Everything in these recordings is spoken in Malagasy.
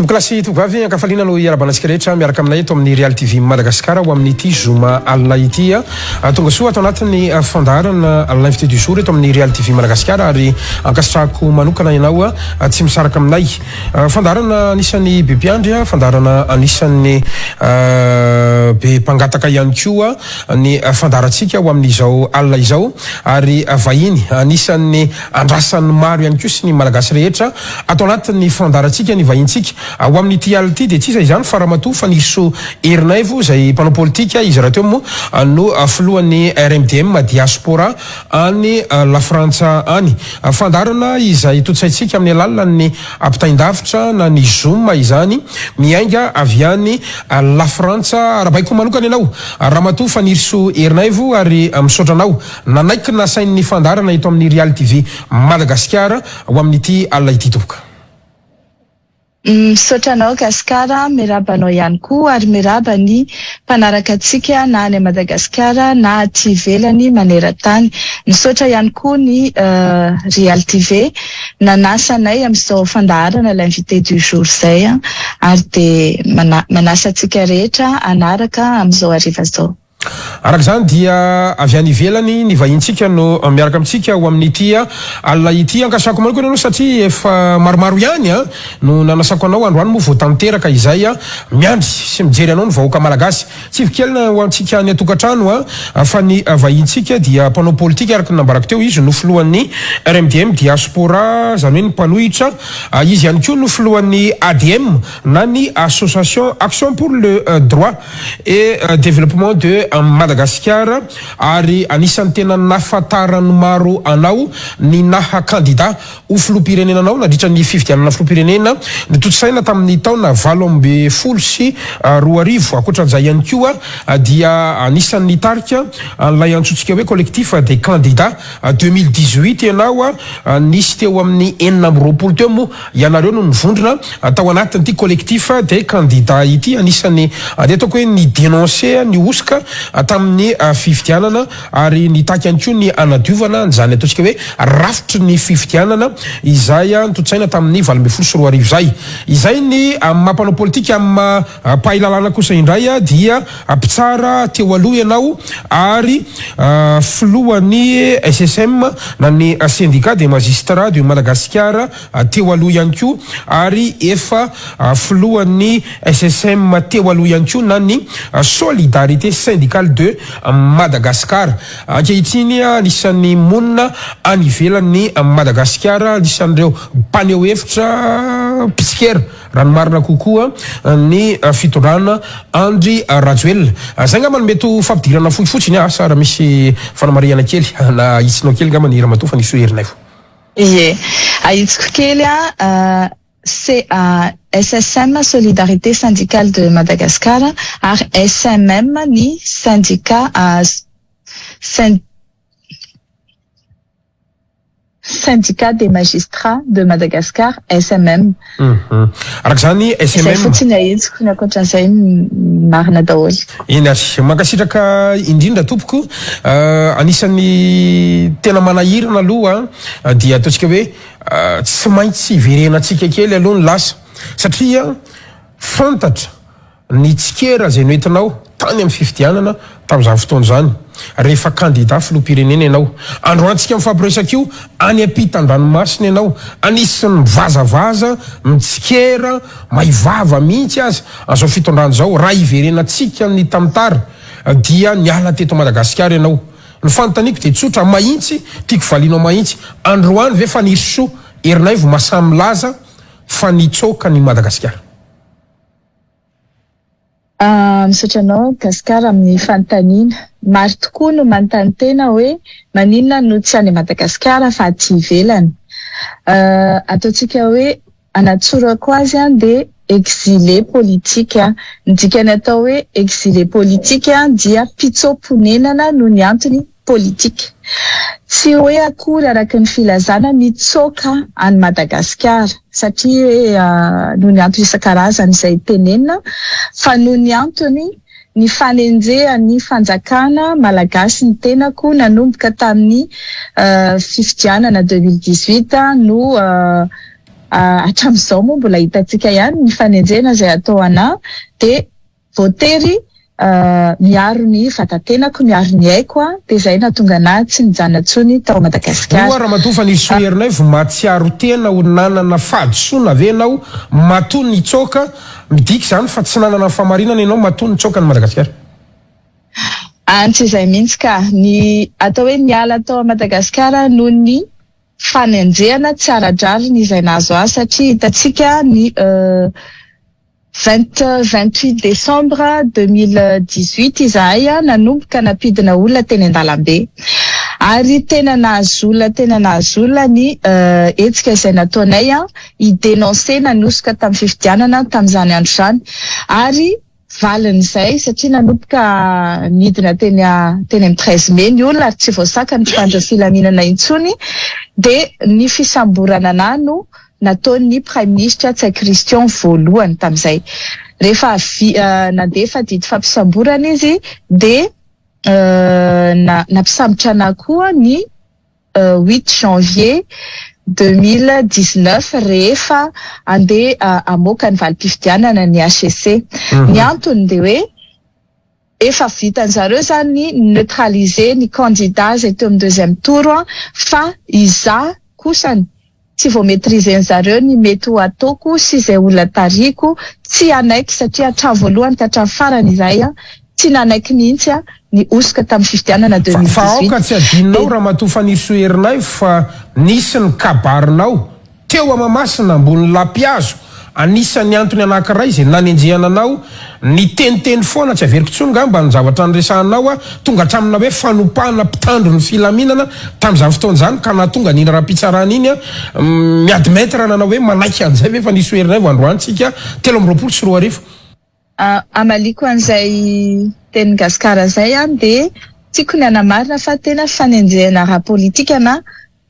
Klasy tovavy ankafaliana aloha iarabanasika rehetra miaraka aminay eto amin'ny Real TV Madagascar ho amin'ny ity zoma alina ity tonga soa ato anatin'ny fandaharana l'invité du jour eto amin'ny Real TV Madagascar ary ankasitrahako manokana ianao tsy misaraka aminay fandaharana anisan'ny be mpiandry fandaharana anisan'ny be mpangataka ihany koa ny fandaharantsika ho amin'izao alina izao ary vahiny anisan'ny andrasan'ny maro ihany koa sy ny malagasy rehetra ato anatin'ny fandaharantsika ny vahintsika ho amin'ity alina ity dia tsisa izany faramatoa fa niso Herinaivo izay mpanao politika izy rahateo moa no filohan'ny RMDM diaspora any la Frantsa any fandaharana izay totsaitsika amin'ny alalan'ny ampitaindavitra na ny Zoom izany miainga avy any la Frantsa arabaiko manokana ianao ramatoa fa niso Herinaivo ary misaotra anao nanaiky nasain'ny fandaharana eto amin'ny Real TV Madagascar ho amin'ity alina ity toboka. Misaotra anao Gaskara, miraba anao ihany koa ary miraba ny mpanaraka antsika na any Madagasikara na aty ivelany maneran-tany. Misaotra ihany koa ny Real TV nanasanay amin'izao fandaharana l'invité du jour zay ary dia manasa antsika rehetra anaraka amin'izao hariva zao. Araka zany dia avy any ivelany ny vahintsika no miaraka amintsika ho amin'ity alina ity ankasako manoko ianao satria efa maromaro ihany no nanasako anao androany moa voatanteraka izay miandry sy mijery anao ny vahoaka malagasy tsy vikelina ho antsika ny atokantrano fa ny vahintsika dia mpanao politika araka nambarako teo izy no filohan'ny RMDM diaspora zany hoe ny mpanohitra izy ihany koa no filohan'ny ADM na ny association action pour le droit et développement de Madagascar ary anisan'ny tena nafatarany maro anao ny naha candidat ho filoham-pirenena anao nandritra ny fifidianana filoham-pirenena nitotsaina tamin'ny taona 20 sy 20 akoatran'izay ihany koa dia anisan'ny tarika an'ilay antsointsika hoe collectif des candidats 2018 ianao nisy teo amin'ny 4 teo moa ianareo no nivondrona tao anatin'ity collectif des candidats ity anisan'ny ataoko hoe ny dénoncer ny osika tamin'ny fifidianana ary nitaky ihany koa ny anadiovana zany ataontsika hoe rafitry ny fifidianana izay nitotsaina tamin'ny 20 izay ny mampanao politika amin'ny pahilalana kosa indray dia mpitsara teo aloha ianao ary filohan'ny SSM na ny syndicat des magistrats de Madagascar teo aloha ihany koa ary efa filohan'ny SSM teo aloha ihany koa na ny solidarité syndicale de Madagascar ankehitriny anisan'ny monina any ivelan'ny Madagascar anisan'ireo mpaneo hevitra psikera ranomarina kokoa ny fitondrana Andry Rajoelina zay ngamba mety fampidirana fotsifotsiny sara misy fanamariana kely na hitsinao kely ngamba ny ramatoa fa nisy Herinaivo. Ie ahitsiko kely c'est SSM Solidarité Syndicale de Madagascar ary SMM ny syndicat syndicat des magistrats de Madagascar SMM. Araka zany SMM. Zay fotsiny ahitsiko ny akoatran'izay marina daholo. Eny ary mankasitraka indrindra tompoko anisan'ny tena manahirana aloha dia ataontsika hoe tsy maintsy iverenantsika kely aloha ny lasa satria fantatra ny tsikera zay noentinao tany amin'ny fifidianana tamin'izany fotoana zany rehefa candidat filoham-pirenena ianao androantsika mifampiresaka io any ampitan-dranomasina ianao anisan'ny mivazavaza mitsikera maivava mihitsy azy azao fitondrana zao raha iverenantsika ny tamtara dia niala teto Madagasikara ianao ny fanotaniko dia tsotra mahitsy tiako valinao mahitsy androany ve fa niso Herinaivo masamy laza fa nitsoka ny Madagasikara. Misaotra anao Gaskara amin'ny fanontaniana maro tokoa no manontany tena hoe maninona no tsy any Madagasikara fa aty ivelany ataontsika hoe anatsorako azy dia exilé politique ny dikany atao hoe exilé politique dia mpitsoponenana no ny antony politique tsy hoe akory araka ny filazana nitsoka any Madagasikara satria no ny antony isan-karazany izay tenenina fa no ny antony ny fanenjehan'ny fanjakana malagasy ny tenako nanomboka tamin'ny fifidianana 2018 no hatramin'izao moa mbola hitantsika ihany ny fanenjena izay atao ana de voatery miaro ny vatantenako, miaro ny aiko de zay nahatonga anahy tsy nijanona intsony tao Madagasikara. Raha matoa fa nisy soherinay vao mahatsiaro tena ho nanana fahadisoana ave ianao matoa nitsoaka midiky zany fa tsy nanana famarinana ianao matoa nitsoaka ny Madagasikara. Tsy izay mihitsy ka ny atao hoe niala tao Madagasikara noho ny fanenjehana tsy ara-drariny izay nahazo azy satria hitantsika ny 28 décembre 2018 izahay nanomboka napidina olona teny an-dalambe ary tena nahazo olona ny hetsika izay nataonay i-dénoncer nanosika tamin'ny fifidianana tamin'izany andro izany ary valin'izay satria nanomboka nidina teny amin'ny 13 mai ny olona ary tsy voasaka ny mpitandro filaminana intsony de ny fisamborana no nataon'ny Prime Ministre Tsay Christian voalohany tamin'izay. Rehefa nandefa didy fampisamborana izy de nampisambotra anahy koa ny 8 janvier 2019 rehefa andeha amoaka ny valim-pifidianana ny HCC. Ny antony de hoe efa vitan'zareo zany neutraliser ny candidat zay teo amin'ny deuxième tour fa iza kosany tsy vao maîtriser zareo ny mety ho ataoko sy izay olona tariko tsy anaiky satria hatramin'ny voalohany ka hatramin'ny farany izay tsy nanaiky mihitsy ny osika tamin'ny fifidianana 2018. Fa aoka tsy adinonao raha matoa fa nisy soherinay fa nisy ny kabarinao teo Mahamasina ambony lapiazo anisany antony anankiray izay nanenjehana anao ny teniteny foana tsy averiko tsony ngamba ny zavatra niresahanao tonga hatramina hoe fanopahana mpitandro ny filaminana tamin'izany fotoan'izany ka nahatonga nina raha-pitsarana iny miadmetre nanao hoe manaiky an'izay ve fa nisy soherinay vo androantsika 3 amaliko an'izay teny gasikara zay de tiako ny anamarina fa tena fanenjehana raha politika na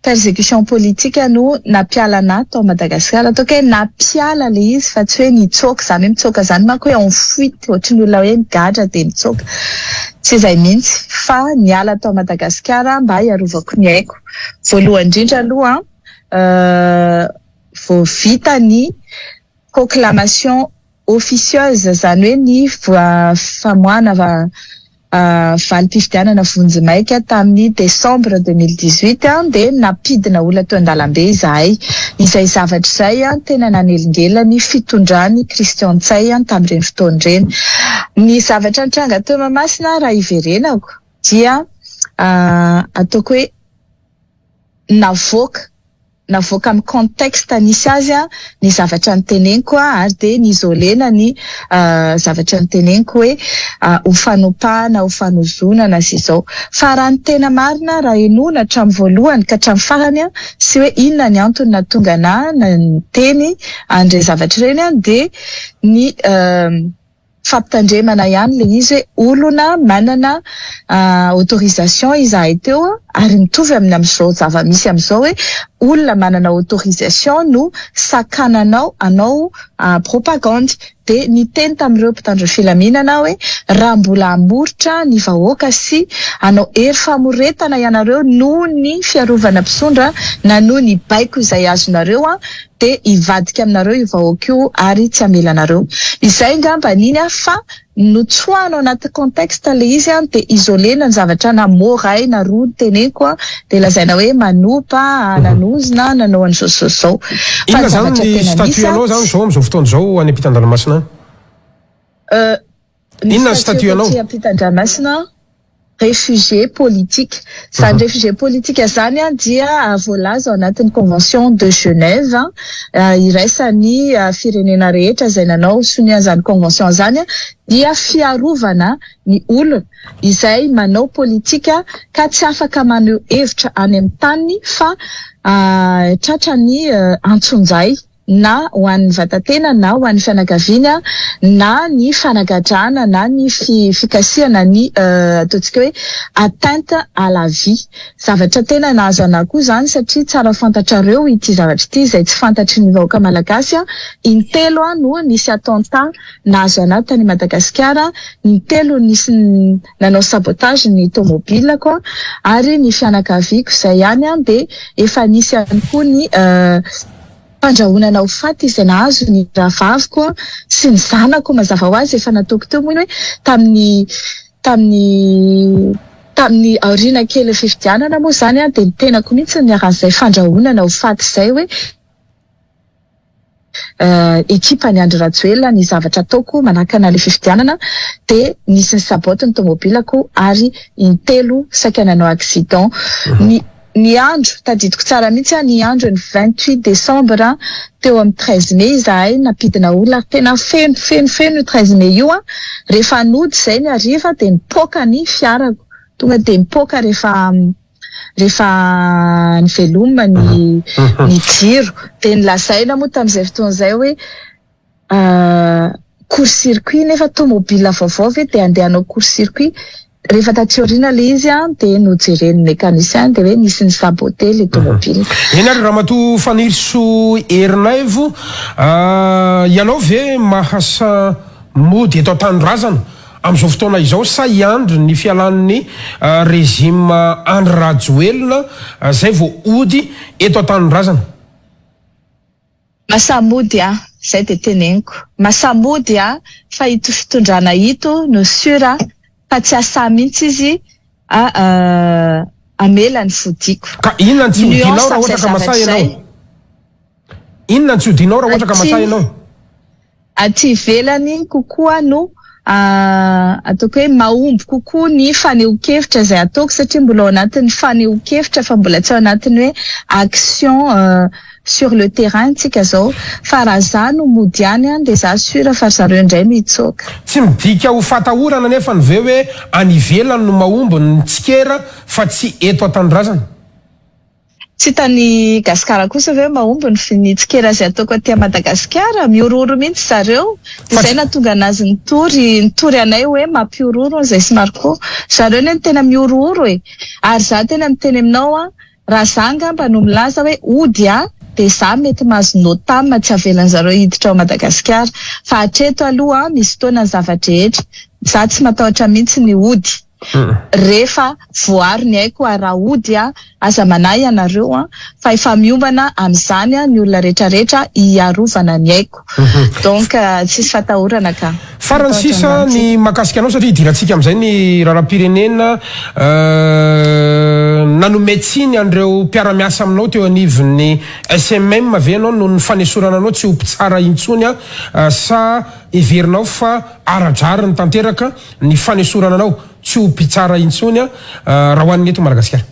persécution politique no napiala anahy tao Madagasikara toka hoe napiala le izy fa tsy hoe nitsoaka zany hoe mitsoaka zany manko hoe en fuite ohatran'ny olona hoe migadra de nitsoaka tsy izay mihitsy fa niala tao Madagasikara mba hiarovako ny aiko voalohany indrindra aloha vao vita ny proclamation officieuse zany hoe ny famoahana valim-pifidianana Vonjimaika tamin'ny décembre 2018 de napidina olona teo an-dalambe izahay. Izay zavatra izay tena nanelingela ny fitondrany Christian Tsay tamin'ireny fotoan'ireny. Ny zavatra nitranga teo Mahamasina raha iverenako dia ataoko hoe navoaka amin'ny contexte nisy azy ny zavatra niteneniko ary de nisolena ny zavatra niteneniko hoe ho fanopahana ho fanozonana sy izao fa raha ny tena marina raha enona hatramin'ny voalohany ka hatramin'ny farany sy hoe inona ny antony nahatonga anahy niteny andre zavatra ireny de ny fampitandremana ihany le izy hoe olona manana autorisation izahay teo ary mitovy amin'ny amin'izao zava-misy amin'izao hoe olona manana autorisation no sakananao anao propagande de ny teny tamin'ireo mpitandro filaminana hoe raha mbola amoritra ny vahoaka sy anao hery famoretana ianareo noho ny fiarovana mpisondra na noho ny baiko izay azonareo de ivadika aminareo io vahoaka io ary tsy amelanareo. Izay ngamba niny fa notsoahana anaty contexte le izy de isolena ny zavatra na moray na roa teneko de lazaina hoe manopa nanozina nanao an'izao. Inona zany ny statuanao zany zao am'izao fotoana zao any ampitan-dranomasina? Inona ny statuanao? Ampitan-dranomasina réfugié politique. Zany réfugié politique zany dia voalaza ao anatin'ny convention de Genève iraisan'ny firenena rehetra izay nanao sonian'izany convention zany dia fiarovana ny olona izay manao politika ka tsy afaka maneho hevitra any amin'ny tany fa tratrany antsonjay na ho an'ny vatatena na ho an'ny fianakaviana na ny fanagadrana na ny fikasiana ny ataontsika hoe atteinte à la vie. Zavatra tena nahazo anahy koa zany satria tsara fantatrareo ity zavatra ity izay tsy fantatry ny vahoaka malagasy intelo no nisy attentat nahazo anahy tany Madagasikara, intelo nisy nanao sabotage ny tomobilako ary ny fianakaviako izay ihany de efa nisy ihany koa ny fandrahonana ho faty izay nahazo ny rahavaviko sy ny zanako mazava ho azy efa nataoko teo moa hoe tamin'ny aoriana kely fifidianana moa zany dia ny tenako mihitsy niaran'izay fandrahonana ho faty izay hoe ekipa ny Andry Rajoelina ny zavatra ataoko manakana le fifidianana dia nisy ny saboty ny tomobilako ary intelo saika nanao accident. Ny andro tadidiko tsara mihitsy ny andro ny 28 décembre teo amin'ny 13 mai izahay napidina olona tena feno 13 mai io rehefa nody izay ny hariva dia nipoaka ny fiarako tonga dia nipoaka rehefa niveloma ny jiro dia nilazaina moa tamin'izay fotoan'izay hoe court-circuit nefa tomobile vaovao ve dia andeha hanao court-circuit. Rehefa taty aoriana le izy dia nojeren'ny mécanicien dia hoe nisy ny sabote le tomobile. Eny ary Ramatoa Faniriso Erinaivo, ianao ve mahasa mody eto Tanindrazana amin'izao fotoana izao sa hiandry ny fialan'ny régime Andry Rajoelina zay vao ody eto Tanindrazana? Masamody zay dia teneniko. Masamody fa ito fitondrana ito no sura fa tsy asa mihitsy izy amela ny fodiko. Ka inona tsy hodinao raha ohatra ka masahy ianao? Inona tsy hodinao raha ohatra ka masahy ianao? Aty ivelany kokoa no ataoko hoe mahomby kokoa ny faneho-kevitra izay ataoko satria mbola ao anatin'ny faneho-kevitra fa mbola tsy ao anatin'ny hoe action sur le terrain tsika zao fa raha za no mody any dia za sura fa zareo indray no hitsoaka. Tsy midika ho fatahorana nefa ny ve hoe any ivelany no mahomby ny tsikera fa tsy eto Tanindrazana? Tsy tany Gasikara kosa ve mahomby ny tsikera izay ataoko aty Madagasikara, miororo mihitsy zareo dia izay nahatonga anazy nitory anay hoe mampiororo izay sy mariko zareo ny tena miororo ary za tena miteny aminao raha za ngamba no milaza hoe ody dia za mety mahazo notam tsy avelan'ny zareo hiditra ao Madagasikara fa hatreto aloha misy fotoana ny zavatra rehetra za tsy matahotra mihitsy ny ody. Rehefa voary ny haiko raha ody aza manahy ianareo fa efa miombana amin'izany ny olona rehetrarehetra hiarovana ny haiko. Donc tsisy fatahorana ka. Farany sisa ny mahakasika anao satria idirantsika amin'izay ny raharam-pirenena nanometsiny an'ireo mpiara-miasa aminao teo anivon'ny SMM ve ianao no ny fanesorana anao tsy ho mpitsara intsony sa heverinao fa aradrary ny tanteraka ny fanesorana anao tsy ho mpitsara intsony raha ho an'ny eto Madagasikara?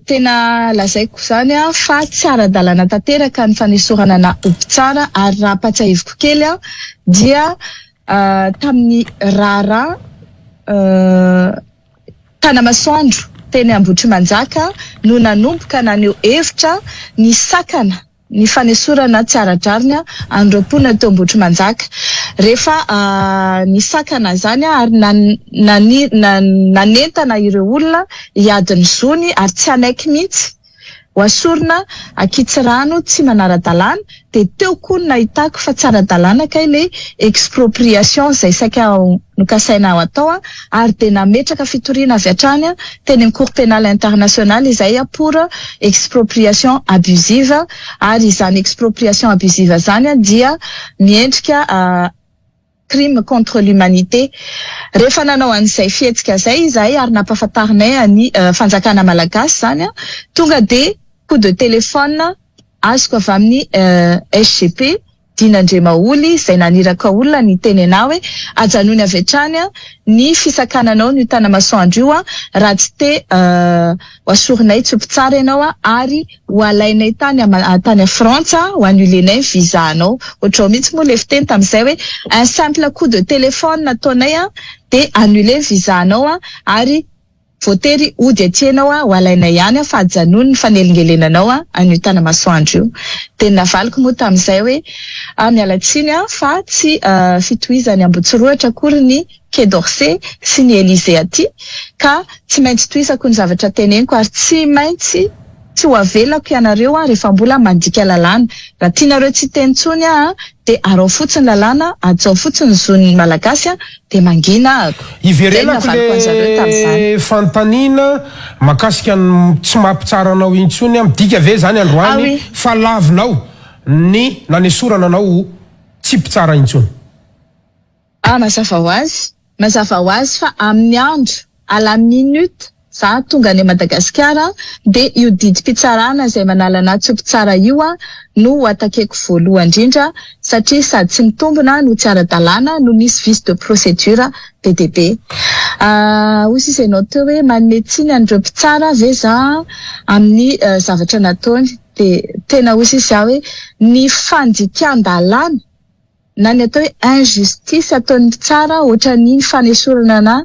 Tena lazaiko zany fa tsy ara-dalàna tanteraka ny fanesorana na ho mpitsara ary raha patsahiviko kely dia tamin'ny rara Tanamasoandro teny Ambotrimanjaka no nanomboka naneo hevitra ny sakana ny fanesorana tsy ara-drariny andro-ponina teo Ambotrimanjaka. Rehefa ny sakana zany ary nanentana ireo olona hiadiny zony ary tsy anaiky mihitsy hoasorina akitsy rano tsy manara-dalàna dia teo koa no nahitako fa tsy ara-dalàna kay le expropriation izay saika nokasaina ao atao ary dia nametraka fitoriana avy hatrany teny amin'ny Cour pénale internationale izay pour expropriation abusive ary izany expropriation abusive zany dia miendrika crime contre l'humanité. Rehefa nanao an'izay fihetsika zay izahay ary nampahafantarinay ny fanjakana malagasy zany tonga dia coup de téléphone azoko avy amin'ny SGP Dinandremaoly izay naniraka olona ny tenenao hoe ajanony avy hatrany ny fisakananao ny Tanamasoandro io raha tsy te hoasorinay tsy ho mpitsara ianao ary ho alainay tany a Frantsa ho annulenay visa-nao. Ohatrao mihitsy moa le fiteny tamin'izay hoe un simple coup de téléphone nataonay dia annule visa-nao ary voatery ody aty ianao ho alainay ihany fa ajanony ny fanelingelenanao an'io Tanamasoandro io. Dia navaliko moa tamin'izay hoe mialatsiny fa tsy fitohizany Ambotsiroatra akory ny Quai d'Orsay sy ny Élysée aty ka tsy maintsy tohizako ny zavatra teneniko ary tsy maintsy tsy ho avelako ianareo rehefa mbola mandika lalàna. Raha tianareo tsy teny tsony de arao fotsiny lalàna, atsao fotsiny zon'ny malagasy de mangina ako. Iverelako le fanontaniana makasika tsy mampitsara anao intsony midika ve zany androany fa lavinao ny nanesorana anao tsy mpitsara intsony. Mazava ho azy fa amin'ny andro à la minute za tonga any Madagasikara de io didy mpitsarana izay manala anahy tsy mpitsara io no atakeko voalohany indrindra satria sady tsy mitombona no tsy ara-dalàna no misy vice de procédure BDB. Hoy izy ianao teo hoe manome tsiny an'ireo mpitsara ve za amin'ny zavatra nataony de tena hoy izy za hoe ny fandikan-dalàna na ny atao hoe injustice ataon'ny mpitsara ohatra ny fanesorana na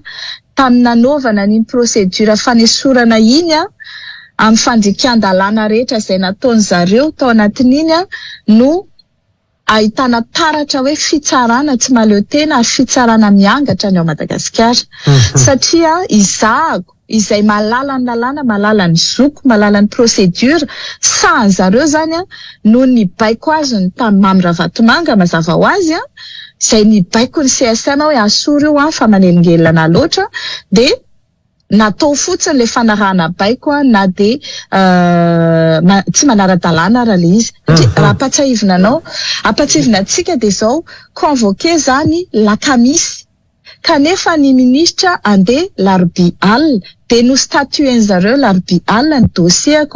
tamin'ny nanaovana ny procédure fanesorana iny amin'ny fandikan-dalàna rehetra izay nataony zareo tao anatin'iny no ahitana taratra hoe fitsarana tsy maleo tena ary fitsarana miangatra ny ao Madagasikara. Satria izahako izay malala ny lalàna, malala ny zoko, malala ny procédure sans zareo zany no ny baiko azy ny tamin'ny Mamy Ravatomanga mazava ho azy izay ny baiko ny CSM hoe asoro io fa manelingelana loatra de natao fotsiny le fanarahana baiko na de tsy manara-dalàna raha le izy. Raha ampatsivina antsika de zao convoqué zany lakamisy kanefa ny ministra andeha larobia alina de no statuen'ny zareo larobia alina ny dossier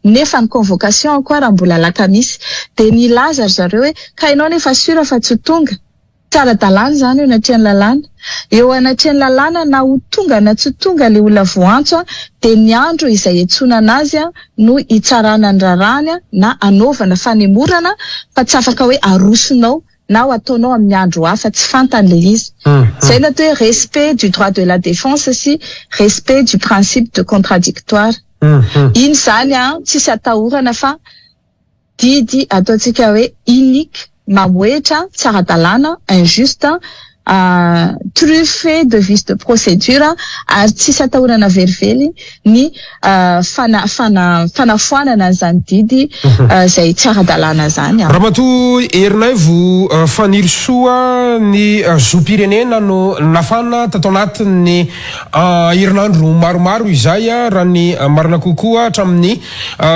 nefa ny convocation raha mbola lakamisy de nilaza zareo hoe ka ianao nefa sura fa tsy tonga tsara dalàna zany eo anatrehany lalàna. Eo anatrehany lalàna na ho tonga na tsy tonga le olona voantso de ny andro izay etsonana azy no hitsarana ny rarany na anaovana fanemorana fa tsy afaka hoe arosonao na ho ataonao amin'ny andro hafa tsy fantany le izy. Zay natao hoe respect du droit de la défense sy respect du principe de contradictoire. Iny zany tsisy atahorana fa didy ataotsika hoe unique mamoetra tsara-dalàna injuste truffé de vice de procédure ary tsisy atahorana verively ny fanafoanana zany didy zay tsara-dalàna zany. Ramatoa herinay vo faniry soa ny zom-pirenena no nafana tato anatin'ny herinandro maromaro izay raha ny marina kokoa hatramin'ny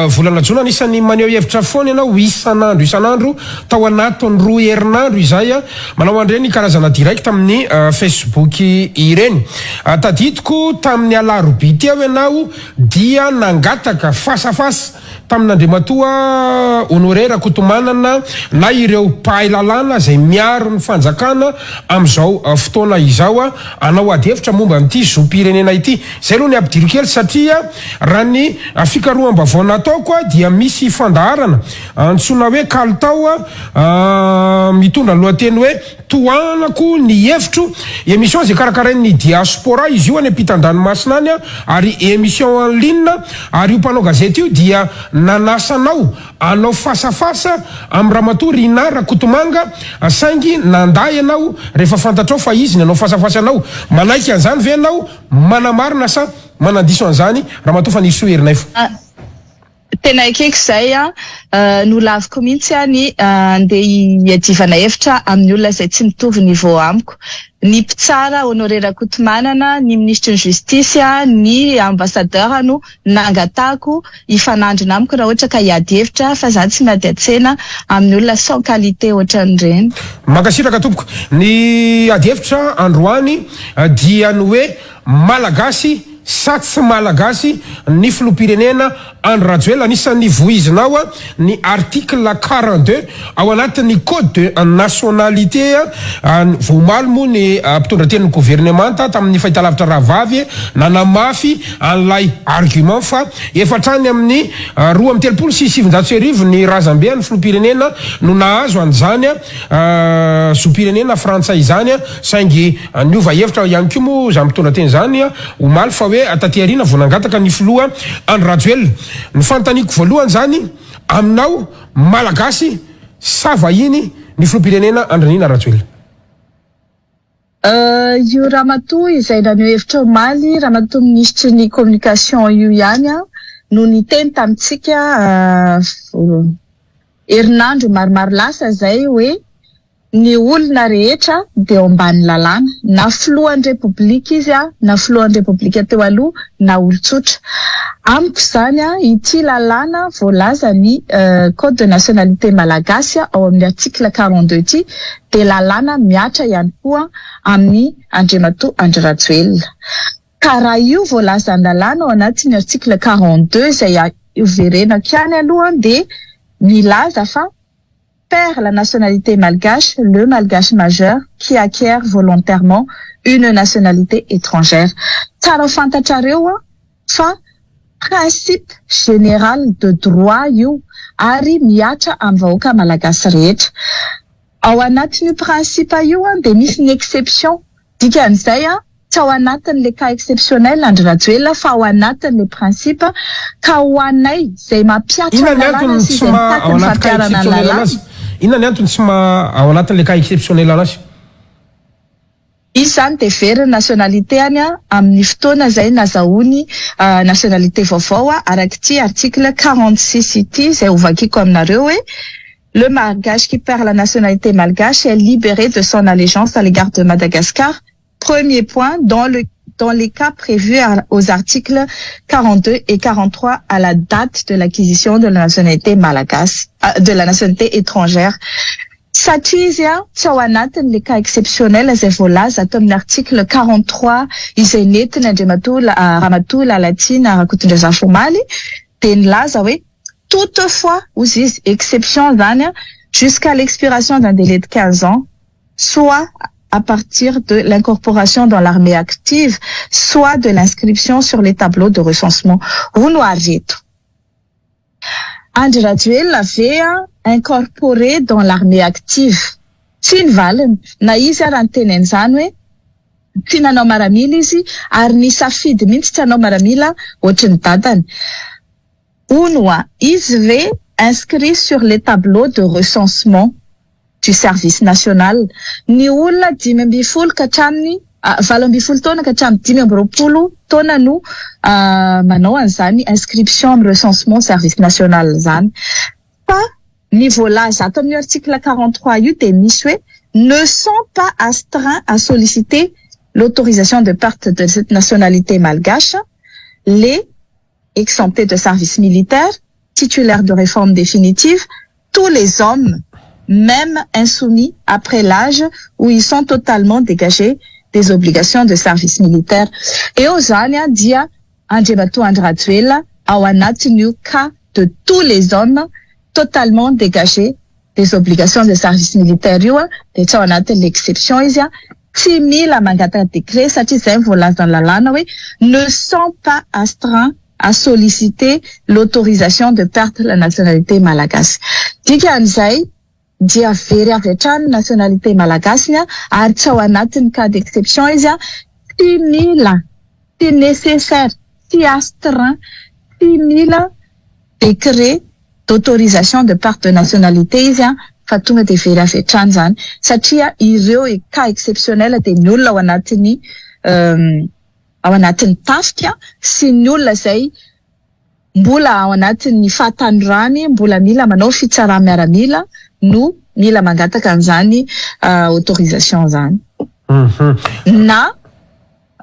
volana jona anisan'ny maneho hevitra foana ianao isan'andro tao anatin'ny roa herinandro izay manao andreny karazana direct tamin'ny Facebook ireny. Tadidiko tamin'ny alarobia teo ianao dia nangataka fasafasa tamin'Andriamatoa Honoré Rakotomanana na ireo mpahay lalàna izay miaro ny fanjakana amin'izao fotoana izao anao ady hevitra momba amin'ity zom-pirenena ity. Zay aloha ny ampidiry kely satria raha ny fikaroham-baovao nataoko dia misy fandaharana antsoina hoe kalitao mitondra lohateny hoe toanako ny hevitro émission zay karakarain'ny diaspora izy io any ampitan-dranomasina any ary émission en ligne ary io mpanao gazety io dia nanasanao anao fasafasa amin'ny Ramatoa Rina Rakotomanga saingy nanday ianao rehefa fantatrao fa izy ny anao fasafasa anao manaiky an'izany ve ianao manamarina sa manadiso an'izany Ramatoa Faniry Soa herinay fo. Tena ekeko zay no laviko mihitsy ny andeha hiadivana hevitra amin'ny olona izay tsy mitovy niveau amiko. Ny mpitsara Honoré Rakotomanana, ny ministre ny justice, ny ambassadeur no nangatako hifanandrina amiko raha ohatra ka hiady hevitra fa zany tsy miady an-tsena amin'ny olona sans qualité ohatran'ireny. Makasiraka tompoko. Ny ady hevitra androany dia ny hoe malagasy sa tsy malagasy ny filoham-pirenena Andry Rajoelina anisan'ny voizinao ny article 42 ao anatin'ny code de nationalité voamaly moa ny mpitondra-teniny gouvernemanta tamin'ny fahitalavitra rahavavy nanamafy an'ilay argument fa efatrany amin'ny 2.36 ny razambe ny filoham-pirenena no nahazo an'izany zom-pirenena frantsay izany saingy niova hevitra ihany koa moa za mpitondra-teny zany omaly fa hoe taty-ariana vao nangataka ny filoha Andry Rajoelina. Ny fantaniko voalohany zany aminao malagasy sa vahiny ny filoham-pirenena Andry Nina Rajoelina. Io Ramatoa izay naneho hevitra omaly Ramatoa ministre ny communication io ihany no niteny tamitsika herinandro maromaro lasa zay hoe ny olona rehetra de eo ambany lalàna na filohan'ny repoblika izy na filohan'ny repoblika teo aloha na olon-tsotra. Amiko zany ity lalàna voalaza ny code de nationalité malagasy ao amin'ny article 42 ity de lalàna miatra ihany koa amin'ny Andriamatoa Andry Rajoelina. Ka raha io voalaza ny lalàna ao anatin'ny article 42 izay ioverenako ihany aloha de milaza fa perd la nationalité malgache le malgache majeur qui acquiert volontairement une nationalité étrangère. Tsara fantatrareo fa principe général de droit io ary miatra amin'ny vahoaka malagasy rehetra. Ao anatin'io principe io de misy ny exception. Dikan'izay tsy ao anatin'le cas exceptionnel Andry Rajoelina fa ao anatin'le principe ka ho anay izay mapiatra lalàna sy izay mitady ny fampiarana lalàna. Inona ny antony tsy ao anatin'le cas exceptionnel anazy? Izy zany de very nationalité any amin'ny fotoana zay nazahoany nationalité vaovao arak'ity article 46 ity izay ovakiko aminareo hoe le malgache qui perd la nationalité malgache est libéré de son allégeance à l'égard de Madagascar. Premier point, dans les cas prévus aux articles 42 et 43 à la date de l'acquisition de la nationalité malagasy, de la nationalité étrangère. Satria tsy ao anatin'le cas exceptionnel izay voalaza ato amin'ny article 43 izay nentina Andriamatoa Ramatoa Lalatina Rakotondrazafy Omaly de nilaza hoe toutefois ozy izy exception zany jusqu'à l'expiration d'un délai de 15 ans, soit à partir de l'incorporation dans l'armée active, soit de l'inscription sur les tableaux de recensement. Hono arreto. Andry Rajoelina avait incorporé dans l'armée active. Tsy nivaliny na izy raha nyteneny zany hoe tsy nanao maramila izy ary nisafidy mihitsy tsy hanao maramila ohatry ny dadany. Hono izy ve inscrit sur les tableaux de recensement du service national. Ny olona 5 ka hatramin'ny 20 taona ka hatramin'ny 20 taona no manao an'izany inscription amin'ny recensement service national zany. Fa ny voalaza ato amin'ny article 43 io de misy hoe ne sont pas astreints à solliciter l'autorisation de perte de cette nationalité malgache les exemptés de service militaire, titulaires de réforme définitive, tous les hommes même insoumis après l'âge où ils sont totalement dégagés des obligations de service militaire. Et aux ania dia Andriamatoa Andry Rajoelina ao anatin'io cas de tous les hommes totalement dégagés des obligations de service militaire io de tsy ao anatin'ny l'exception izy tsy mila mangataka décret satria zay voalaza ny lalàna hoe ne sont pas astreints à solliciter l'autorisation de perte de la nationalité malagasy. Dikan'izay dia very avy hatrany nationalité malagasy ary tsy ao anatin'ny cas d'exception izy tsy mila, tsy nécessaire, tsy astreint, tsy mila décret d'autorisation de perte de nationalité izy fa tonga de very avy hatrany zany satria ireo cas exceptionnel de ny olona ao anatin'ny tafika sy ny olona zay mbola ao anatin'ny fahatanorany mbola mila manao fitsarana miaramila no mila mangataka an'izany autorisation zany. Na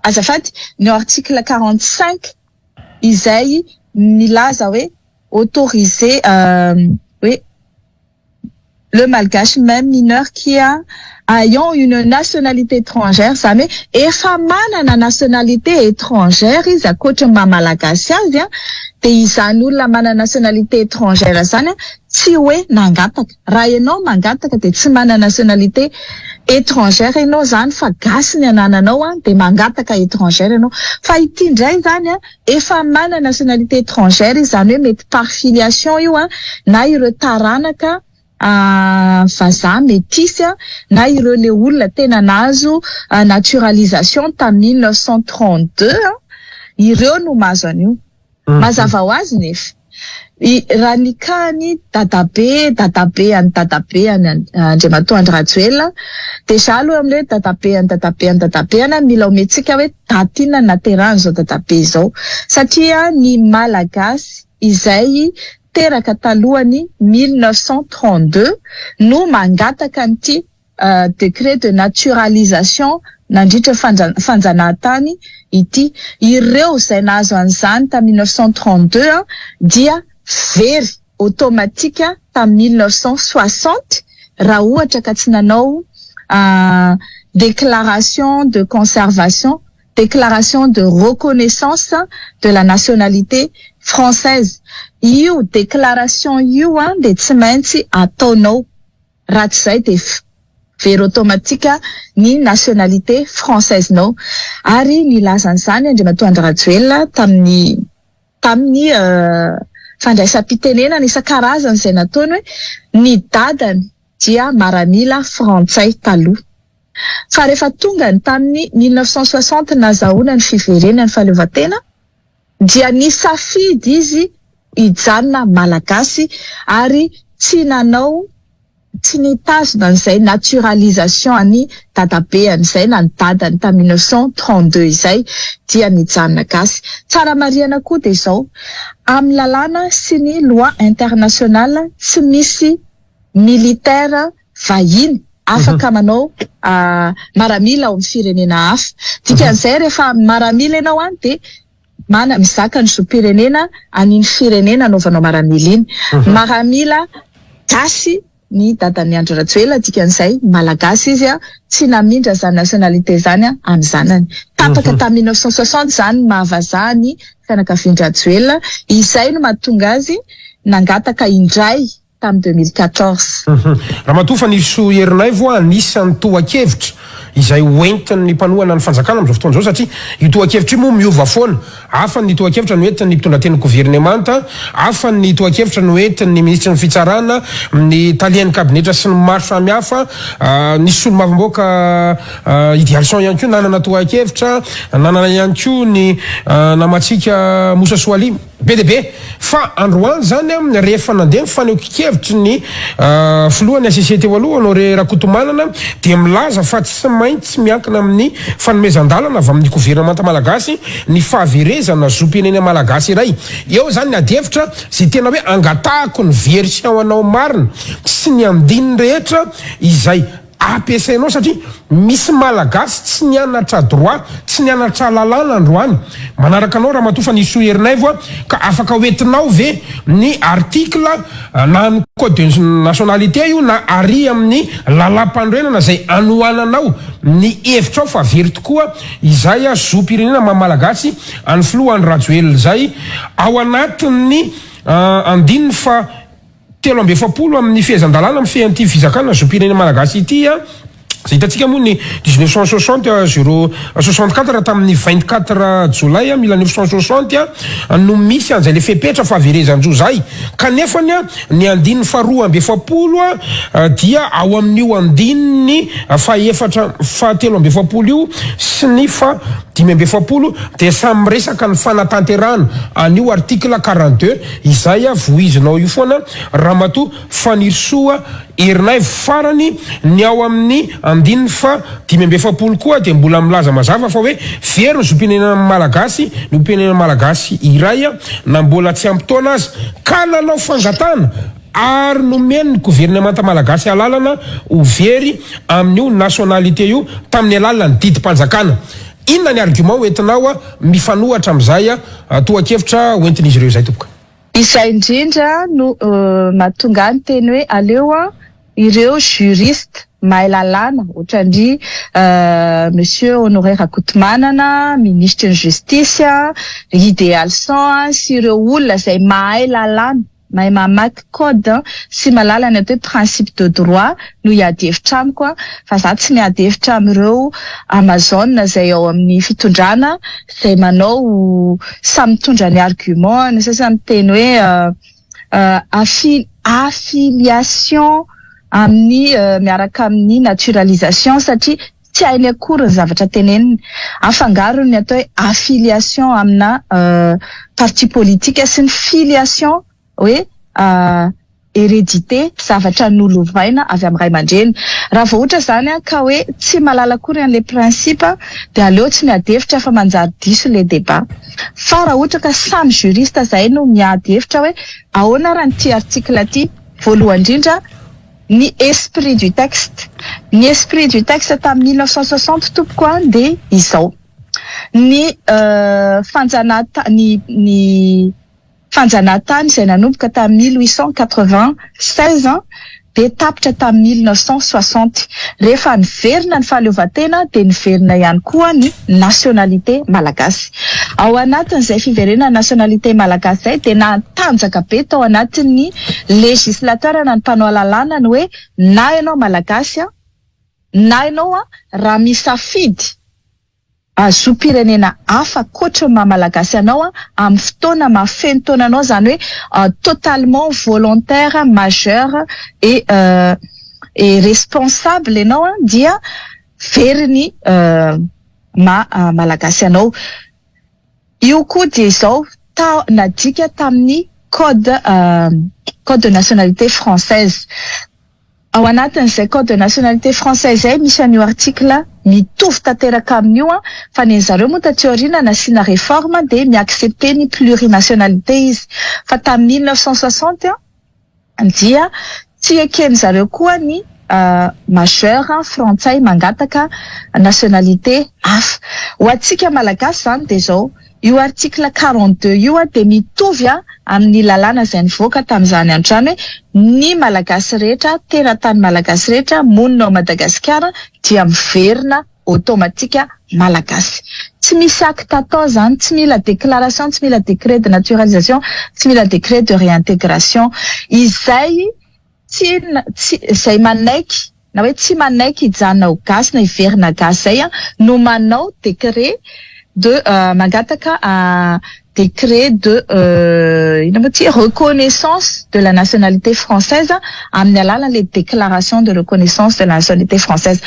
azafady ny article 45 izay milaza hoe autoriser oui, le malgache même mineur qui ayant une nationalité étrangère zany efa manana nationalité étrangère izy akoatra mamalagasy azy de izany olona manana nationalité étrangère zany tsy hoe nangataka raha ianao mangataka de tsy manana nationalité étrangère ianao zany fa gasy ny anananao de mangataka étrangère ianao fa ity ndray zany efa manana nationalité étrangère izy zany hoe mety par filiation io na ireo taranaka vazaha métis na ireo le olona tena nahazo naturalisation tamin'ny 1932 ireo no mahazo an'io mazava ho azy nefa Raha nikany dadabe any Andriamatoa Rajoelina de za aloha amle dadabe any mila ometsika hoe datina naterahany zao dadabe zao satria ny malagasy izay teraka talohany 1932 no mangataka an'ity décret de naturalisation nandritra fanjanahantany ity ireo izay nahazo an'izany tamin'ny 1932 dia very automatika tamin'ny 1960 raha ohatra ka tsy nanao déclaration de conservation, déclaration de reconnaissance de la nationalité française. Io déclaration io de tsy maintsy ataonao raha tsy zay de very automatika ny nationalité française nao. Ary nilazan'izany Andriamatoa Rajoelina tamin'ny fandraisam-pitenenana isan-karazany izay nataony hoe ny dadany dia maramila frantsay taloha. Fa rehefa tonga ny tamin'ny 1960 nazahoana ny fiverenany fahaleovantena dia nisafidy izy hijanona malagasy ary tsy nitazona an'izay naturalisation any dadabeany izay na ny dadany tamin'ny 1932 izay dia nijanona gasy. Tsara marihana koa dia izao amin'ny lalàna sy ny loi internationale tsy misy militaire vahiny afaka manao maramila ao amin'ny firenena hafa. Dikan'izay rehefa maramila ianao any de mizaka ny zom-pirenena an'iny firenena anaovanao maramila iny. Maramila gasy ny dadan'i Andry Rajoelina dikan'izay malagasy izy tsy namindra zany nationalité zany amin'ny zanany. Tapaka tamin'ny 1960 zany mahavazaha ny fianakavian'i Rajoelina izay no mahatonga azy nangataka indray tamin'ny 2014. Ramatoa fa nisy herinay voa anisan'ny tohan-kevitra izay hoentin'ny mpanohana ny fanjakana amin'izao fotoana izao satria io tohan-kevitra io moa miova foana. Hafa ny tohan-kevitra no entin'ny mpitondrateny gouvernemanta, hafa ny tohan-kevitra no entin'ny ministra ny fitsarana, ny talian'ny kabinetra sy ny maro samihafa. Nisy solombavamboaka Idy Alson ihany koa nanana tohan-kevitra, nanana ihany koa ny namatsika Moussa Soaly be de be. Fa androany zany rehefa nandeha mifaneho-kevitry ny filohan'ny ACC teo aloha Honoré Rakotomanana dia milaza fa tsy maintsy miankina amin'ny fanomezan-dalana avy amin'ny gouvernemanta malagasy ny fahaverezana zom-pirenena malagasy iray. Eo zany ny adevitra zay tena hoe angatahako ny version anao marina sy ny andininy rehetra izay ampiasainao satria misy malagasy tsy nianatra droit, tsy nianatra lalàna androany. Manaraka anao Ramatoa fa nisy herinay voa ka afaka hoentinao ve ny article na ny code de nationalité io na ary amin'ny lalam-pandroenana zay anohananao ny hevitra ao fa very tokoa izay zom-pirenena malagasy any filohan'ny Rajoelina zay ao anatin'ny andininy fa 7 amin'ny fehezan-dalàna amin'ny fehan'ity fizakana zom-pirenena malagasy ity zay hitantsika moa ny 1960 tamin'ny 24 jolay 1960 no misy an'izay le fepetra fahaverezan-jo zay kanefany ny andininy faharoa amby efapolo dia ao amin'io andininy fahatelo amby efapolo io sy ny dimy amby efapolo dia samy resaka ny fanatanterahana an'io article 42 izay voizinao io foana Ramatoa fanirisoa herinay farany ny ao amin'ny andininy fa dimy amby efapolo koa dia mbola milaza mazava fa hoe very ny zom-pirenena malagasy ny mpirenena malagasy iray na mbola tsy ampitoana azy ka lalao fangatana ary nomeny ny gouvernemanta malagasy alalana ho very amin'io nationalité io tamin'ny alalana ny didim-panjakana. Inona ny argument hoentinao mifanohatra amin'izay tohan-kevitra hoentin'izy ireo zay tompoka? Izay indrindra no mahatonga ny teny hoe aleo ireo juriste mahay lalàna ohatrandry monsieur Honoré Rakotomanana, ministre de justice, Idy Alson sy ireo olona izay mahay lalàna mahay mamaky code sy mahalala ny atao hoe principe de droit no hiady hevitra amiko fa za tsy miady hevitra amin'ireo Amazon izay ao amin'ny fitondrana izay manao samy mitondra ny argument ny sasany miteny hoe affiliation amin'ny miaraka amin'ny naturalisation satria tsy hainy akory ny zavatra teneniny afangarony atao hoe affiliation amina parti politique sy ny filiation hoe hérédité zavatra nolovaina avy amin'ny ray aman-dreny. Raha vao ohatra zany ka hoe tsy malala akory an'le principe dia aleo tsy miady hevitra fa manjary diso le débat. Fa raha ohatra ka samy juriste zay no miady hevitra hoe ahoana raha n'ity article ty, voalohany indrindra ny esprit du texte. Ny esprit du texte tamin'ny 1960 tompoko dia izao. Ny fanjanahantany izay nanomboka tamin'ny 1896 dia tapitra tamin'ny 1960. Rehefa niverina ny fahaleovantena dia niverina ihany koa ny nationalité malagasy. Ao anatin'izay fiverenana nationalité malagasy zay dia natanjaka be tao anatin'ny législateur na ny mpanao lalàna ny hoe na ianao malagasy na ianao raha misafidy zoam-pirenena hafa koatra ny maha-malagasy anao amin'ny fotoana mahafeno taona anao, zany hoe totalement volontaire, majeur et responsable ianao dia very malagasy anao. Io koa dia izao nadika tamin'ny code de nationalité française. Ao anatin'izay code de nationalité française zay misy an'io article mitovy tanteraka amin'io fa ny zareo moa taty aoriana nasiana réforme dia miaccepter ny plurinationalité izy. Fa tamin'ny 1960 dia tsy ekeny zareo koa ny majeur frantsay mangataka nationalité hafa. Ho antsika malagasy zany dia zao io article 42 io dia mitovy amin'ny lalàna izay nivoaka tamin'izany androany hoe ny malagasy rehetra, teratany malagasy rehetra, monina ao Madagasikara dia miverina automatika malagasy. Tsy misy acte atao zany, tsy mila déclaration, tsy mila décret de naturalisation, tsy mila décret de réintégration. Izay izay manaiky na hoe tsy manaiky hijanona ho gasy na hiverina gasy zay no manao décret de mangataka décret de reconnaissance de la nationalité française amin'ny alalan'le déclaration de reconnaissance de la nationalité française.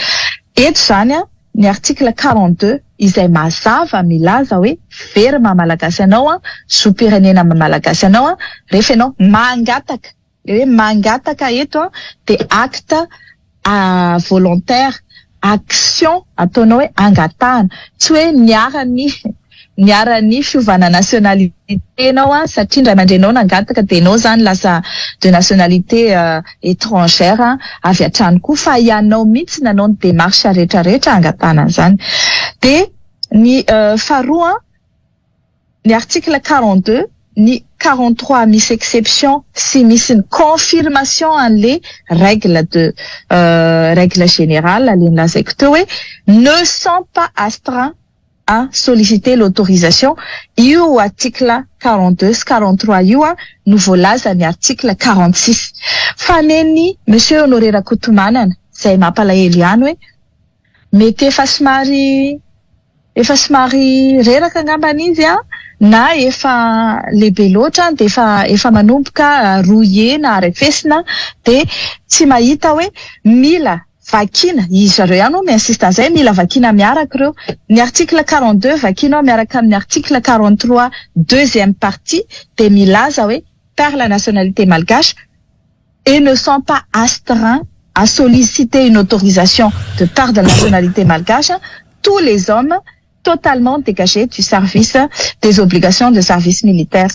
Eto zany ny article 42 izay mazava milaza hoe very maha-malagasy anao, zoam-pirenena maha-malagasy anao rehefa ianao mangataka. Hoe mangataka eto dia acte volontaire, action ataonao hoe angatahana, tsy hoe niara-ny fiovana nationalité anao satria indray aman-drenao nangataka dia ianao zany lasa de nationalité étrangère avy hatrany koa, fa ianao mihitsy nanao ny démarche rehetrarehetra angatahana zany. Dia ny faharoa ny article 42 ny 43 misy exception si misy ny confirmation an'le règle générale le nilazaiko teo hoe ne sont pas astreints à solliciter l'autorisation. Io article 42 sy 43 io no voalaza ny article 46. Fa neny monsieur Honoré Rakotomanana izay mampalahelo ihany hoe mety efa somary reraka angambany izy na efa lehibe loatra dia efa manomboka rouillé na arefesina dia tsy mahita hoe mila vakina. Izy zareo ihany no miinsiste an'izay mila vakina miaraka ireo. Ny article 42 vakina miaraka amin'ny article 43 deuxième partie dia milaza hoe par la nationalité malgache et ne sont pas astreints à solliciter une autorisation de part de la nationalité malgache tous les hommes totalement dégagés du service des obligations de service militaire.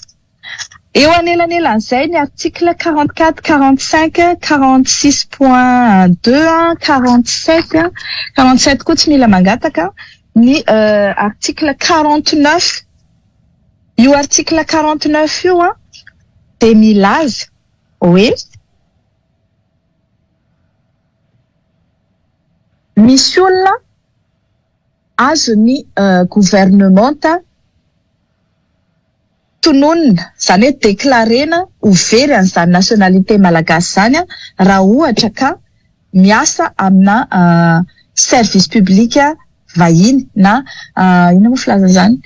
Et au anelan'izay ny article 44, 45, 46.2, 47 koa tsy mila mangataka ny article 49. Io article 49 io dia milaza hoe misy olona azo ny gouvernementa tononina, zany hoe déclarena ho very an'izany nationalité malagasy zany raha ohatra ka miasa amina service public vahiny na ino moa filaza zany,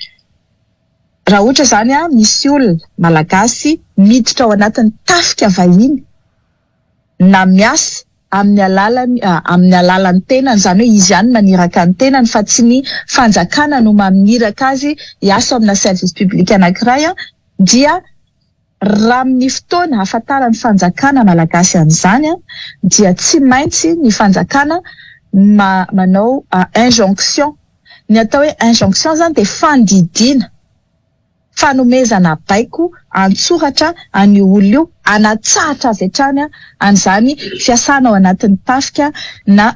raha ohatra zany misy olona malagasy miditra ao anatin'ny tafika vahiny na miasa amin'ny alalan'ny tenany, zany hoe izy ihany maniraka ny tenany fa tsy ny fanjakana no mamiraka azy hiasa amina service public anankiray dia raha amin'ny fotoana ahafantarany fanjakana malagasy an'izany dia tsy maintsy ny fanjakana manao injonction. Ny atao hoe injonction zany dia fandidiana, fanomezana baiko antsoratra any olo io anatsahatra avy hatrany an'izany fiasana ao anatin'ny tafika na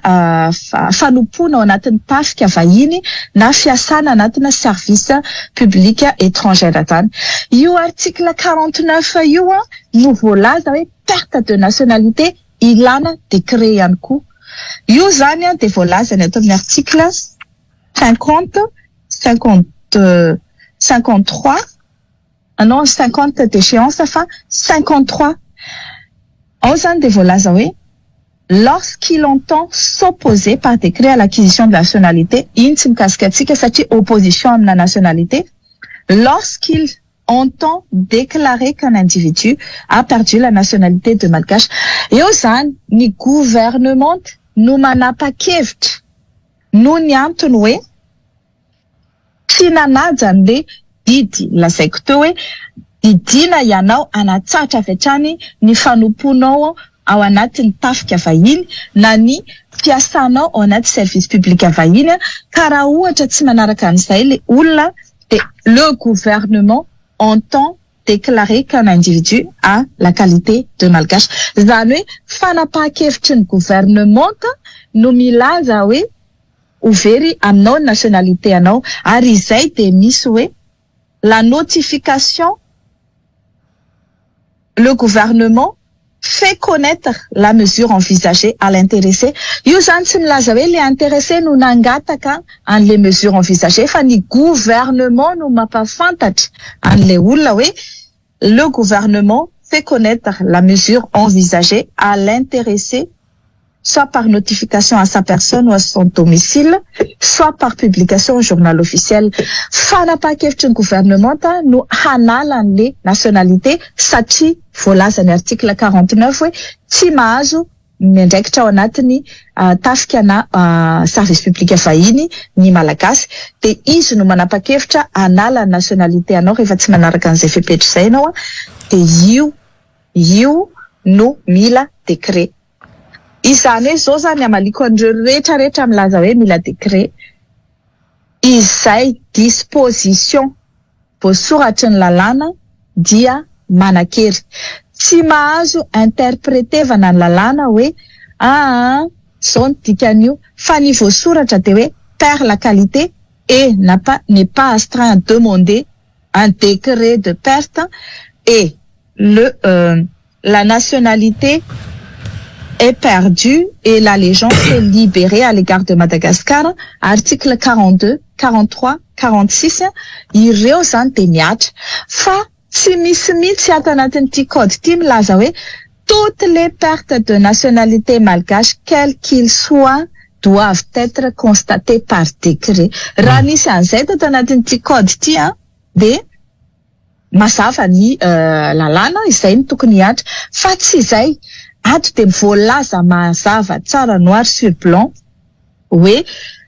fanompoana ao anatin'ny tafika vahiny na fiasana anatina service public étrangère zany. Io article 49 io no voalaza hoe perte de nationalité ilana décret ihany koa. Io zany dia voalaza ny ato amin'ny article 50, 53, non 50 d'échéance, enfin 53. Ao zany dia voalaza hoe lorsqu'il entend s'opposer par décret à l'acquisition de la nationalité, iny tsy mikasika antsika satria opposition amina nationalité, lorsqu'il entend déclarer qu'un individu a perdu la nationalité de malgache. Eo zany ny gouvernement no manapa-kevitra no ny antony hoe tsy nanaja an'le didy lazaiko teo hoe didina ianao anatsahatra avy hatrany ny fanomponao ao anatin'ny tafika vahiny na ny fiasanao ao anaty service public vahiny ka raha ohatra tsy manaraka an'izay le olona dia le gouvernement entend déclarer qu'un individu a la qualité de malgache. Zany hoe fanapahan-kevitry ny gouvernement no milaza hoe ouvert aminao nationalité anao ary izay dia misy hoe la notification, le gouvernement fait connaître la mesure envisagée à l'intéressé. Io zany tsy milaza hoe le intéressé no nangataka an'le mesure envisagée fa ny gouvernement no mampafantatra an'le olona hoe le gouvernement fait connaître la mesure envisagée à l'intéressé, soit par notification à sa personne ou à son domicile, soit par publication au journal officiel. Fanapahan-kevitry ny gouvernement no hanala an'le nationalité satria voalaza ny article 49 hoe tsy mahazo miandraikitra ao anatiny tafika na service public vahiny ny malagasy dia izy no manapa-kevitra hanala nationalité anao rehefa tsy manaraka an'izay fepetra izay ianao dia io no mila décret. Izany hoe zao zany amaliko an'ireo rehetrarehetra milaza hoe mila décret izay disposition voasoratry ny lalàna dia manan-kery. Tsy mahazo interprétevana ny lalàna hoe zao ny dikan'io fa ny voasoratra dia hoe perd la qualité et n'est pas astreint à demander un décret de perte et la nationalité est perdue et l'allégeance est libérée à l'égard de Madagascar. Article 42, 43, 46 ireo zany dia miatra fa tsy misy mihitsy ato anatin'ity code ity milaza hoe toutes les pertes de nationalité malgache quel qu'il soit doivent être constatées par décret. Raha nisy an'izay ato anatin'ity code ity dia mazava ny lalàna izay ny tokony hiatra fa tsy izay ato dia voalaza mazava tsara noir sur blanc hoe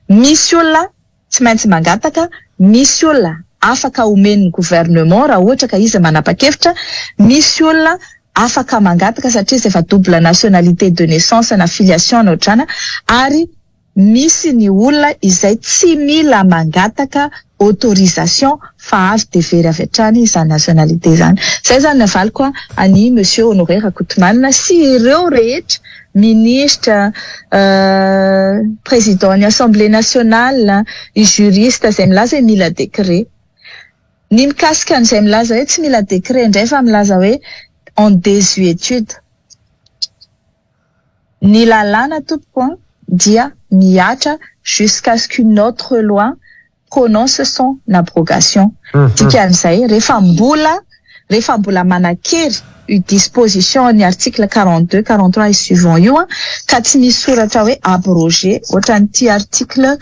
misy olona tsy maintsy mangataka, misy olona afaka omen'ny gouvernement raha ohatra ka izy manapa-kevitra, misy olona afaka mangataka satria efa double nationalité de naissance na filiation na ohatrana ary misy ny olona izay tsy mila mangataka autorisation fa avy dia very avy hatrany izany nationalité zany. Zay zany navaliko any monsieur Honoré Rakotomanina sy ireo rehetra ministre, président ny assemblée nationale, juriste zay milaza hoe mila décret. Ny mikasika an'izay milaza hoe tsy mila décret indray fa milaza hoe en désuétude. Ny lalàna tompoko dia miatra jusqu'à ce qu'une autre loi prononce son abrogation. Dikan'izay rehefa mbola manan-kery io disposition ny article 42, 43 et suivant io ka tsy misy soratra hoe abrogé ohatran'ity article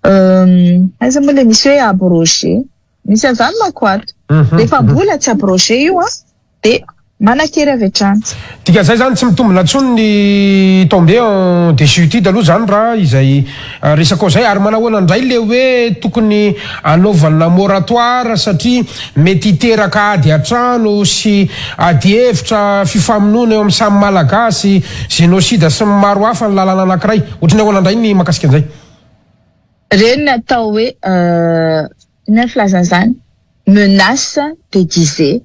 aiza moa le misy hoe abrogé misy an'izany manko ato rehefa mbola tsy abrogé io dia Manakery avy hatrany. Tika zay zany tsy mitombona intsony ny tomber en désuétude aloha zany raha izay resaka zay ary manahoana indray le hoe tokony anaovana moratoire satria mety hiteraka ady atrano sy ady hevitra fifamonoana eo amin'ny samy malagasy génocide sy maro hafa ny lalana anankiray ohatrany ahoana indray ny makasika an'izay. Reny atao hoe ina filazana zany menace déguisée.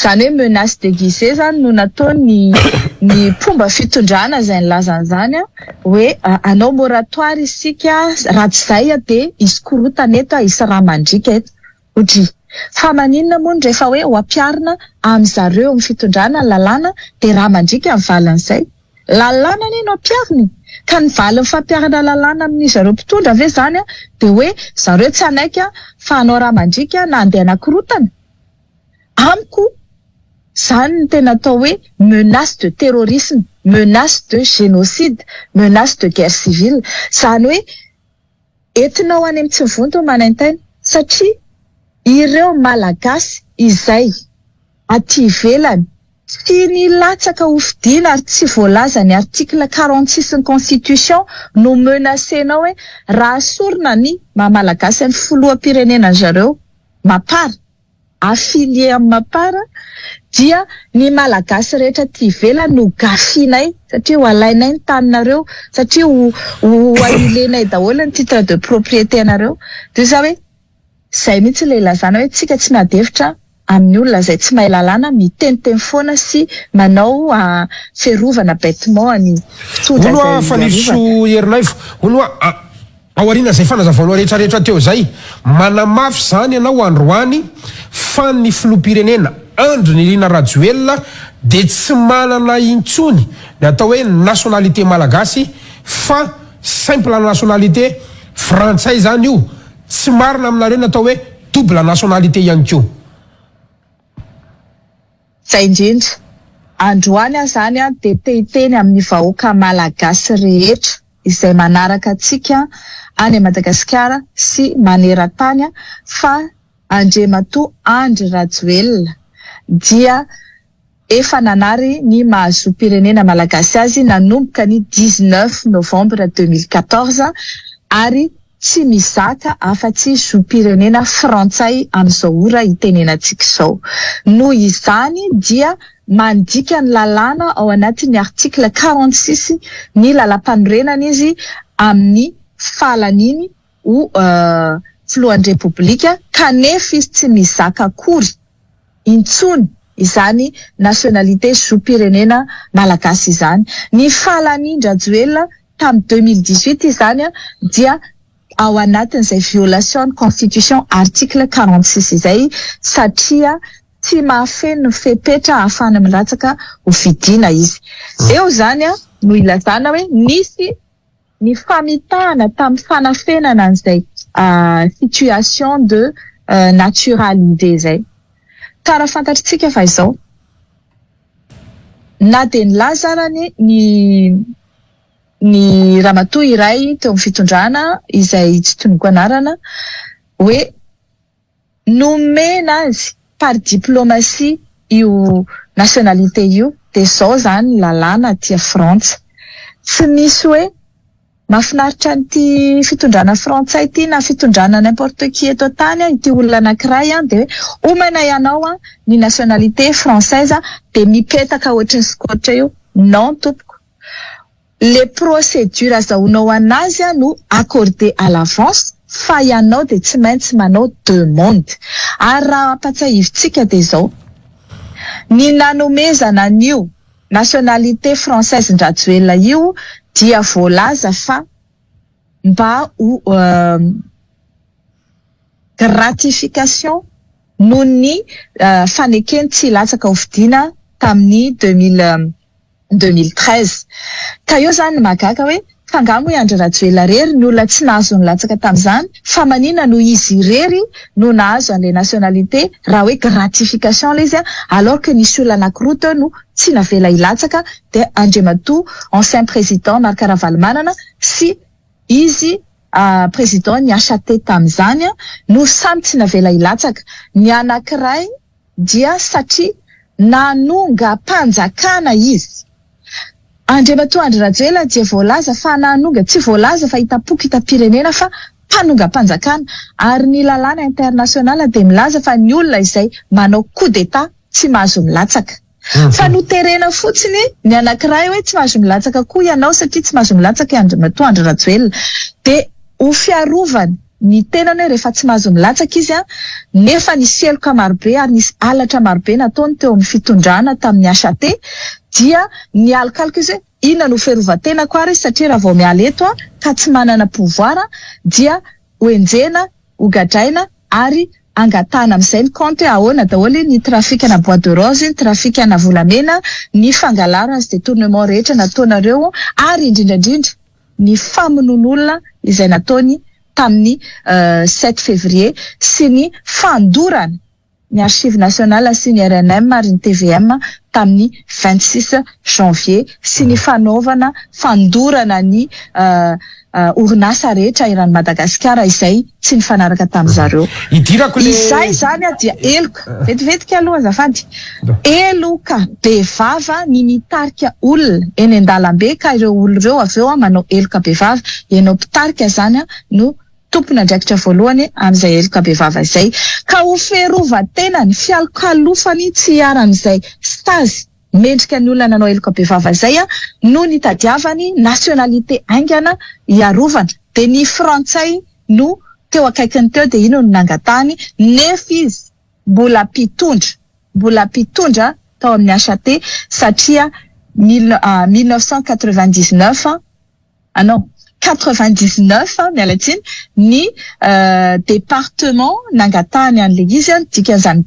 Zany hoe menace déguisée zany no natao ny fomba fitondrana izay nilazany zany hoe anao moratoire isika raha tsy zay de isy korotana eto isy raha mandrika eto. Otry fa maninona moa rehefa hoe ho ampiarina amin'zareo amin'ny fitondrana lalàna de raha mandrika amin'ny valan'izay. Lalàna ny no ampiariny ka ny valin'ny fampiarana lalàna amin'ny zareo mpitondra ave zany de hoe zareo tsy anaika fa anao raha mandrika na andeha anakorotana. Amiko zany ny tena atao hoe menace de terrorisme, menace de génocide, menace de guerre civile. Zany hoe entinao any amin'ny Tsivonto manaintany satria ireo malagasy izay aty ivelany tsy nilatsaka hofidiana ary tsy voalaza ny article 46 ny constitution no menacenao hoe raha sorina ny malagasy ny filoham-pirenena zareo mapara affilié amin'ny mapara dia ny malagasy rehetra ty ivelany no gafinay satria ho alainay ny taninareo satria ho ailenay daholo ny titre de propriété anareo. De za hoe zay mihitsy le ilazana hoe tsika tsy miadevitra amin'ny olona zay tsy mahay lalàna miteniteny foana sy manao fiarovana bêtement ny fitondra zay. Ono faniso herinaivo ono aoriana zay fanazavanao rehetrarehetra teo zay manamafy zany ianao androany fa ny filoham-pirenena Andry Nirina Rajoelina de tsy manana intsony ny atao hoe nationalité malagasy fa simple nationalité frantsay zany io tsy marina aminareo ny atao hoe double nationalité ihany koa. Zay indrindra androany zany de tehiteny amin'ny vahoaka malagasy rehetra izay manaraka atsika any Madagasikara sy maneran-tany fa Andriamatoa Andry Rajoelina dia efa nanary ny mahazo-pirenena malagasy azy nanomboka ny 19 novembre 2014 ary tsy mizaka afa-tsy zo-pirenena frantsay amin'izao ora itenenantsika izao. Noho izany dia mandika ny lalàna ao anatin'ny article 46 ny lalam-panorenana izy amin'ny falan'iny ho filohan'ny repoblika kanefa izy tsy mizaka akory intsony izany nationalité zo-pirenena malagasy izany. Ny falan'iny Rajoelina tamin'ny 2018 izany dia ao anatin'izay violation de constitution article 46 izay satria tsy mahafeno fepetra ahafana milatsaka ho fidiana izy. Eo zany no ilazana hoe nisy ny famitahana tamin'ny fanafenana an'izay situation de naturalité zay. Tara fantatritsika fa izao na de nilazarany ny ramatoa iray teo amin'ny fitondrana izay tsy tonoko anarana hoe nomena azy par diplomatie io nationalité io de zao zany lalàna aty Frantsa. Tsy misy hoe mahafinaritra n'ity fitondrana frantsay ity na fitondrana n'importe qui eto tany ity olona anankiray de omena ianao ny nationalité française de mipetaka ohatrany skotra io. Non tompoko. Les procédures azahoanao anazy no accordé à l'avance fa ianao de tsy maintsy manao demande. Ary raha ampatsahivitsika de zao ny nanomezana an'io nationalité française Rajoelina io dia voalaza fa mba ho gratification noho ny fanekeny tsy latsaka hofidiana tamin'ny 2013. Ka eo zany mahagaga hoe fangamo hoe Andry Rajoelina rery ny olona tsy nahazo ny latsaka tamin'izany fa manina no izy rery no nahazo an'ilay nationalité raha hoe gratification le izy alors que nisy olona anankiroa teo no tsy navela hilatsaka de Andriamatoa ancien président Marc Ravalomanana sy izy président ny HT tamin'izany no samy tsy navela hilatsaka. Ny anankiray dia satria nanonga mpanjakana izy. Andriamatoandry Rajoelina dia voalaza fa nanonga, tsy voalaza fa hitapoky hitapirenena fa mpanonga mpanjakana, ary ny lalàna internasionala dia milaza fa ny olona izay manao coup d'état tsy mahazo milatsaka. Fa noterena fotsiny ny anankiray hoe tsy mahazo milatsaka koa ianao satria tsy mahazo milatsaka Andriamatoandry Rajoelina. Dia ho fiarovany ny tenany hoe rehefa tsy mahazo milatsaka izy nefa nisy eloka marobe ary nisy halatra marobe nataony teo amin'ny fitondrana tamin'ny HT, dia ny alokaloka izy hoe inona no fiarovan-tenako ary satria raha vao miala eto ka tsy manana pouvoir dia hoenjena, hogadraina ary angatana amin'izay ny compte ahoana daholo ny trafikana bois de rose, ny trafikana volamena, ny fangalarana sy détournement rehetra nataonareo ary indrindrandrindra ny famonon'olona izay nataony tamin'ny 7 février sy ny fandorana ny archive nationale sy ny RNM ary ny TVM tamin'ny 26 janvier sy ny fanaovana fandorana ny orinasa rehetra iran'ny Madagasikara izay tsy nifanaraka tamin'izareo. Izay zany dia eloka vetivetika aloha azafady, eloka bevava ny mitarika olona eny an-dalambe ka ireo olona ireo avy eo manao eloka bevava, ianao mpitarika zany no tompona andraikitra voalohany amin'izay eloka bevava izay, ka ho fiarovan-tenany fialokalofany tsy hiaran'izay stazy mendrika ny olona nanao eloka bevava izay no nitadiavany nationalité aingana hiarovana. Dia ny frantsay no teo akaikiny teo dia ino no nangatany nefa izy mbola mpitondra tao amin'ny HT satria 1999 mialatsiny ny département nangatany an'le izy dikan'izany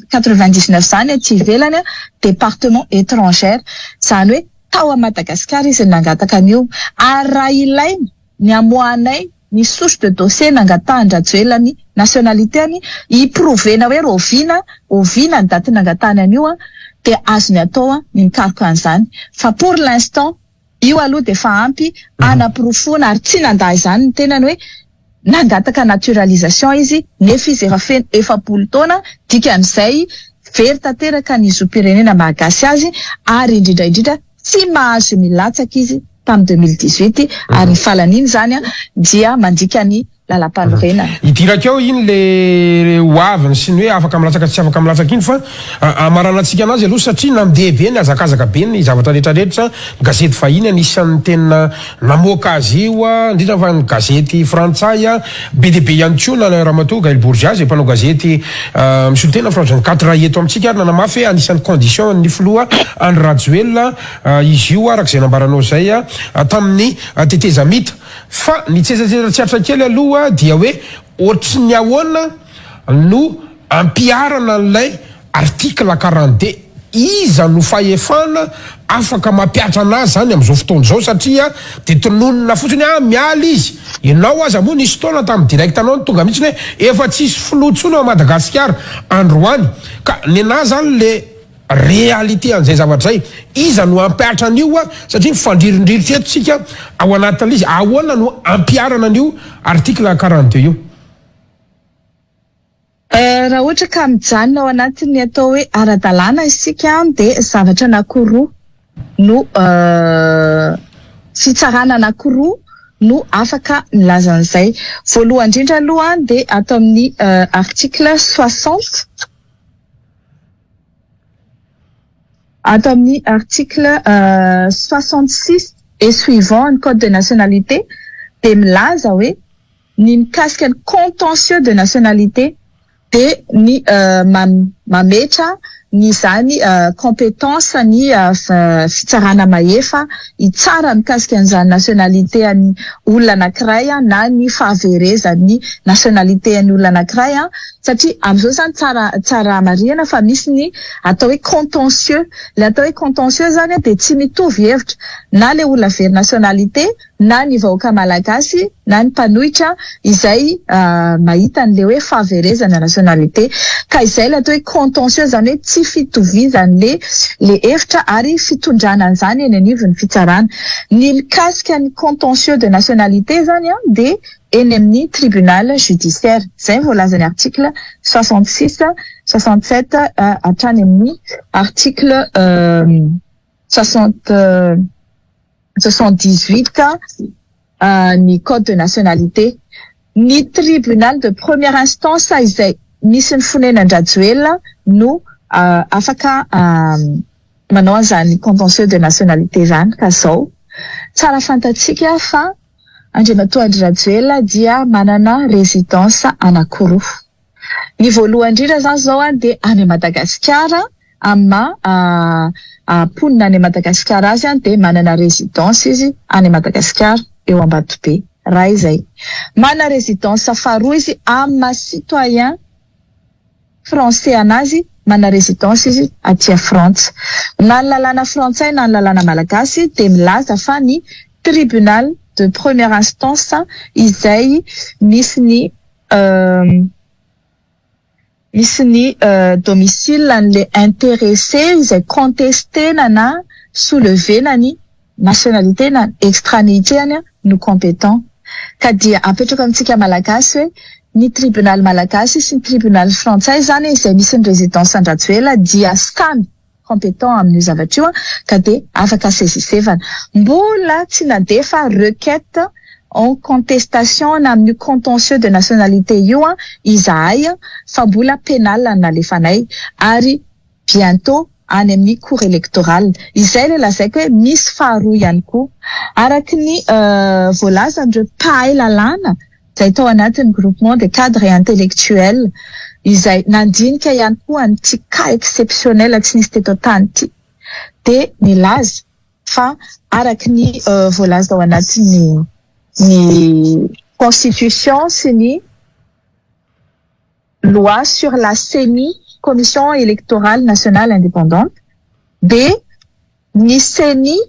99 zany tsy ivelany département étrangère, zany hoe tao a Madagasikara izy nangataka an'io, ary raha ilaina ny amoanay ny source de dossier nangatahany Rajoelina ny nationalité-ny hiprovena hoe oviana ny daty nangatahany an'io dia azony atao ny mikaroka an'izany. Fa pour l'instant io aloha dia fa ampy anaporofona ary tsy nandà izany ny tenany hoe nangataka naturalisation izy nefa izy efa feno 70 taona dikan'izay very tanteraka ny zoom-pirenena malagasy azy ary indrindra tsy mahazo milatsaka izy tamin'ny 2018 ary ny falan'iny zany dia mandika ny lalam-panorenana. Idirakeo iny le hoaviny sy ny hoe afaka milatsaka tsy afaka milatsaka iny fa amaranantsika anazy aloha satria namdehibe ny azakazaka be ny zavatra rehetrarehetra. Gazety vahiny anisan'ny tena namoaka azy io indrindra fa ny gazety frantsay be dia be ihany koa na Ramatoa Gaël Bourgia zay mpanao gazety misolo tena France 24 eto amintsika ary nanamafy anisan'ny condition ny filoha Andry Rajoelina izy io arak'izay nambaranao zay tamin'ny teteza mita fa ny tsetsatsetsatra kely aloha dia hoe ohatry ny ahoana no ampiarana n'ilay article 42 iza no fahefana afaka mampiatra anazy zany amin'izao fotoana izao satria dia tononona fotsiny miala izy ianao aza moa nisy taona tamin'ny direct anao tonga mihitsy hoe efa tsisy filotsona a Madagasikara androany ka ny anazy zany le réalité an'izay zavatra zay iza no ampiatra an'io satria fandririndrirotra etotsika ao anatin'izy ahoana no ampiarana an'io article 42 io. Raha ohatra ka mijanona ao anatin'ny atao hoe ara-dalàna isika dia zavatra anankiroa no fitsarana anankiroa no afaka nilazan'izay. Voalohany indrindra aloha dia atao amin'ny article 60 atao amin'ny article 66 et suivant ny code de nationalité dia milaza hoe ny mikasika ny contentieux de nationalité dia ny mametra ny zany compétence ny fitsarana mahefa hitsara mikasika an'izany nationalité any olona anankiray na ny fahaverezan'ny nationalité any olona anankiray satria amin'izao zany tsara marihana fa misy ny atao hoe contentieux. Le atao hoe contentieux zany dia tsy mitovy hevitra na le olona very nationalité na ny vahoaka malagasy na ny mpanohitra izay mahita an'le hoe fahaverezana nationalité, ka izay le atao hoe contentieux zany hoe tsy fitovizany le hevitra ary fitondrana an'izany eny anivon'ny fitsarana. Ny mikasika ny contentieux de nationalité zany dia eny amin'ny tribunal judiciaire. Zay voalazany article 66, 67 hatrany amin'ny article 78 ny code de nationalité. Ny tribunal de première instance izay misy ny fonena Andrajoelina no afaka manao an'izany contentieux de nationalité zany ka zao tsara fantatsika fa Andriamatoa Andrajoelina dia manana résidence anankiroa. Ny voalohany indrindra zany zao de any Madagasikara amma ponina any Madagasikara azy de manana résidence izy any Madagasikara eo Ambatobe. Raha izay mana résidence faharoa izy amma citoyen français anazy mana résidence izy aty France. Na ny lalàna frantsay na ny lalàna malagasy de milaza fa ny tribunal de première instance izay misy ny domicile an'le intéressé izay contesté na soulevé na ny nationalité na extranité no compétent. Ka dia apetraka amintsika malagasy hoe ny tribunal malagasy sy ny tribunal frantsay zany izay misy ny résidence Andrajoelina dia samy compétent amin'ny zavatra io ka de afaka saisissevana. Mbola tsy nandefa requête en contestation na amin'ny contentieux de nationalité io izahay fa mbola pénal nalefanay ary bientôt any amin'ny cour électorale. Izay le lazaiko hoe misy faharoa ihany koa araky ny voalazan'ireo mpahay lalàna izay tao anatin'ny groupement des cadres et intellectuels izay nandinika ihany koa an'ity cas exceptionnel tsy nisy teto tany ity de nilaza fa araky ny voalaza ao anatin'ny constitution sy ny loi sur la CENI, Commission électorale nationale indépendante, de ny CENI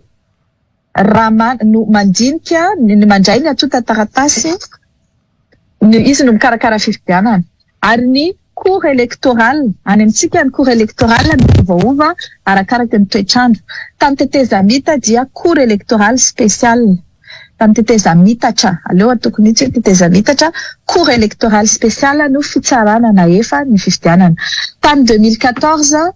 no mandinika ny mandray ny atota taratasy izy no mikarakara fifidianana ary ny cour électorale any amintsika ny cour électorale miovaova arakaraka ny toetrandro. Tamin'ny tetezamita dia cour électorale spéciale tamin'ny tetezamita aleo tokony tsy tetezamita cour électorale spéciale no fitsarana na efa ny fifidianana. Tamin'ny 2014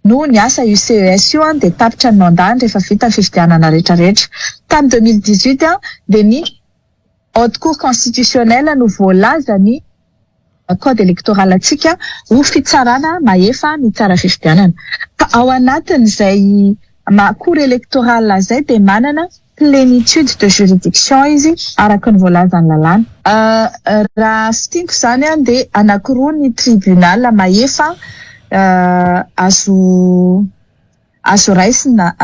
no niasa UCES io de tapitra ny mandany rehefa vita ny fifidianana rehetrarehetra. Tamin'ny 2018 de ny haute cour constitutionnelle no voalaza ny code électoral atsika ho fitsarana maefa ny tsara fifidianana. Fa ao anatin'izay cour électorale zay de manana plénitude de juridiction izy araka ny voalazany lalàna. Raha fitinku zany de anankiroa ny tribunal maefa azo raisina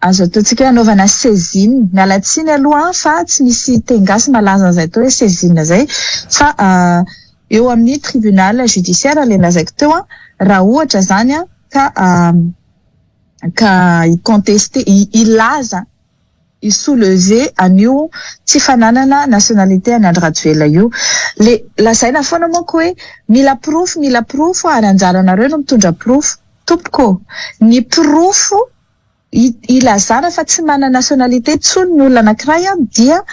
azo ataotsika anaovana saisine. Mialatsiny aloha fa tsy misy tengasy malaza an'izay teo hoe saisine zay fa eo amin'ny tribunal judiciaire le lazaiko teo raha ohatra zany ka contesté ilaza soulever anio tsy fananana nationalité any Andrajoelina io. Le lazaina foana manko hoe mila proof ary anjaranareo no mitondra proof tompoko. Ny proof ilazana fa tsy manana nationalité tsony ny olona anankiray dia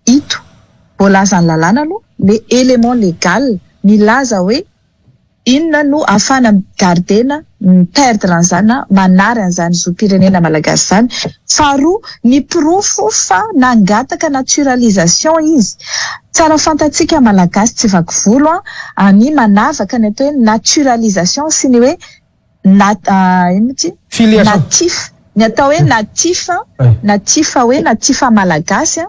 ito voalazany lalàna aloha le élément légal milaza hoe inona no afana gardena perdre an'izany manary an'izany zoam-pirenena malagasy zany. Faharoa ny proof fa nangataka naturalisation izy. Tsara fantatsika malagasy tsy vaky volo any manavaka ny atao hoe naturalisation sy ny hoe natif ny atao hoe natif hoe natifa malagasy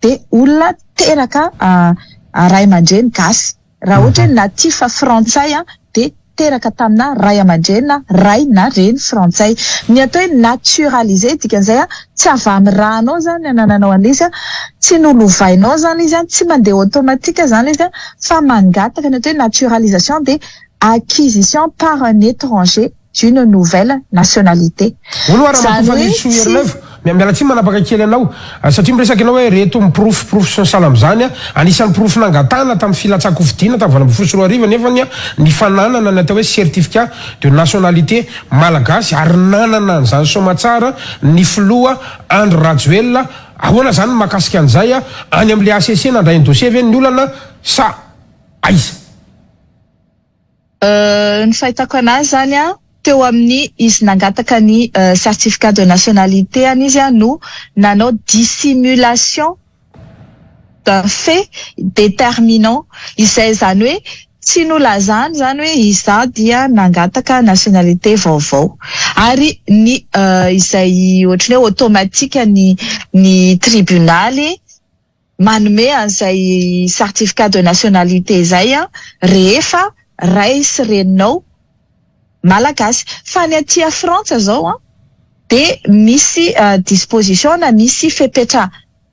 de olona teraka ray aman-dreny gasy. Raha ohatra hoe natifa frantsay de teraka tamina ray aman-dreny ray na reny frantsay. Ny atao hoe naturalisé dikan'izay tsy avy amin'ny rahanao zany anananao an'izy tsy nolovainao zany izy tsy mandeha automatique zany izy fa mangataka ny atao hoe naturalisation de acquisition par un étranger d'une nouvelle nationalité. Miala tsy manapaka kely anao satria miresaka anao hoe reto miproof sy ny salam zany anisan'ny proof nangatana tamin'ny filatsako fidiana tamin'ny volana folo ariva nefa ny fananana ny atao hoe certificat de nationalité malagasy ary nanana an'izany somatsara ny filoha Andry Rajoelina ahoana zany mahakasika an'izay a any amin'le ACC nandray ny dossier ve ny olana sa aiza? Ny fahitako anazy zany a teo amin'ny izy nangataka ny certificat de nationalité any izy a no nanao dissimulation d'un fait déterminant izay zany hoe tsy nolazany zany hoe iza dia nangataka nationalité vaovao ary ny izay ohatrany hoe automatique ny tribunaly manome an'izay certificat de nationalité zay a rehefa raisy renao malagasy fa ny aty a Frantsa zao a de misy disposition na misy fepetra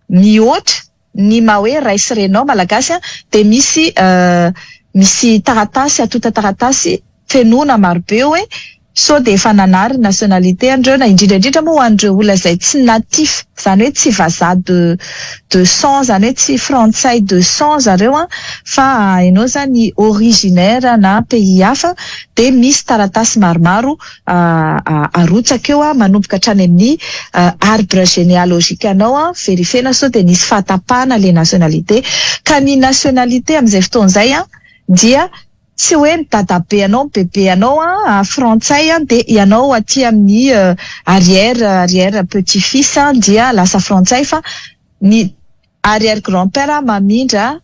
mihoatra ny maha hoe raisy renao malagasy a de misy taratasy atota taratasy fenona marobe hoe so de efa nanary nationalité andreo na indrindra moa andreo olona zay tsy natif zany hoe tsy vazaha de sang zany hoe tsy frantsay de sang zareo a fa ianao zany originaire na pays hafa de misy taratasy maromaro arotsaka eo a manomboka hatrany amin'ny arbre généalogique anao a verifena so de nisy fahatapahana le nationalité ka ny nationalité amin'izay fotoan'izay a dia tsy hoe ny dadabe anao bebe anao a frantsay a de ianao aty amin'ny arrière petit fils dia lasa frantsay fa ny arrière grand père mamindra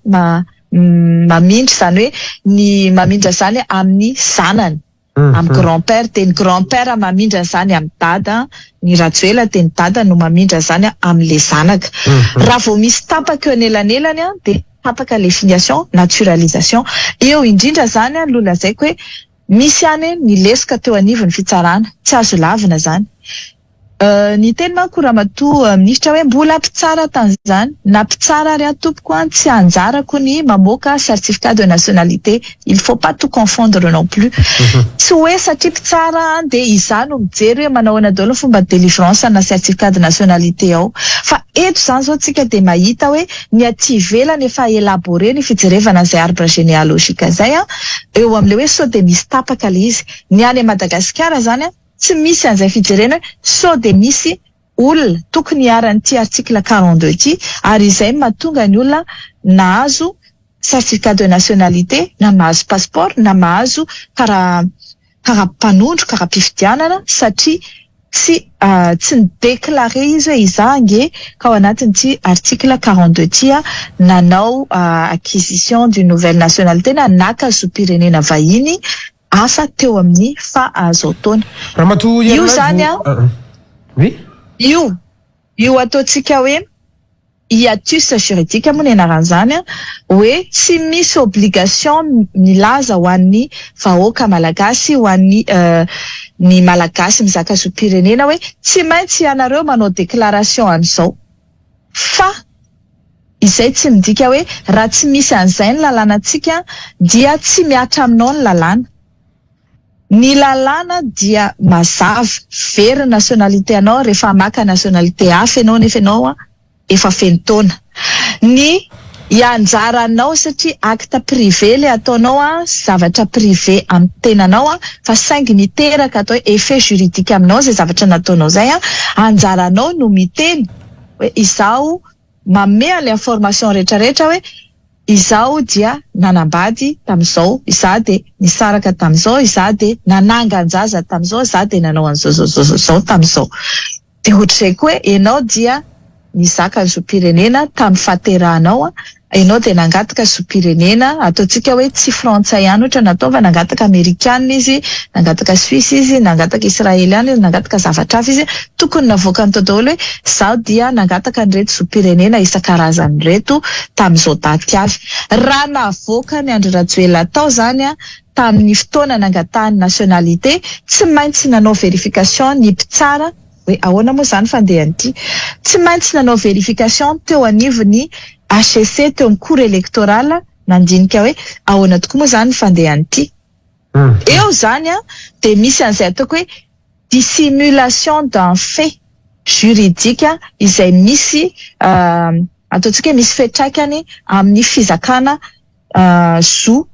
mamindra zany hoe ny mamindra zany amin'ny zanany amin'ny grand père de ny grand père mamindra zany amin'ny dada ny ratsoela de ny dada no mamindra zany amin'le zanaka raha vao misy tapaka eo anelanelany a de tapaka le filiation naturalisation eo indrindra zany a lolazaiko hoe misy any ny lesika teo anivon'ny fitsarana tsy azo lavina zany ny teny manko ramatoa ministra hoe mbola mpitsara tan'izany na mpitsara ary atopoko a tsy anjarako ny mamoaka certificat de nationalité il faut pas tout confondre non plus tsy hoe satria mpitsara de iza no mijery hoe manao ana daholo fomba délivrance na certificat de nationalité ao fa eto zany zao tsika de mahita hoe ny aty ivelany efa élaboré ny fijerevana zay arbre généalogique zay a eo am'le hoe so de misy tapaka le izy ny any Madagasikara zany a tsy misy an'izay fijerena so de misy olona tokony hiaran'ity article 42 ty ary izay mahatonga ny olona nahazo certificat de nationalité na mahazo passeport na mahazo karaha mpanondro karaha mpifidianana satria tsy nidéclaré izy hoe iza ange ka ao anatin'ity article 42 ty nanao acquisition d'une nouvelle nationalité na nakazo-pirenena vahiny asa teo amin'ny azo taona. Io zany io ataotsika hoe hiatus juridique moa ny anaran'izany hoe tsy misy obligation milaza ho an'ny vahoaka malagasy ho an'ny ny malagasy mizaka zo-pirenena hoe tsy maintsy ianareo manao déclaration an'izao fa izay tsy midika hoe raha tsy misy an'izay ny lalànantsika dia tsy miatra aminao ny lalàna. Ny lalàna dia mazava very nationalité anao rehefa maka nationalité hafa ianao nefa ianao efa feno taona. Ny ianjaranao satria acte privé le ataonao zavatra privé amin'ny tenanao fa saingy miteraka atao hoe effet juridique aminao zay zavatra nataonao zay anjaranao no miteny hoe izao mame le information rehetrarehetra hoe izao dia nanambady tam'izao iza de nisaraka tam'izao iza de nanangan-jaza tam'izao iza de nanao an'izao tam'izao de ohatr'izay koa ianao dia nizaka zo-pirenena tamin'ny fahaterahanao ianao de nangataka zo-pirenena ataotsika hoe tsy frantsay ihany ohatra nataova nangataka amerikanina izy nangataka suisse izy nangataka israeliana izy nangataka zavatra hafa izy tokony navoaka ny tao daholo hoe zaho dia nangataka nyreto zo-pirenena isan-karazany reto tamin'izao daty avy raha navoaka ny Andry Rajoelina tao zany tamin'ny fotoana nangatahany nationalité tsy maintsy nanao verification ny mpitsara hoe ahoana moa zany fandehan'ity tsy maintsy nanao verification teo anivony HCC teo amin'ny cour électorale nandinika hoe ahoana tokoa moa zany fandehan'ity eo zany de misy an'izay ataoko hoe dissimulation d'un fait juridique izay misy ataotsika hoe misy fetraikany amin'ny fizakana zo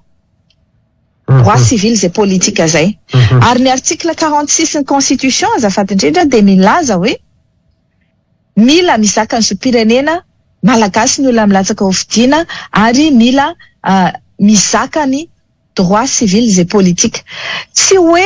droit civil zay politika zay ary ny article 46 ny constitution azafady indrindra de milaza hoe mila mizaka ny zopirenena malagasy ny olona milatsaka ho fidiana ary mila mizaka ny droit civil et politique. Tsy hoe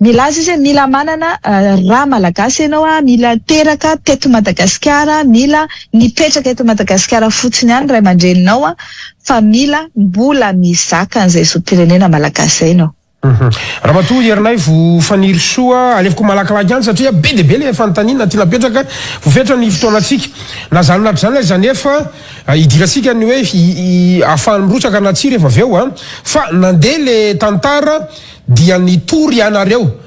milaza izy mila manana raha malagasy ianao mila teraka teto Madagasikara, mila nipetraka eto Madagasikara fotsiny ihany ray aman-dreninao fa mila mbola mizaka an'izay zopirenena malagasy ianao. Raha matoa herinay vo faniry soa alefiko malakilaky any satria be de be le fanontaniana ty napetraka vofetra ny fotoanatsika nazanonatry zany zany efa idiratsika ny hoe afahany mirotsaka anatsy rehefa aveo fa nandeha le tantara dia nitory ianareo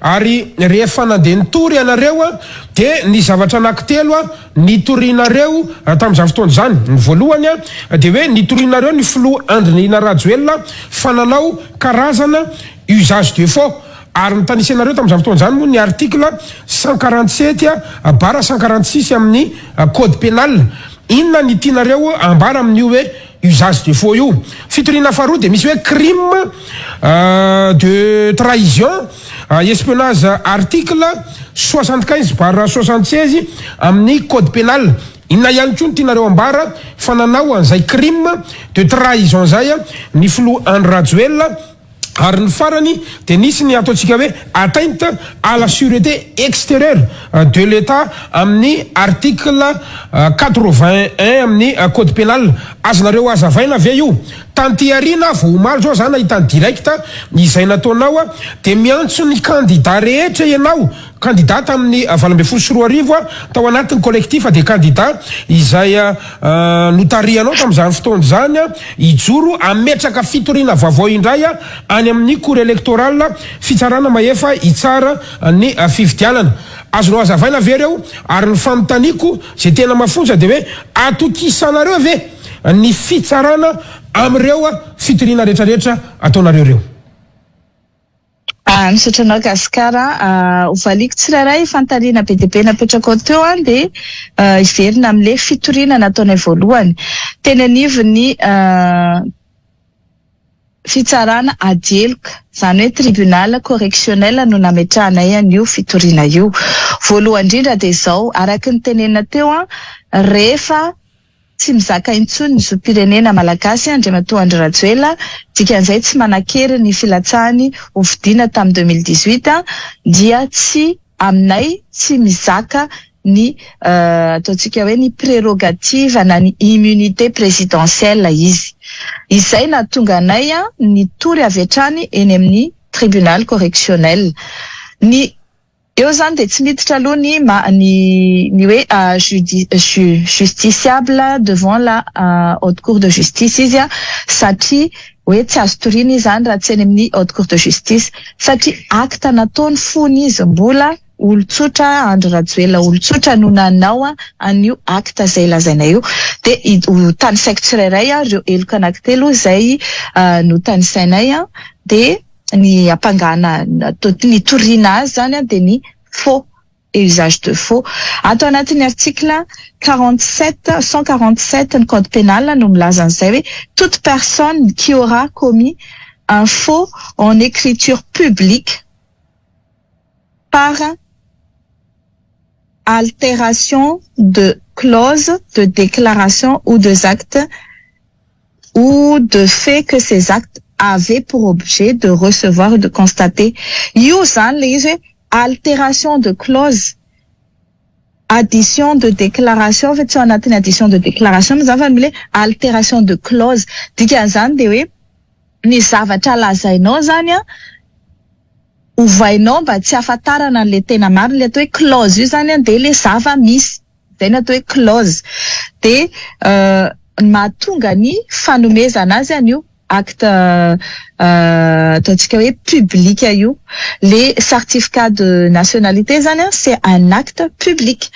ary rehefa nandeha nitory ianareo de ny zavatra anankitelo nitorianareo tamin'izany fotoana zany ny voalohany de hoe nitorianareo ny filoha Andrinina Rajoelina fananao karazana usage de faux ary nitanisanareo tamin'izany fotoana zany moa ny article 147/146 amin'ny code pénal. Inona ny tianareo ambara amin'io hoe usage de faux io. Fitoriana faharoa de misy hoe crime de trahison, espionnage article 75/76 amin'ny code pénal. Inona ihany koa ny tianareo ambara fananao an'izay crime de trahison zay ny filoha Andry Rajoelina ary ny farany de nisy ny ataontsika hoe atteinte à la sûreté extérieure de l'État amin'ny article 81 amin'ny code pénal. Azonareo azavaina ve io? Tantiarina vo maro zao zany ahitany direct izay nataonao de miantso ny candidat rehetra ianao candidat amin'ny 2024 tao anatin'ny collectif de candidat izay notarianao tamin'izany fotoana zany ijoro ametraka fitoriana vaovao indray any amin'ny cour électorale fitsarana maefa itsara ny fifidianana. Azonao azavaina ve reo? Ary ny fanontaniako zay tena mafonja de hoe atokisanareo ve ny fitsarana amreo fitoriana rehetrarehetra ataonareo reo? Nisotranao Gasikara ovaliko tsirairay fantariana be dia be napetraka teo de iverina amin'le fitoriana nataonay voalohany. Teny anivony fitsarana adieloka zany hoe tribunal correctionnel no nametrahanay an'io fitoriana io. Voalohany indrindra de zao araky ny tenena teo rehefa tsy mizaka intsony ny zopirenena malagasy Andriamatoa Andry Rajoelina dikan'izay tsy manakery ny filatsahany ho fidiana tamin'ny 2018 dia tsy aminay tsy mizaka ny ataontsika hoe ny prérogative na ny immunité présidentielle izy. Izay nahatonga anay nitory avy hatrany eny amin'ny tribunal correctionnel. Ny eo zany de tsy miditra aloha ny hoe justiciable devant la haute cour de justice izy satria hoe tsy azo toriana izany raha tsy eny amin'ny haute cour de justice satria acte nataony fony izy mbola olotsotra Andry Rajoelina olotsotra no nanao an'io acte zay lazaina io de tanisaiko tsirairay reo eloka anankitelo zay no tanisainay de ny apangana ny toriana azy zany de ny faux et usage de faux. Atao anatin'ny article 147 ny code pénal no milaza an'izay hoe toute personne qui aura commis un faux en écriture publique par altération de clauses de déclaration ou de actes ou de fait que ces actes avaient pour objet de recevoir ou de constater. Io zany le izy hoe altération de clause, addition de déclaration, fait ça anatin'ny addition de déclaration, mais zany le altération de clause. Dikan'izany de hoe ny zavatra lazainao zany ovainao mba tsy ahafantarana le tena marina le atao hoe clause io zany de le zava-misy zay ny atao hoe clause de mahatonga ny fanomezana azy an'io acte ataontsika hoe public io. Les certificats de nationalité zany c'est un acte public.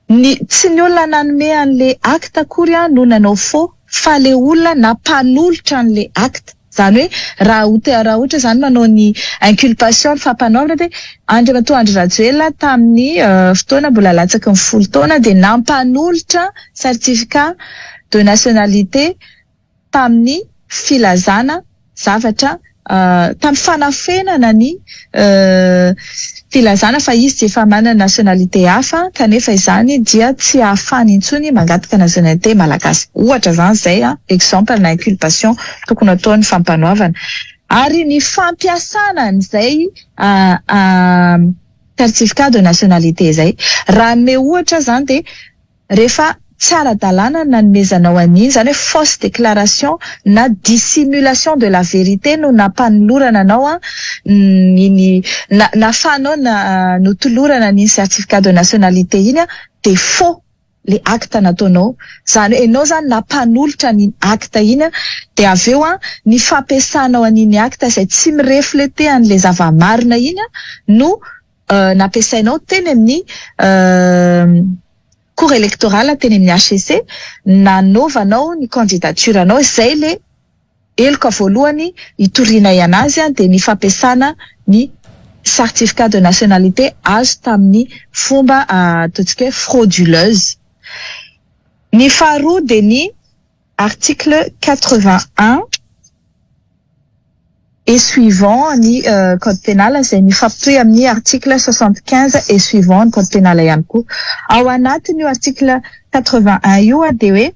Tsy ny olona nanome an'le acte akory no nanao faux fa le olona nampanolotra an'le acte. Zany hoe raha ohatra zany manao ny inculpation fampanaovana de Andriamatoa Andry Rajoelina tamin'ny fotoana mbola latsaky ny 10 taona de nampanolotra certificat de nationalité tamin'ny filazana zavatra tamin'ny fanafenana ny filazana fa izy dia efa manana nationalité hafa kanefa izany dia tsy ahafahany intsony mangataka nationalité malagasy. Ohatra zany zay exemple na inculpation tokony ataony fampanoavana. Ary ny fampiasana an'izay certificat de nationalité zay raha me ohatra zany de rehefa tsy ara-dalàna nanomezanao an'iny zany hoe fausse déclaration na dissimulation de la vérité no nampanolorana anao nafanao notolorana ny certificat de nationalité iny de faux le acte nataonao. Zany hoe enao zany nampanolotra ny acte iny de aveo ny fampiasanao an'iny acte izay tsy mireflete an'le zava-marina iny no nampiasainao teny amin'ny cour électorale teny amin'ny HCC nanovanao ny candidaturanao zay le eloka voalohany itorinay anazy de ny fampiasana ny certificat de nationalité azo tamin'ny fomba ataontsika frauduleuse. Ny faharoa de ny article 81 et suivant ny code pénal izay mifampitohy amin'ny article 75 et suivant ny code pénal ihany koa. Ao anatin'io article 81 io de hoe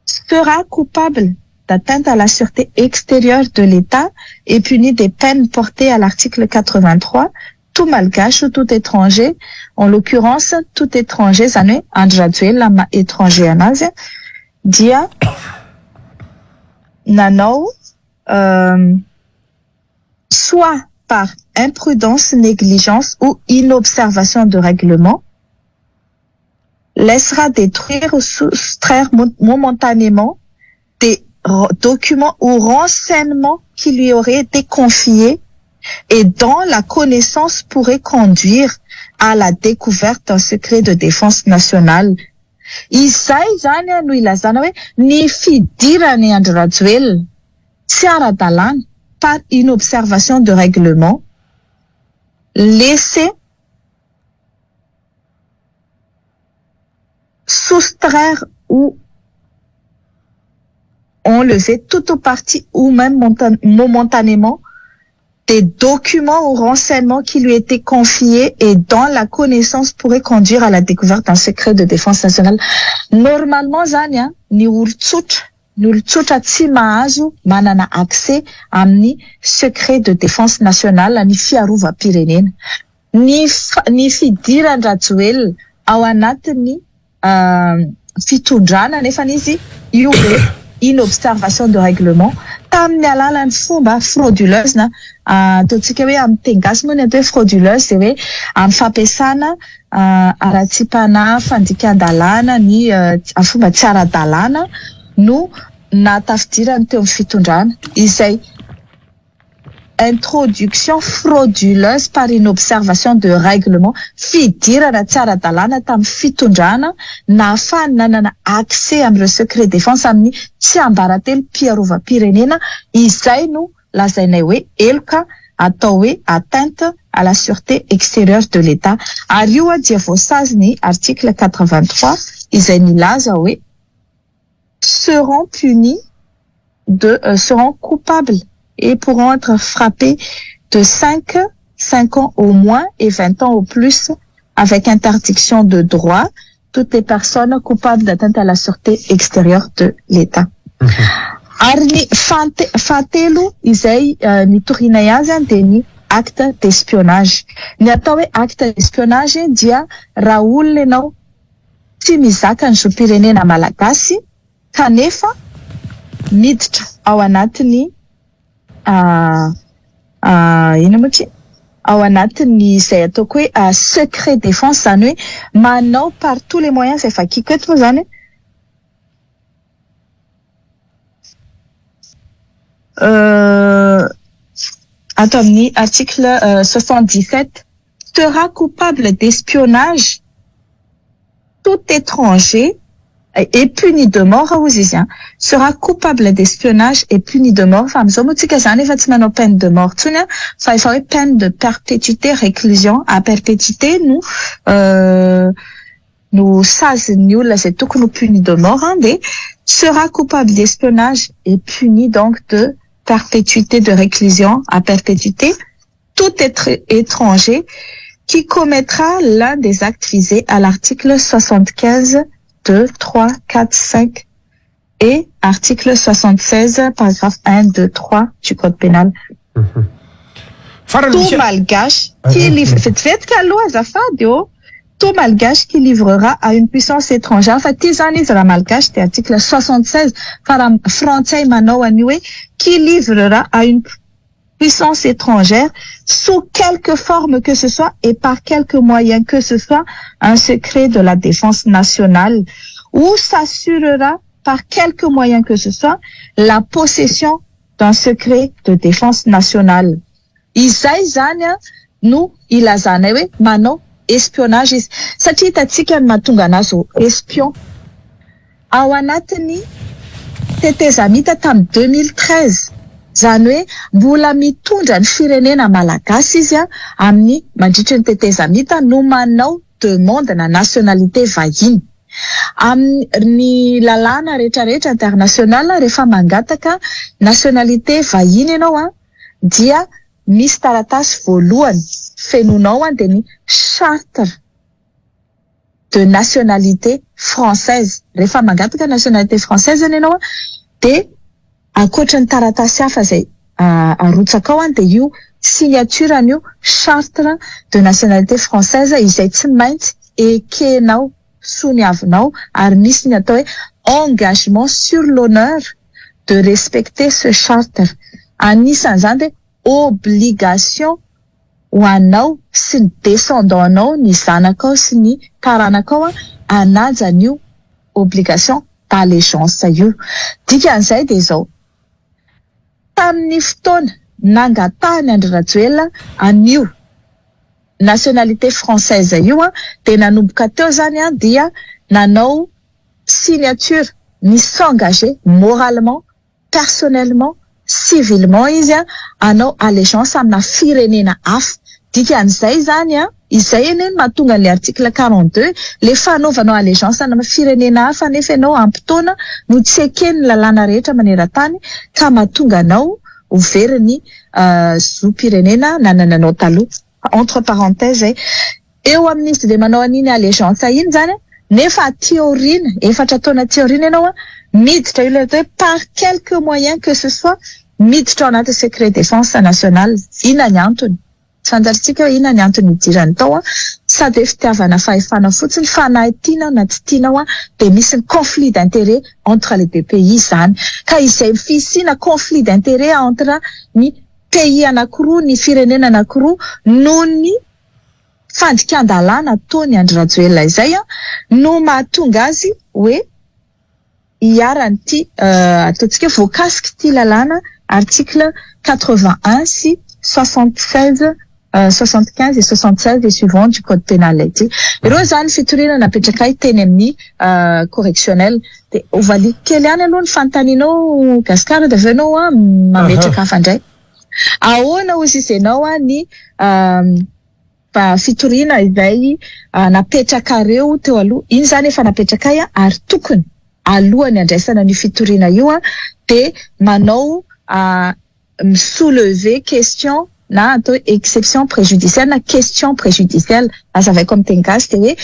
sera coupable d'atteinte à la sûreté extérieure de l'État et puni des peines portées à l'article 83 tout malgache ou tout étranger, en l'occurrence tout étranger zany hoe androrajoely lama étranger anazy dia nanao soit par imprudence, négligence ou inobservation de règlement, laissera détruire ou soustraire momentanément des documents ou renseignements qui lui auraient été confiés et dont la connaissance pourrait conduire à la découverte d'un secret de défense nationale. Izay zany no ilazana hoe ny fidirany Andry Rajoelina tsy ara-dalàna par inobservation de règlement, laisser soustraire ou enlever tout ou partie ou même momentanément des documents ou renseignements qui lui étaient confiés et dont la connaissance pourrait conduire à la découverte d'un secret de défense nationale. Normalement zany ny olon-tsotra tsy mahazo manana accès amin'ny secret de défense nationale ny fiarovam-pirenena. Ny fidirany Rajoelina ao anatin'ny fitondrana nefa izy io inobservation de règlement tamin'ny alalan'ny fomba frauduleuse na ataontsika hoe amin'ny teny gasy moa ny atao hoe frauduleuse de hoe amin'ny fampiasana aratsipana fandikan-dalàna ny fomba tsy ara-dalàna no natafidirany teo amin'ny fitondrana izay introduction frauduleuse par inobservation de règlement fidirana tsy ara-dalàna tamin'ny fitondrana nahafahany nanana accès amin'ireo secret défense amin'ny tsy ambaratelo mpiarovam-pirenena izay no lazainay hoe eloka atao hoe atteinte à la sûreté extérieure de l'État. Ary io dia voasazy ny article 83 izay milaza hoe seront punis seront coupables et pourront être frappés de 5 ans au moins et 20 ans au plus avec interdiction de droit toutes les personnes coupables d'atteinte à la sûreté extérieure de l'État. Ary ny fahatelo izay nitorinay azy de ny acte d'espionnage. Ny atao hoe acte d'espionnage dia raha olona ianao tsy mizaka ny zom-pirenena malagasy kanefa miditra ao anatiny ino moa tsy ao anatiny izay ataoko hoe secret défense zany hoe manao par tous les moyens efa kiko eto moa zany atao amin'ny article 77 sera coupable d'espionnage tout étranger et puni de mort ozy izy sera coupable d'espionnage et puni de mort fa amizao moa tsika zany efa tsy manao peine de mort tsony fa efa hoe peine de perpétuité réclusion à perpétuité no saziny olona zay tokony ho puni de mort de sera coupable d'espionnage et puni donc de perpétuité de réclusion à perpétuité tout étranger qui commettra l'un des actes visés à l'article 75, 2, 3, 4, 5 et article 76, paragraphe 1, 2, 3 du Code pénal. Tout malgache qui livre, tout malgache qui livrera à une puissance étrangère, malgache, c'est article 76, français qui livrera à une puissance étrangère sous quelque forme que ce soit et par quelque moyen que ce soit un secret de la défense nationale ou s'assurera par quelque moyen que ce soit la possession d'un secret de défense nationale. Izay zany no ilazana hoe manao espionnage izy satria hitantsika ny mahatonga anazy espion ao anatiny tetezamita tamin'ny 2013 zany hoe mbola mitondra ny firenena malagasy izy amin'ny mandritra ny tetezamita no manao demande na nationalité vahiny amin'ny lalàna rehetrarehetra international rehefa mangataka nationalité vahiny ianao dia misy taratasy voalohany fenonao de ny charte de nationalité française rehefa mangataka nationalité française ianao de ankoatran'ny taratasy hafa zay arotsaka ao de io signature an'io charte de nationalité française izay tsy maintsy ekenao soniavinao ary misy ny atao hoe engagement sur l'honneur de respecter ce charter anisan'izany de obligation ho anao sy ny descendant anao ny zanakao sy ny taranakao anaja an'io obligation d'allégeance io dikan'izay de zao tamin'ny fotoana nangatahany Andry Rajoelina an'io nationalité française io de nanomboka teo zany dia nanao signature ni s'engager moralement personnellement civilement izy anao allégeance amina firenena hafa dikan'izay zany izay eny mahatonga ny article 42 le fanaovanao allégeance amina firenena hafa nefa ianao ampitona no tsy ekeny lalàna rehetra maneran-tany ka mahatonga anao ho very ny zoam-pirenena nanananao taloha entre parenthèses eo amin'izy de manao an'iny allégeance iny zany nefa théorine efatra taona théorine ianao miditra io le hoe par quelque moyen que ce soit miditra anaty secret défense nationale ina ny antony fandaritsika hoe ina ny antony idirany tao sady fitiavana fahefana fotsiny fa na tiana na tsy tianao de misy ny conflit d'intérêt entre les deux pays zany ka izay fisina conflit d'intérêt entre ny pays anankiroa ny firenena anankiroa noho ny fandikan-dalàna ataony Andry Rajoelina izay no mahatonga azy hoe hiaran'ity ataontsika voakasika ity lalàna article 81 sy 76 75 et 76 et suivant du code pénal ity ireo zany fitoriana napetraka teny amin'ny correctionnel de ovali kely any aloha ny fanotaninao Gaskara de venao mametraka hafa indray ahoana ozy izenao ny fitoriana izay napetraka reo teo aloha iny zany efa napetraka ary tokony alohan'ny andraisana ny fitoriana io de manao soulever question na atao exception préjudicielle na question préjudicielle azavay comme teny gasy de hoe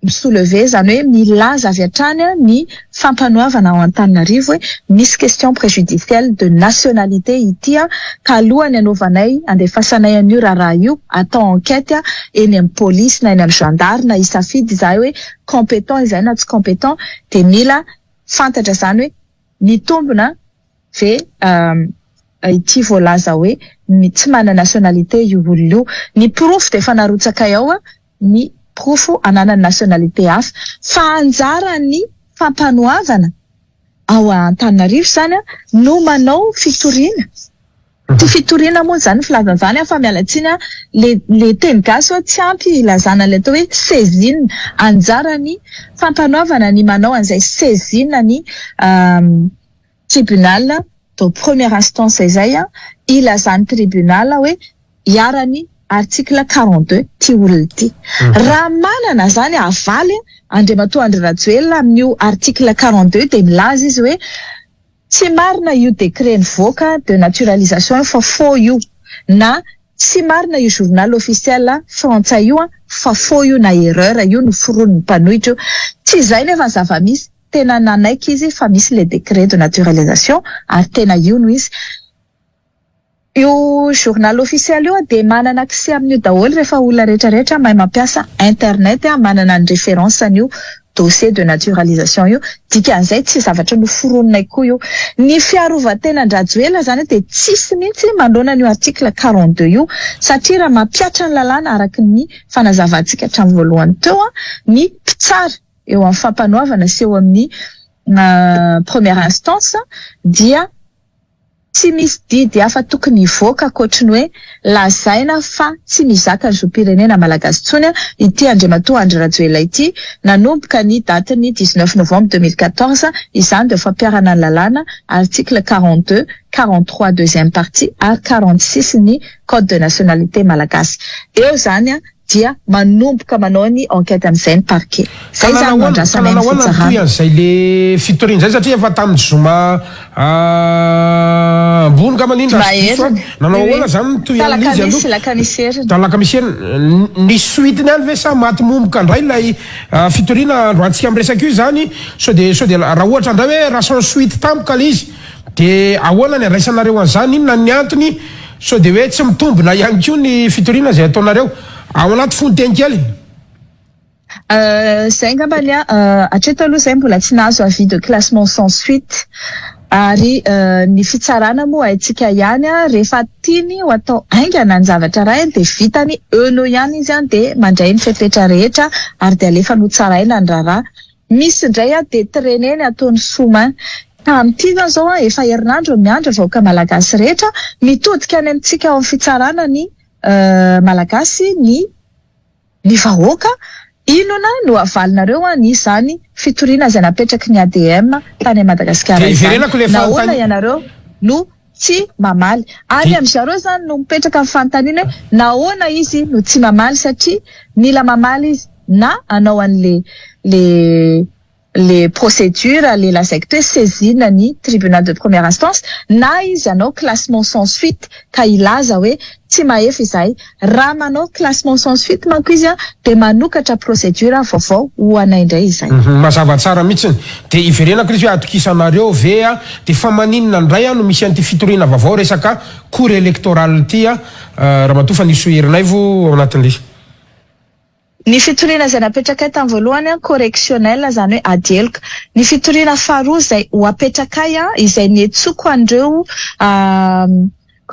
soulever zany hoe milaza avy hatrany ny fampanoavana ao Antananarivo hoe misy question préjudicielle de nationalité ity ka alohany anaovanay andefasanay an'io raha io atao enquête eny amin'ny police na eny amin'ny gendarme na isafidy zay hoe compétent izay na tsy compétent de mila fantatra zany hoe ny tombona ve ity voalaza hoe ny tsy mana nationalité io olona io ny proof de efa narotsaka ao ny proof anana nationalité hafa fa anjarany fampanoavana ao Antananarivo zany no manao fitoriana ty fitoriana moa zany filazana zany fa mialatsiny le teny gasy tsy ampy ilazana le atao hoe saisine anjarany fampanoavana ny manao an'izay saisine ny tribunal de première instance izay ilazany tribunal hoe hiarany article 42 ty olona ty raha manana zany avaly Andriamatoa Andry Rajoelina amin'io article 42 de milaza izy hoe tsy marina io décret nivoaka de naturalisation fa faux io na tsy marina io journal officiel frantsay io fa faux io na erreur io noforon'ny mpanohitra io tsy izay nefa zava-misy tena nanaiky izy fa misy le décret de naturalisation ary tena io no izy io journal officiel io de manana accès amin'io daholo rehefa olona rehetrarehetra mahay mampiasa internet manana ny référence an'io dossier de naturalisation io dikan'izay tsy zavatra noforononay koa io ny fiarovan-tenan-drajoela zany de tsisy mihitsy mandrona n'io article 42 io satria raha mampiatra ny lalàna araky ny fanazavantsika hatramin'ny voalohany teo ny mpitsara eo amin'ny fampanoavana sy eo amin'ny première instance dia tsy misy didy hafa tokony hivoaka akoatriny hoe lazaina fa tsy mizaka ny zoam-pirenena malagasy tsony ity Andriamatoa Andry Rajoelina ity nanomboka ny datiny 19 novembre 2014 izany de fampiarana ny lalàna article 42 43 deuxième partie ary 46 ny code de nationalité malagasy eo zany dia manomboka manao ny enquête amin'izay ny parquet. Zay zany mandrasana ny fitsarana. Zay le fitoriana zay satria efa tamin'ny zoma ambony ka manindra nanao ahoana zany toy izy aloha talakamisera ny suitiny any ve sa maty momboka ndray lay fitoriana androantsika am'resaka io zany so de raha ohatra andray hoe raha sans suite tampoka le izy de ahoana ny andraisanareo an'izany inona ny antony so de hoe tsy mitombina ihany koa ny fitoriana zay ataonareo ao anaty fonoteny kely zay ngambany hatreto aloha zay mbola tsy nahazo avis de classement sans suite ary ny fitsarana moa haitsika ihany rehefa tiany ho atao aingana ny zavatra ray de vitany eno ihany izy de mandray ny fepetra rehetra ary de alefa notsaraina ny raharaha misy indray de treneny ataony soma amin'ity zany zao efa herinandro miandro vahoaka malagasy rehetra mitodika any amintsika ao amin'ny fitsarana ny malagasy ny vahoaka inona no avalinareo ny zany fitoriana izay napetraky ny ADM tany Madagasikara nahoana ianareo no tsy mamaly any amin'izareo zany no mipetraka amin'ny fanontaniana nahoana izy no tsy mamaly satria mila mamaly izy na anao les procédures les lazaiko hoe saisine ny tribunal de première instance na izy anao classement sans suite ka ilaza hoe tsy mahefa izay raha manao classement sans suite manko izy de manokatra procédure vaovao ho anay indray izay mazava tsara mihitsiny de iverenako izy hoe atokisanareo vea de fa maninona ndray no misy an'ity fitoriana vaovao resaka cour électorale ty raha matofa nisy herinay vo ao anatin'le ny fitoriana izay napetraka tamin'ny voalohany correctionnel zany hoe adielka ny fitoriana faharoa izay ho apetraka izay niantsoko andreo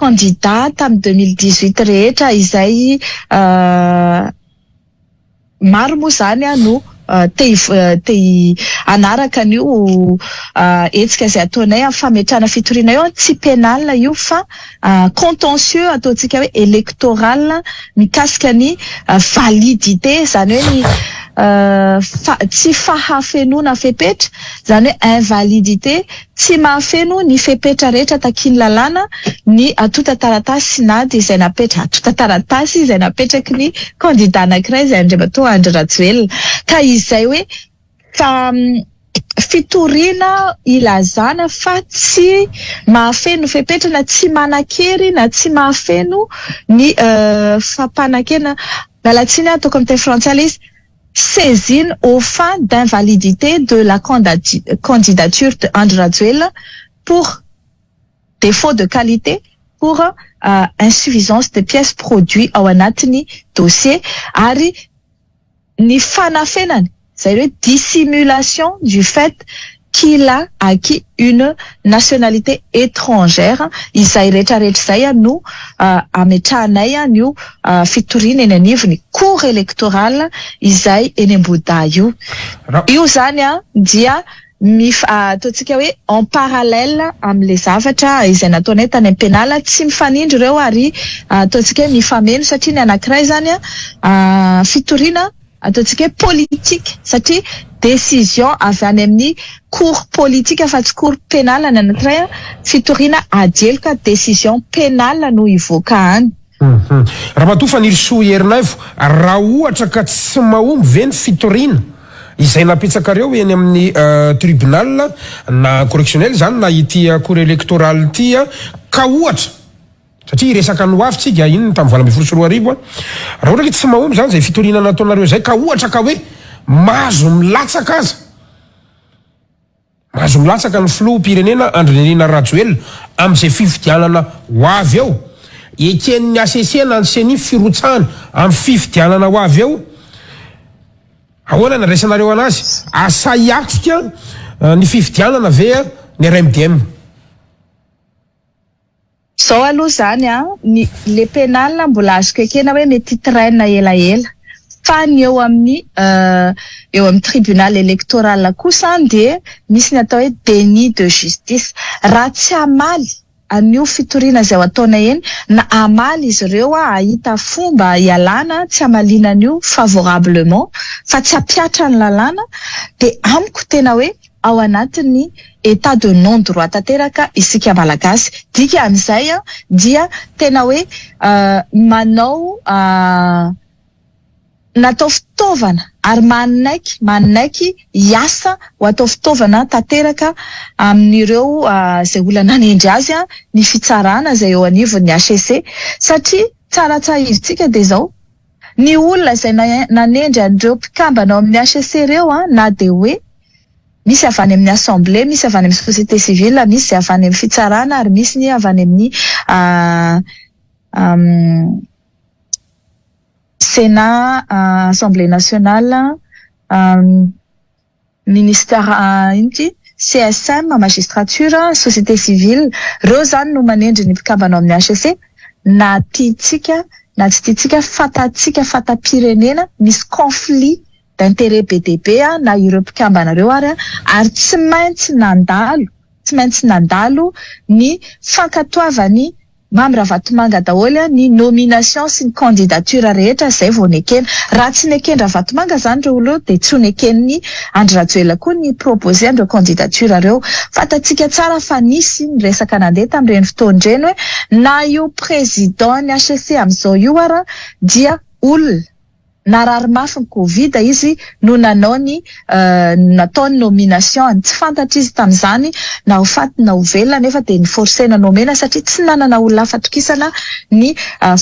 candidat tamin'ny 2018 rehetra izay maro moa zany no te anaraka an'io etsika izay ataonay fametrahana fitoriana io tsy pénal io fa contentieux ataontsika hoe électoral mikasika ny validité zany hoe ny tsy fahafenona fepetra zany hoe invalidité tsy mahafeno ny fepetra rehetra takiny lalàna ny atota taratasy na de izay napetra atota taratasy izay napetraky ny candidat anankiray izay Andriamatoa Andry Rajoelina ka izay hoe fitoriana ilazana fa tsy mahafeno fepetra na tsy manakery na tsy mahafeno ny fampanakena balatsiny ataoko amin'ny teny frantsay izy saisine aux fins d'invalidité de la candidature de Andry Rajoelina pour défaut de qualité pour insuffisance de pièces produits ao anatiny dossier ary ny fanafenany zay hoe dissimulation du fait qu'il a acquis une nationalité étrangère izay rehetrarehetra zay no ametrahanay io fitoriana eny anivony cour électorale izay eny Ambohidahy io zany dia ataontsika hoe en parallèle am'le zavatra izay nataonay tany amin'ny pénal tsy mifanindry ireo ary ataontsika hoe mifameno satria ny anankiray zany fitoriana ataontsika hoe politique satria décision avy any amin'ny cour politique fa tsy cour pénal ny anankiray fitoriana adielka décision pénal no ivoaka any raha matofa nirysoa herinay raha ohatra ka tsy mahomby ve ny fitoriana izay napetsaka reo eny amin'ny tribunal na correctionnel zany na ity cour électorale ity ka ohatra satria resaka noavitsika iny tamin'ny vola 24 raha ohatra tsy mahomby zany zay fitorinana nataonareo zay ka ohatra ka hoe mahazo milatsaka aza mahazo milatsaka ny filoham-pirenena Andrinirina Rajoelina amin'izay fifidianana ho avy eo eken'ny asesena anseny firotsahany amin'ny fifidianana ho avy eo ahoana ny resanareo anazy asa iatrika ny fifidianana ve ny RMDM zao aloha zany le pénal mbola azoko ekena hoe mety traîne elaela fa ny eo amin'ny tribunal électoral kosa dia misy ny atao hoe déni de justice raha tsy amaly anio fitoriana izay ataona eny na amaly izy ireo ahita fomba ialana tsy amaliana anio favorablement fa tsy apiatra ny lalàna dia amiko tena hoe ao anatin'ny état de non droit tanteraka isika malagasy dika amin'izay dia tena hoe manao natao fitaovana ary manaiky hiasa ho atao fitaovana tanteraka amin'ireo izay olona nanendry azy ny fitsarana izay eo anivon'ny HCC satria tsara tsahiritsika dia zao ny olona izay nanendry an'ireo mpikambana ao amin'ny HCC ireo na dia hoe misy avy any amin'ny assemblée misy avy any amin'ny société civile misy avy any amin'ny fitsarana ary misy ny avy any amin'ny Sénat, Assemblée nationale, ministère CSM, magistrature, société civile, reo zany no manendry ny mpikambana amin'ny HCC na tiatsika na tsy tiatsika fatatsika fatapirenena misy conflit d'intérêt BDP na ireo mpikambana reo ary tsy maintsy nandalo ny fankatoavany Mamy Ravatomanga daholo ny nomination sy ny candidature rehetra izay vao nekena raha tsy nekena Ravatomanga zany reo olo dia tsy nekeny Andry Rajoelina koa ny proposé an'ireo candidature reo fatatsika tsara fa nisy ny resaka nandeha tamin'ireny fotoandreny hoe na io président ny HCC amin'izao io ara dia olona narary mafy ny Covid izy no nanao ny nataony nomination tsy fantatra izy tamin'izany na ho faty na ho velona nefa dia ny forcena nomena satria tsy nanana olona afatokisana ny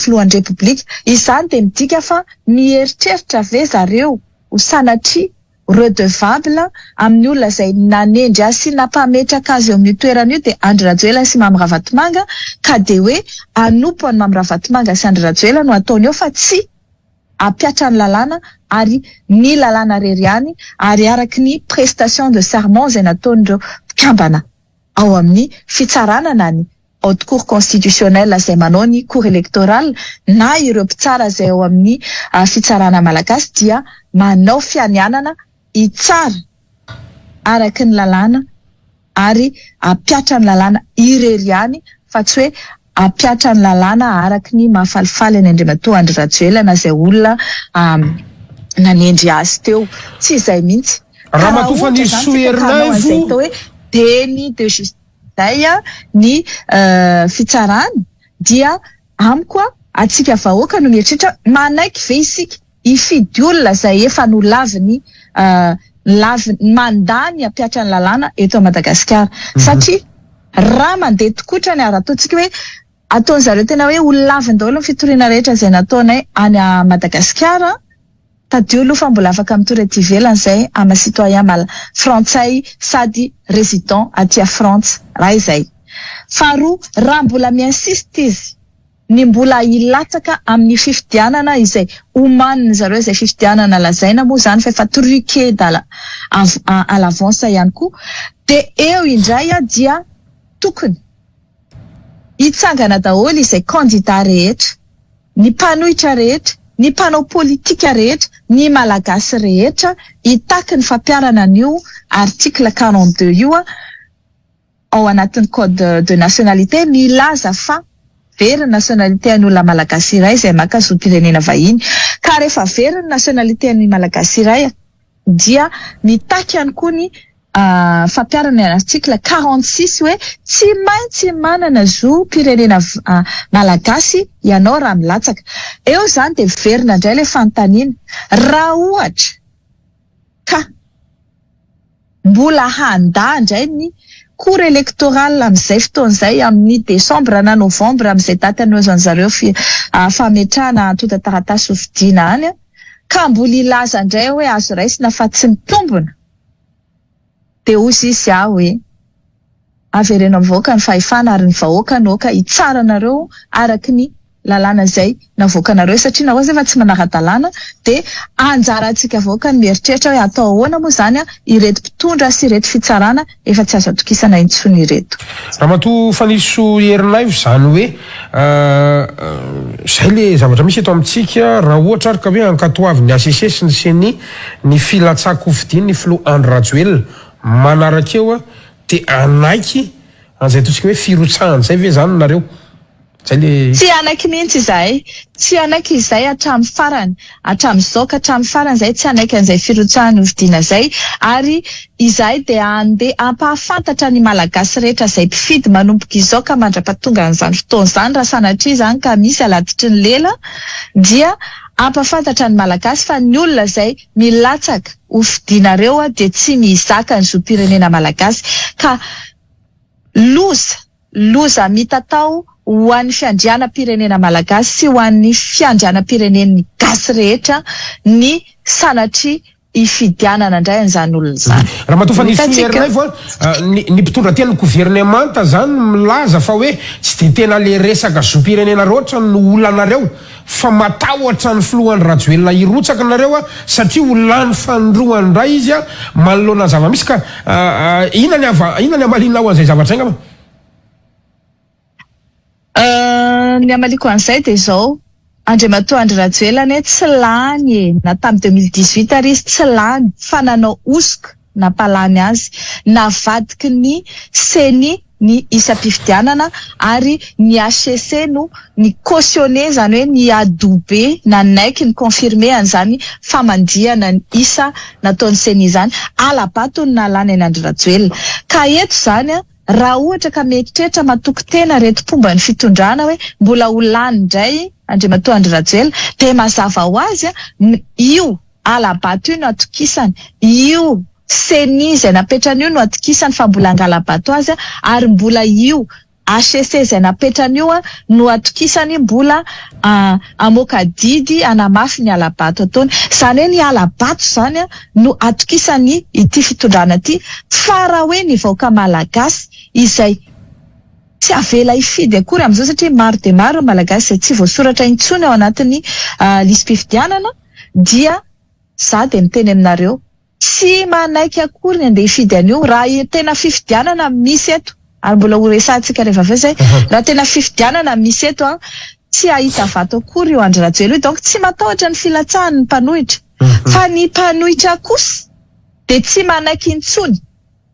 filohan'ny République izany dia midika fa mieritreritra ve zareo ho sanatria redevable amin'ny olona izay nanendry azy sy nampametraka azy eo amin'ny toerana io dia Andry Rajoelina sy Mamy Ravatomanga ka dia hoe anompo any Mamy Ravatomanga sy Andry Rajoelina no ataony eo fa tsy apiatra ny lalàna ary ny lalàna rery ihany ary araky ny prestation de serment izay nataon'ireo mpikambana ao amin'ny fitsarana na ny haute cour constitutionnelle izay manao ny cour électorale na ireo mpitsara izay ao amin'ny fitsarana malagasy dia manao fianianana hitsara araky ny lalàna ary apiatra ny lalàna irery ihany fa tsy hoe apiatra ny lalàna araky ny mahafalifaly ny Andriamatoa Andry Rajoelina izay olona nanendry azy teo tsy izay mihitsy raha matofa ny soherinay vo hoe déni de justice ny fitsarana dia amiko atsika vahoaka no mieritreritra manaiky ve isika hifidy olona izay efa no laviny mandany apiatra ny lalàna eto Madagasikara satria raha mandeha tokotra ny ara ataontsika hoe ataony zareo tena hoe olonaviny daholo ny fitoriana rehetra izay nataonay any Madagasikara tadio aloha fa mbola afaka mitory aty ivelany izay ama citoyen frantsay sady résident aty France raha izay faharoa raha mbola miinsiste izy ny mbola hilatsaka amin'ny fifidianana izay omaniny zareo izay fifidianana lazaina moa zany fa efa truqué à l'avance ihany koa dia eo indray dia tokony hitsangana daholo izay candidat rehetra ny mpanohitra rehetra ny mpanao politika rehetra ny malagasy rehetra hitaky ny fampiarana an'io article 42 io ao anatin'ny code de nationalité milaza fa very ny nationalité an'olona malagasy iray izay makazo-pirenena vahiny ka rehefa very ny nationalité an'ny malagasy iray dia mitaky ihany koa ny fampiarana ny article 46 hoe tsy maintsy manana zo pirenena malagasy ianao raha milatsaka eo zany dia verina indray le fanontaniana raha ohatra ka mbola handa indray ny cour électorale amin'izay fotoan'izay amin'ny décembre na novembre amin'izay daty anoazan'ny zareo fametrahana antota taratasy hofidiana any ka mbola ilaza indray hoe azo raisina fa tsy mitombona de ozy izy hoe averena mivoaka ny fahefana ary ny vahoaka noka hitsara nareo araky ny lalàna izay navoakanareo satria na ozy efa tsy manara-dalàna de anjarantsika voaka ny mieritreritra hoe atao ahoana moa zany ireto mpitondra sy ireto fitsarana efa tsy azo atokisana intsony ireto. Ramatoa Faniso Herinaivo zany hoe zay le zavatra misy eto amintsika raha ohatra ary ka hoe ankatoavy ny ACC sy ny CENI ny filatsako hofidiana ny Flo Andry Rajoelina manaraka eo de anaiky an'izay ataontsika hoe firotsahana zay ve zany nareo? Tsy anaiky mihitsy izay, tsy anaiky izay hatramin'ny farany, hatramin'izao ka hatramin'ny farany zay tsy anaiky an'izay firotsahana hofidiana zay ary izay de andeha ampahafantatra ny malagasy rehetra izay mpifidy manomboka izao ka mandrapahatonga an'izany fotoan'izany raha sanatria zany ka misy aladitry ny lela dia ampahafantatra ny malagasy fa ny olona izay milatsaka hofidianareo de tsy mizaka ny zom-pirenena malagasy ka loza mitatao ho an'ny fiandrianam-pirenena malagasy sy ho an'ny fiandrianam-pirenen'ny gasy rehetra ny sanatria ifidianana indray an'izany olona zany. Ramatoa Faniso Herinaivo ny mpitondra tena ny gouvernemanta zany milaza fa hoe tsy de tena le resaka zom-pirenena roatra no olanareo fa matahotra ny Flo Andry Rajoelina hirotsaka nareo satria olany fandroany ndray izy manoloana zava-misy ka inona ny amalina ao an'izay zavatra igny ama? Ny amaliko an'izay de zao Andriamatoa Andry Rajoelina tsy lany na tamin'ny 2018 ary izy tsy lany fa nanao osika nampalany azy navadiky ny CENI ny isam-pifidianana ary ny ACC no ny cautionné zany hoe ny adobe nanaiky ny confirmé an'izany famandiana ny isa nataon'ny CENI zany alabato ny nalany an'Andry Rajoelina ka eto zany raha ohatra ka mieritreritra matoky tena reto mpomba ny fitondrana hoe mbola ho lany indray Andriamatoa Andry Rajoelina de mazava ho azy io alabato io no atokisany io CENI izay napetrany io no atokisany fa mbola angalabato azy ary mbola io ACC izay napetrany io no atokisany mbola amoaka didy anamafy ny alabato ataony zany hoe ny alabato zany no atokisany ity fitondrana ity fa raha hoe ny vahoaka malagasy izay tsy avela ifidy akory amin'izao satria maro de maro malagasy izay tsy voasoratra intsony ao anatin'ny listim-pifidianana dia za de miteny aminareo tsy manaiky akory ny andeha ifidy an'io raha tena fifidianana misy eto ary mbola ho resantsika rehefa avy zay raha tena fifidianana misy eto tsy ahita vato akory io Andry Rajoelina io donc tsy matahotra ny filatsahany ny mpanohitra fa ny mpanohitra kosa de tsy manaiky intsony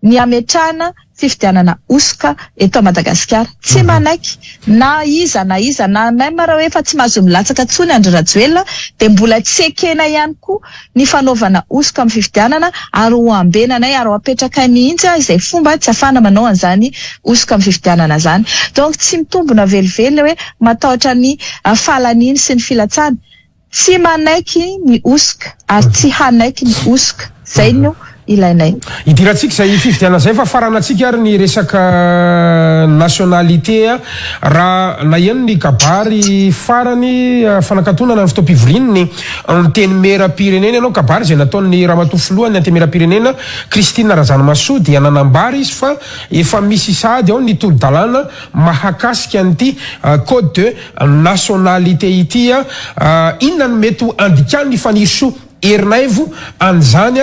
ny ametrahana fifidianana osika eto Madagasikara tsy manaiky na iza na même raha hoe efa tsy mahazo milatsaka tsony Andry Rajoelina de mbola tsy ekena ihany koa ny fanaovana osika amin'ny fifidianana ary ho ambenanay ary ho apetraka mihitsy izay fomba tsy afana manao an'izany osika amin'ny fifidianana zany donc tsy mitombona velively hoe matahotra ny fahalaniny sy ny filatsahana tsy manaiky ny osika ary tsy hanaiky ny osika zay no ilainay. Idirantsika zay fifidianana zay fa faranatsika ary ny resaka nationalité raha na eno ny kabary farany fanakatonana ny fotoam-pivorininy anteny meram-pirenena ianao kabary zay nataon'ny Ramatoa Filoha ny anteny meram-pirenena Christine Razanamaso dia nanambary izy fa efa misy sady ao ny tolo-dalàna mahakasika an'ity code de nationalité ity inona no mety ho andikany ny Faniso Herinaivo an'izany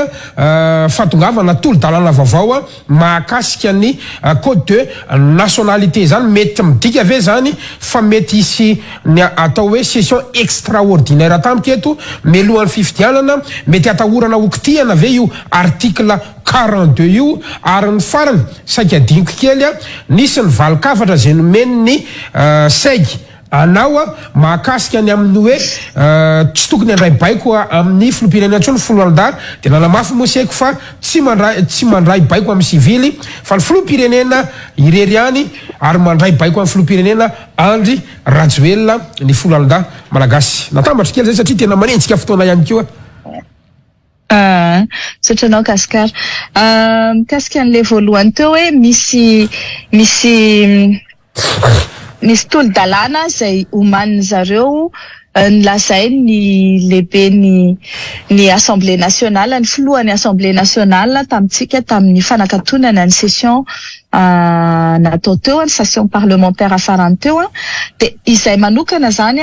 fatongavana tolo-dalàna vaovao mahakasika ny code de nationalité zany mety midika ve zany fa mety hisy ny atao hoe session extraordinaire tampoka eto melohan'ny fifidianana mety atahorana okitiana ve io article 42 io ary ny farany saika adiniko kely nisy ny valikavatra zay nomeny ny saigy anao mahakasika ny amin'ny hoe tsy tokony andray baiko amin'ny filoham-pirenena intsony Foloalindahy de nanamafy moa saiko fa tsy mandray baiko amin'ny sivily fa ny filoham-pirenena irery any ary mandray baiko amin'ny filoham-pirenena Andry Rajoelina ny Foloalindahy malagasy natambatra kely zay satria tena manenjika fotoana ihany koa Sotranao Kaskar. Mikasika an'le voalohany teo hoe misy tolo-dalàna izay omanin zareo nilazainy lehibe ny Assemblée nationale, ny filohan'ny Assemblée nationale tamin'ny fanakatonana ny session natao teo, ny session parlementaire afarany teo de izay manokana zany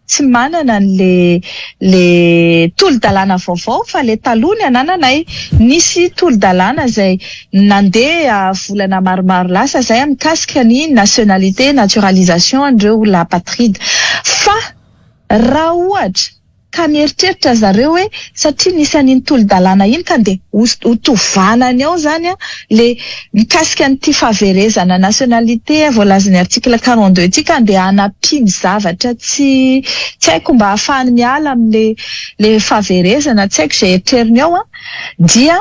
tsy manana le tolo-dalàna vaovao fa le taloha ny anananay nisy tolo-dalàna izay nandeha volana maromaro lasa zay mikasika ny nationalité naturalisation andreo olona apatride fa raha ohatra ka mieritreritra zareo hoe satria nisy an'iny tolo-dalàna iny ka nde hotovana ao zany le mikasika nyity fahaverezana nationalité voalazany article 42 ity ka nde hanapiny zavatra tsy haiko mba ahafahany miala amle fahaverezana tsy haiko izay eritreriny ao dia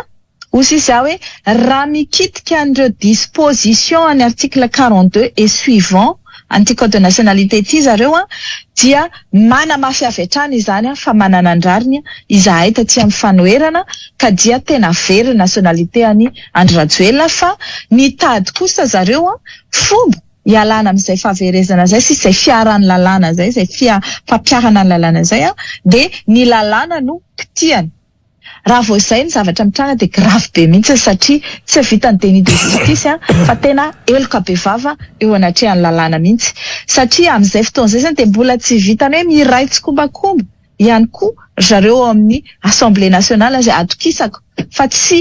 hozy izy hoe raha mikitika an'ireo disposition any article 42 et suivant anti code de nationalité ity zareo dia manamafy avy hatrany izany fa manana andrariny izahay taty amin'ny fanoherana ka dia tena very nationalité any Andry Rajoelina fa nitady kosa zareo fomba ialana amin'izay fahaverezana zay sy izay fiarany lalàna zay izay fampiarana ny lalàna zay de ny lalàna no kitihany. Raha vao izay ny zavatra mitranga de grave be mihitsy satria tsy vitany déni de justice fa tena eloka be vava eo anatrehan'ny lalàna mihitsy satria amin'izay fotoana izay zany de mbola tsy vitany hoe miray tsikombakomba ihany koa zareo amin'ny Assemblée nationale izay atokisako fa tsy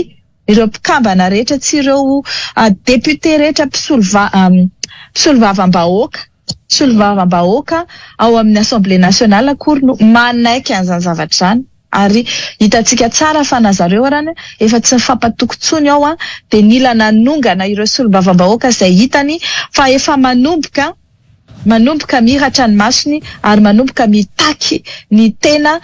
ireo mpikambana rehetra, tsy ireo député rehetra mpisolo vavam-bahoaka ao amin'ny Assemblée nationale akory no manaiky an'izany zavatra zany. Ary hitantsika tsara fa na zareo arany efa tsy fampatokontsony ao de nila nanongana ireo solombavam-bahoaka izay hitany fa efa manomboka miratra ny masony ary manomboka mitaky ny tena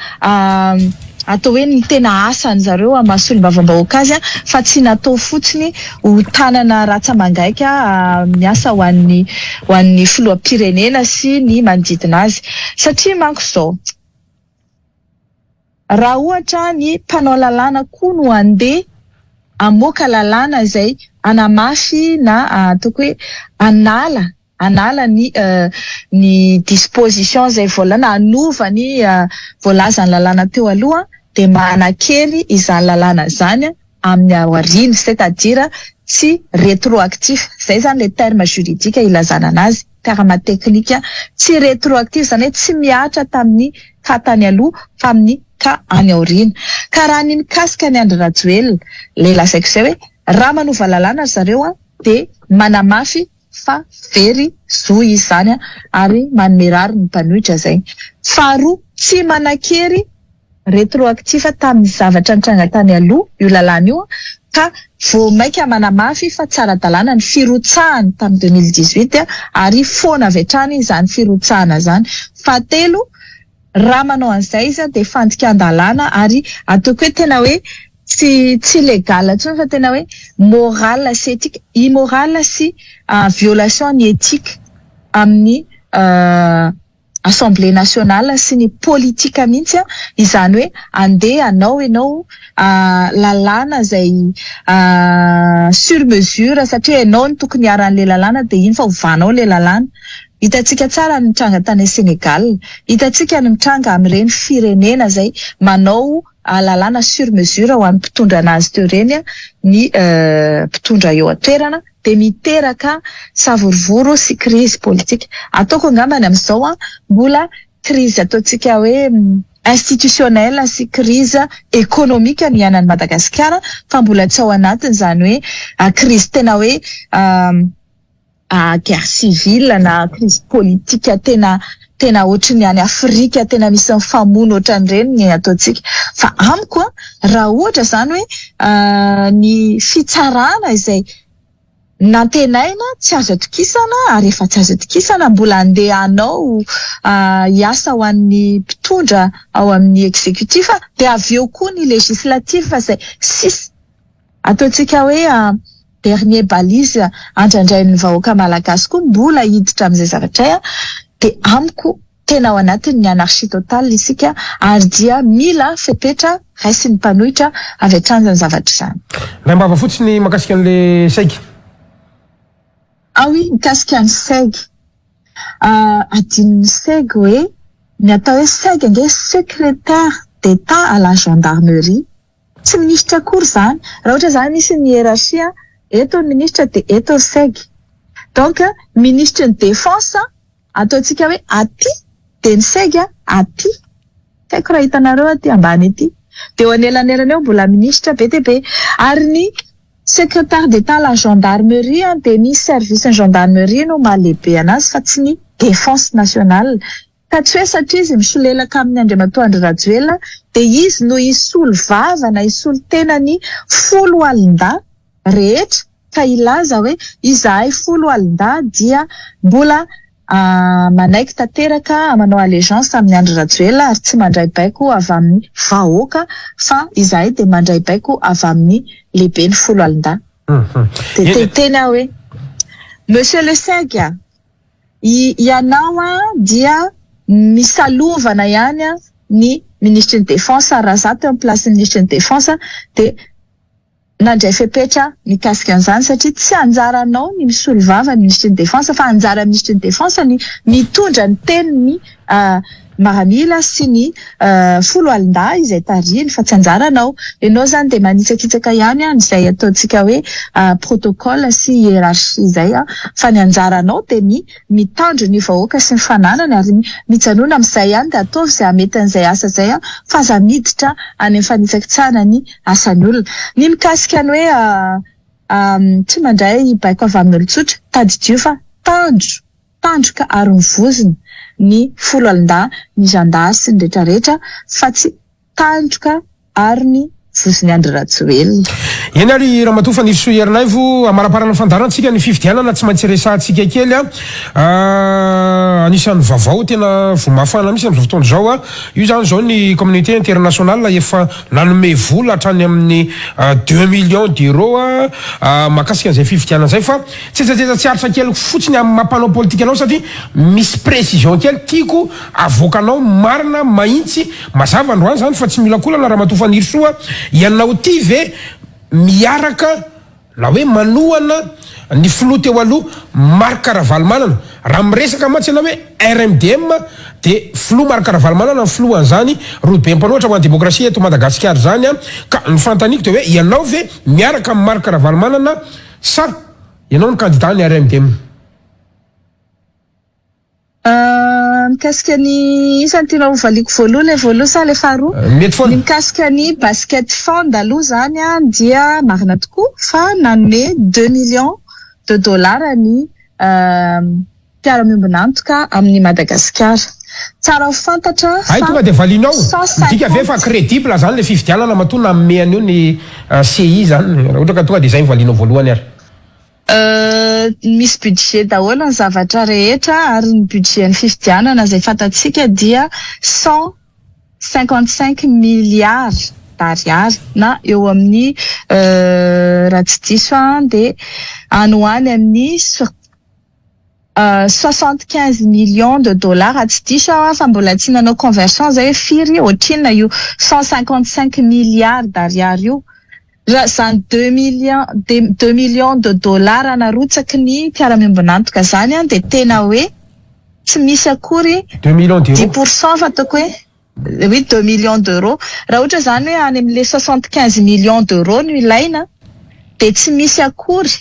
atao hoe ny tena asany zareo amin'ny solombavam-bahoaka azy fa tsy natao fotsiny ho tanana ratsa-mangaika miasa ho an'ny filoham-pirenena sy ny manodidina azy satria manko zao raha ohatra ny mpanao lalàna koa no andeha amoaka lalàna izay anamafy na ataoko hoe anala ny disposition izay voalana anova ny voalazany lalàna teo aloha de manakely izany lalàna zany amin'ny aoriana c'est-à-dire tsy rétroactif zay zany le terme juridique ilazana anazy terme technique tsy rétroactif zany hoe tsy miatra tamin'ny ka tany aloha fa amin'ny ka any aoriana ka raha ny mikasika ny Andry Rajoelina le lazaiko izay hoe raha manova lalàna zareo de manamafy fa very zo izy zany ary manome rary ny mpanohitra zay. Faharoa tsy manakery rétroactif tamin'ny zavatra nitranga tany aloha io lalàna io ka vao maika manamafy fa tsara dalàna ny firotsahany tamin'ny 2018 ary foana avy hatrany izany firotsahana zany. Fahatelo raha manao an'izay izy de fandikan-dalàna ary ataoko hoe tena hoe tsy légal intsony fa tena hoe moral sy éthique, immoral sy violation ny éthique amin'ny Assemblée nationale sy ny politika mihitsy izany hoe andeha ianao lalàna izay sur mesure satria ianao ny tokony hiaran'le lalàna de iny fa ovanao le lalàna. Hitantsika tsara ny mitranga tany Sénégal, hitantsika ny mitranga amin'ireny firenena zay manao lalàna sur mesure ho an'ny mpitondra anazy teo reny ny mpitondra eo an-toerana de miteraka savorovoro sy crise politique. Ataoko angambany amin'izao mbola crise ataontsika hoe institutionnelle sy crise économique ny anan'i Madagasikara fa mbola tsy ao anatiny zany hoe crise tena hoe guerre civile na crise politique tena ohatrany any Afrika tena misy mifamono ohatran'ireny ny ataontsika fa amiko raha ohatra zany hoe ny fitsarana izay nantenaina tsy azo atokisana ary efa tsy azo atokisana mbola andehanao hiasa ho an'ny mpitondra ao amin'ny exécutif de avy eo koa ny législatif izay sisy ataontsika hoe dernier balise andrandrain'ny vahoaka malagasy koa mbola hiditra amin'izay zavatra de amiko tena ao anatin'ny anarchie totale isika ary dia mila fepetra raisy ny mpanohitra avy hatrany zavatra izany. Raha mbava fotsiny makasika an'le saigy. Oui, mikasika ny saigy. Adin'ny saigy hoe ny atao hoe saigy ange secrétaire d'État à la gendarmerie. Tsy ministra akory zany. Raha ohatra zany misy ny hiérarchie, eto ny ministra de eto saigy. Donc ministre ny défense ataontsika hoe aty, de ny saigy aty. Haiko raha hitanareo aty ambany aty. De eo anelanelany eo mbola ministra be dia be. Ary ny secrétaire d'État à la gendarmerie de ny service ny gendarmerie no mahalehibe anazy fa tsy ny défense nationale. Ka tsy hoe satria izy misolelaka amin'ny Andriamatoa Andry Rajoelina de izy no isolo vava na isolo tena ny folo alin-dahy rehetra ka ilaza hoe izahay folo alin-dahy dia mbola manaiky tanteraka manao allégeance amin'ny Andry Rajoelina ary tsy mandray baiko avy amin'ny vahoaka fa izahay de mandray baiko avy amin'ny lehibe ny folo alin-dahy. De tena hoe Monsieur le Saigy, ianao dia misalovana ihany ny ministre ny défense raha za teo amin'ny place ny ministre ny défense de nandray fepetra mikasika an'izany satria tsy anjaranao ny misolo vava ny ministre ny défense fa anjara ministre ny défense ny mitondra ny teniny maramila sy ny folo alin-dahy izay tarihiny fa tsy anjaranao. Ianao zany de manitsakitsaka ihany izay ataontsika hoe protocole sy hiérarchie izay fa ny anjaranao de ny mitandro ny vahoaka sy ny fananana ary mijanona amin'izay ihany de ataovy izay hamety an'izay asa izay fa aza miditra any amin'ny fanitsakitsahana ny asan'ny olona. Ny mikasika ny hoe tsy mandray baiko avy amin'ny olon-tsotra tadidio fa tandroka ary mivozona ny folo alin-dahy ny gendarme sy ny rehetrarehetra fa tsy tandroka ary ny vozony Andry Rajoelina. Eny ary Ramatoa fa nisy soherinaivo amaraparana fandarantsika ny fifidianana tsy maintsy resahantsika kely anisan'ny vaovao tena vomafana misy amin'izao fotoana izao io zany zao ny communauté internationale efa nanome vola hatrany amin'ny 2 millions d'euros makasika an'izay fifidianana izay fa tsetsatetsa tsy aritra kely fotsiny amin'ny mampanao politika anao satria misy précision kely tiako avoakanao marina mahitsy mazava androany zany fa tsy mila kolana Ramatoa fa nirysoa ianao ty ve miaraka la hoe manohana ny filoha teo aloha Marc Ravalomanana raha miresaka mantsy ianao hoe RMDM de filoha Marc Ravalomanana ny filohan'izany robe mpanohatra ho an'ny démocratie eto Madagasikara zany ka ny fantaniko de hoe ianao ve miaraka amin'ny Marc Ravalomanana sa ianao ny candidat ny RMDM? Mikasika ny isany tiana hovaliko voaloha sa le faharoa? Mety foana. Ny mikasika ny basket fund aloha zany dia marina tokoa fa nanome 2 millions de dollars ny mpiara-miombina antoka amin'ny Madagasikara. Tsara ho fantatra fa tonga de valinao dika ve fa crédible zany le fifidianana matona amin'ny anio ny CI zany raha ohatra ka tonga de zay valinao voalohany ary. Misy budget daholo ny zavatra rehetra ary ny budget ny fifidianana izay fantatsika dia 155 milliards d'ariary na eo amin'ny raha tsy diso de any ho any amin'ny 75 millions de dollars tsy diso fa mbola tsy nanao conversion zay firy ohatrina io 155 milliards d'ariary io. Zany 2 millions de dollars narotsaky ny mpiara-miombina antoka zany de tena hoe tsy misy akory 2 millions d'euros 10% fa ataoko hoe oui 2 millions d'euros raha ohatra zany hoe any amin'le 75 millions d'euros no ilaina de tsy misy akory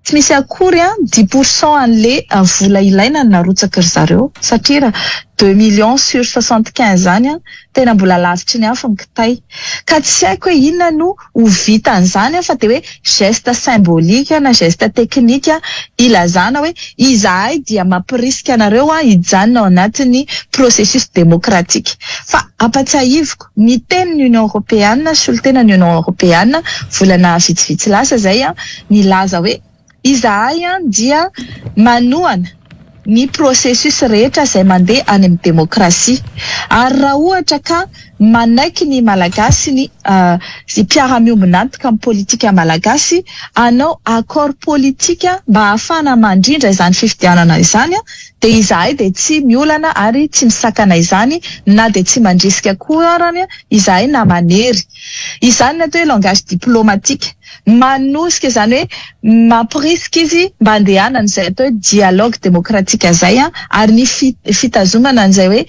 10% an'le vola ilaina narotsaky ry zareo satria raha 2 millions sur 75 zany tena mbola lavitry ny hafa ny kitay ka tsy haiko hoe inona no ho vita an'izany fa de hoe geste symbolique na geste technique ilazana hoe izahay dia mampiriska anareo hijanona ao anatin'ny processus démocratique fa apatsahiviko ny tenin'ny Union Européenne sy olo tena ny Union Européenne volana vitsivitsy lasa zay nilaza hoe izahay dia manohana ny processus rehetra izay mandeha any amin'ny demokrasia. Ary raha ohatra ka manaiky ny malagasy ny mpiara-miombina antoka amin'ny politika malagasy, anao accord politika mba ahafana mandrindra izany fifidianana izany, dia izahay dia tsy miolana ary tsy misakana izany, na dia tsy mandrisika koa arany izahay na manery. Izany ny atao hoe langage diplomatique. Manosika izany hoe mampirisika izy mba andehanana izay atao hoe dialogue démocratique izay, ary ny fitazomana an'izay hoe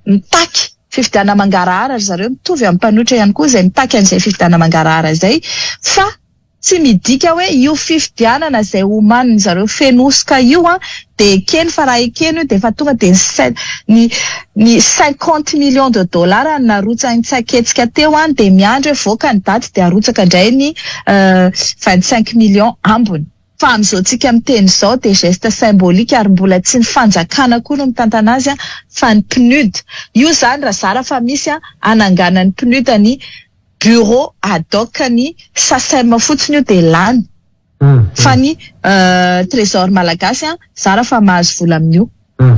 mitaky fifidiana mangarahara zareo, mitovy amin'ny mpanoitra ihany koa izay mitaky an'izay fifidiana mangarahara izay, fa tsy midika hoe io fifidianana izay omaniny zareo fenosoka io dia ekeny fa raha ekeny io dia efa tonga dia ny 50 millions de dollars narotsaketsika teo dia miandry hoe voaka ny daty dia arotsaka indray ny 25 millions ambony. Fa amin'izao tsika miteny izao dia geste symbolique, ary mbola tsy ny fanjakana koa no mitantana azy fa ny PNUD. Io zany raha zara fa misy anangana ny PNUD ny bureau ad hoc ny SACEM fotsiny io dia lany. Fa ny trésor malagasy zara fa mahazo vola amin'io.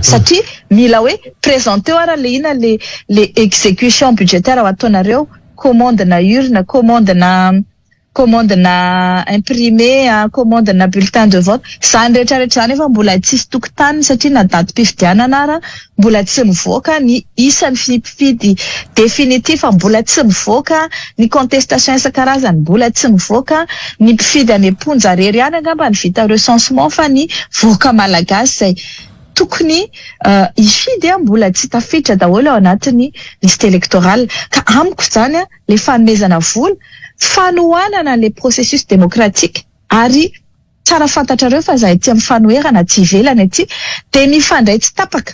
Satria mila hoe présenteo ara le ina le exécution budgétaire ao ataonareo, commande na urne, commande na imprimé, commande na bulletin de vote. Zany rehetrarehetra zany efa mbola tsisy tokotany satria na datim-pifidianana ara mbola tsy mivoaka, ny isan'ny fifidy définitif mbola tsy mivoaka, ny contestation isan-karazany mbola tsy mivoaka, ny mpifidy any amponja rery any angamba ny vita recensement, fa ny voaka malagasy izay tokony ifidy mbola tsy tafiditra daholo ao anatin'ny liste électorale. Ka amiko zany le fanomezana vola, fanohanana le processus démocratique, ary tsara fantatrareo fa zahay tsy mifanoherana tsy ivelany aty, dia mifandray tsy tapaka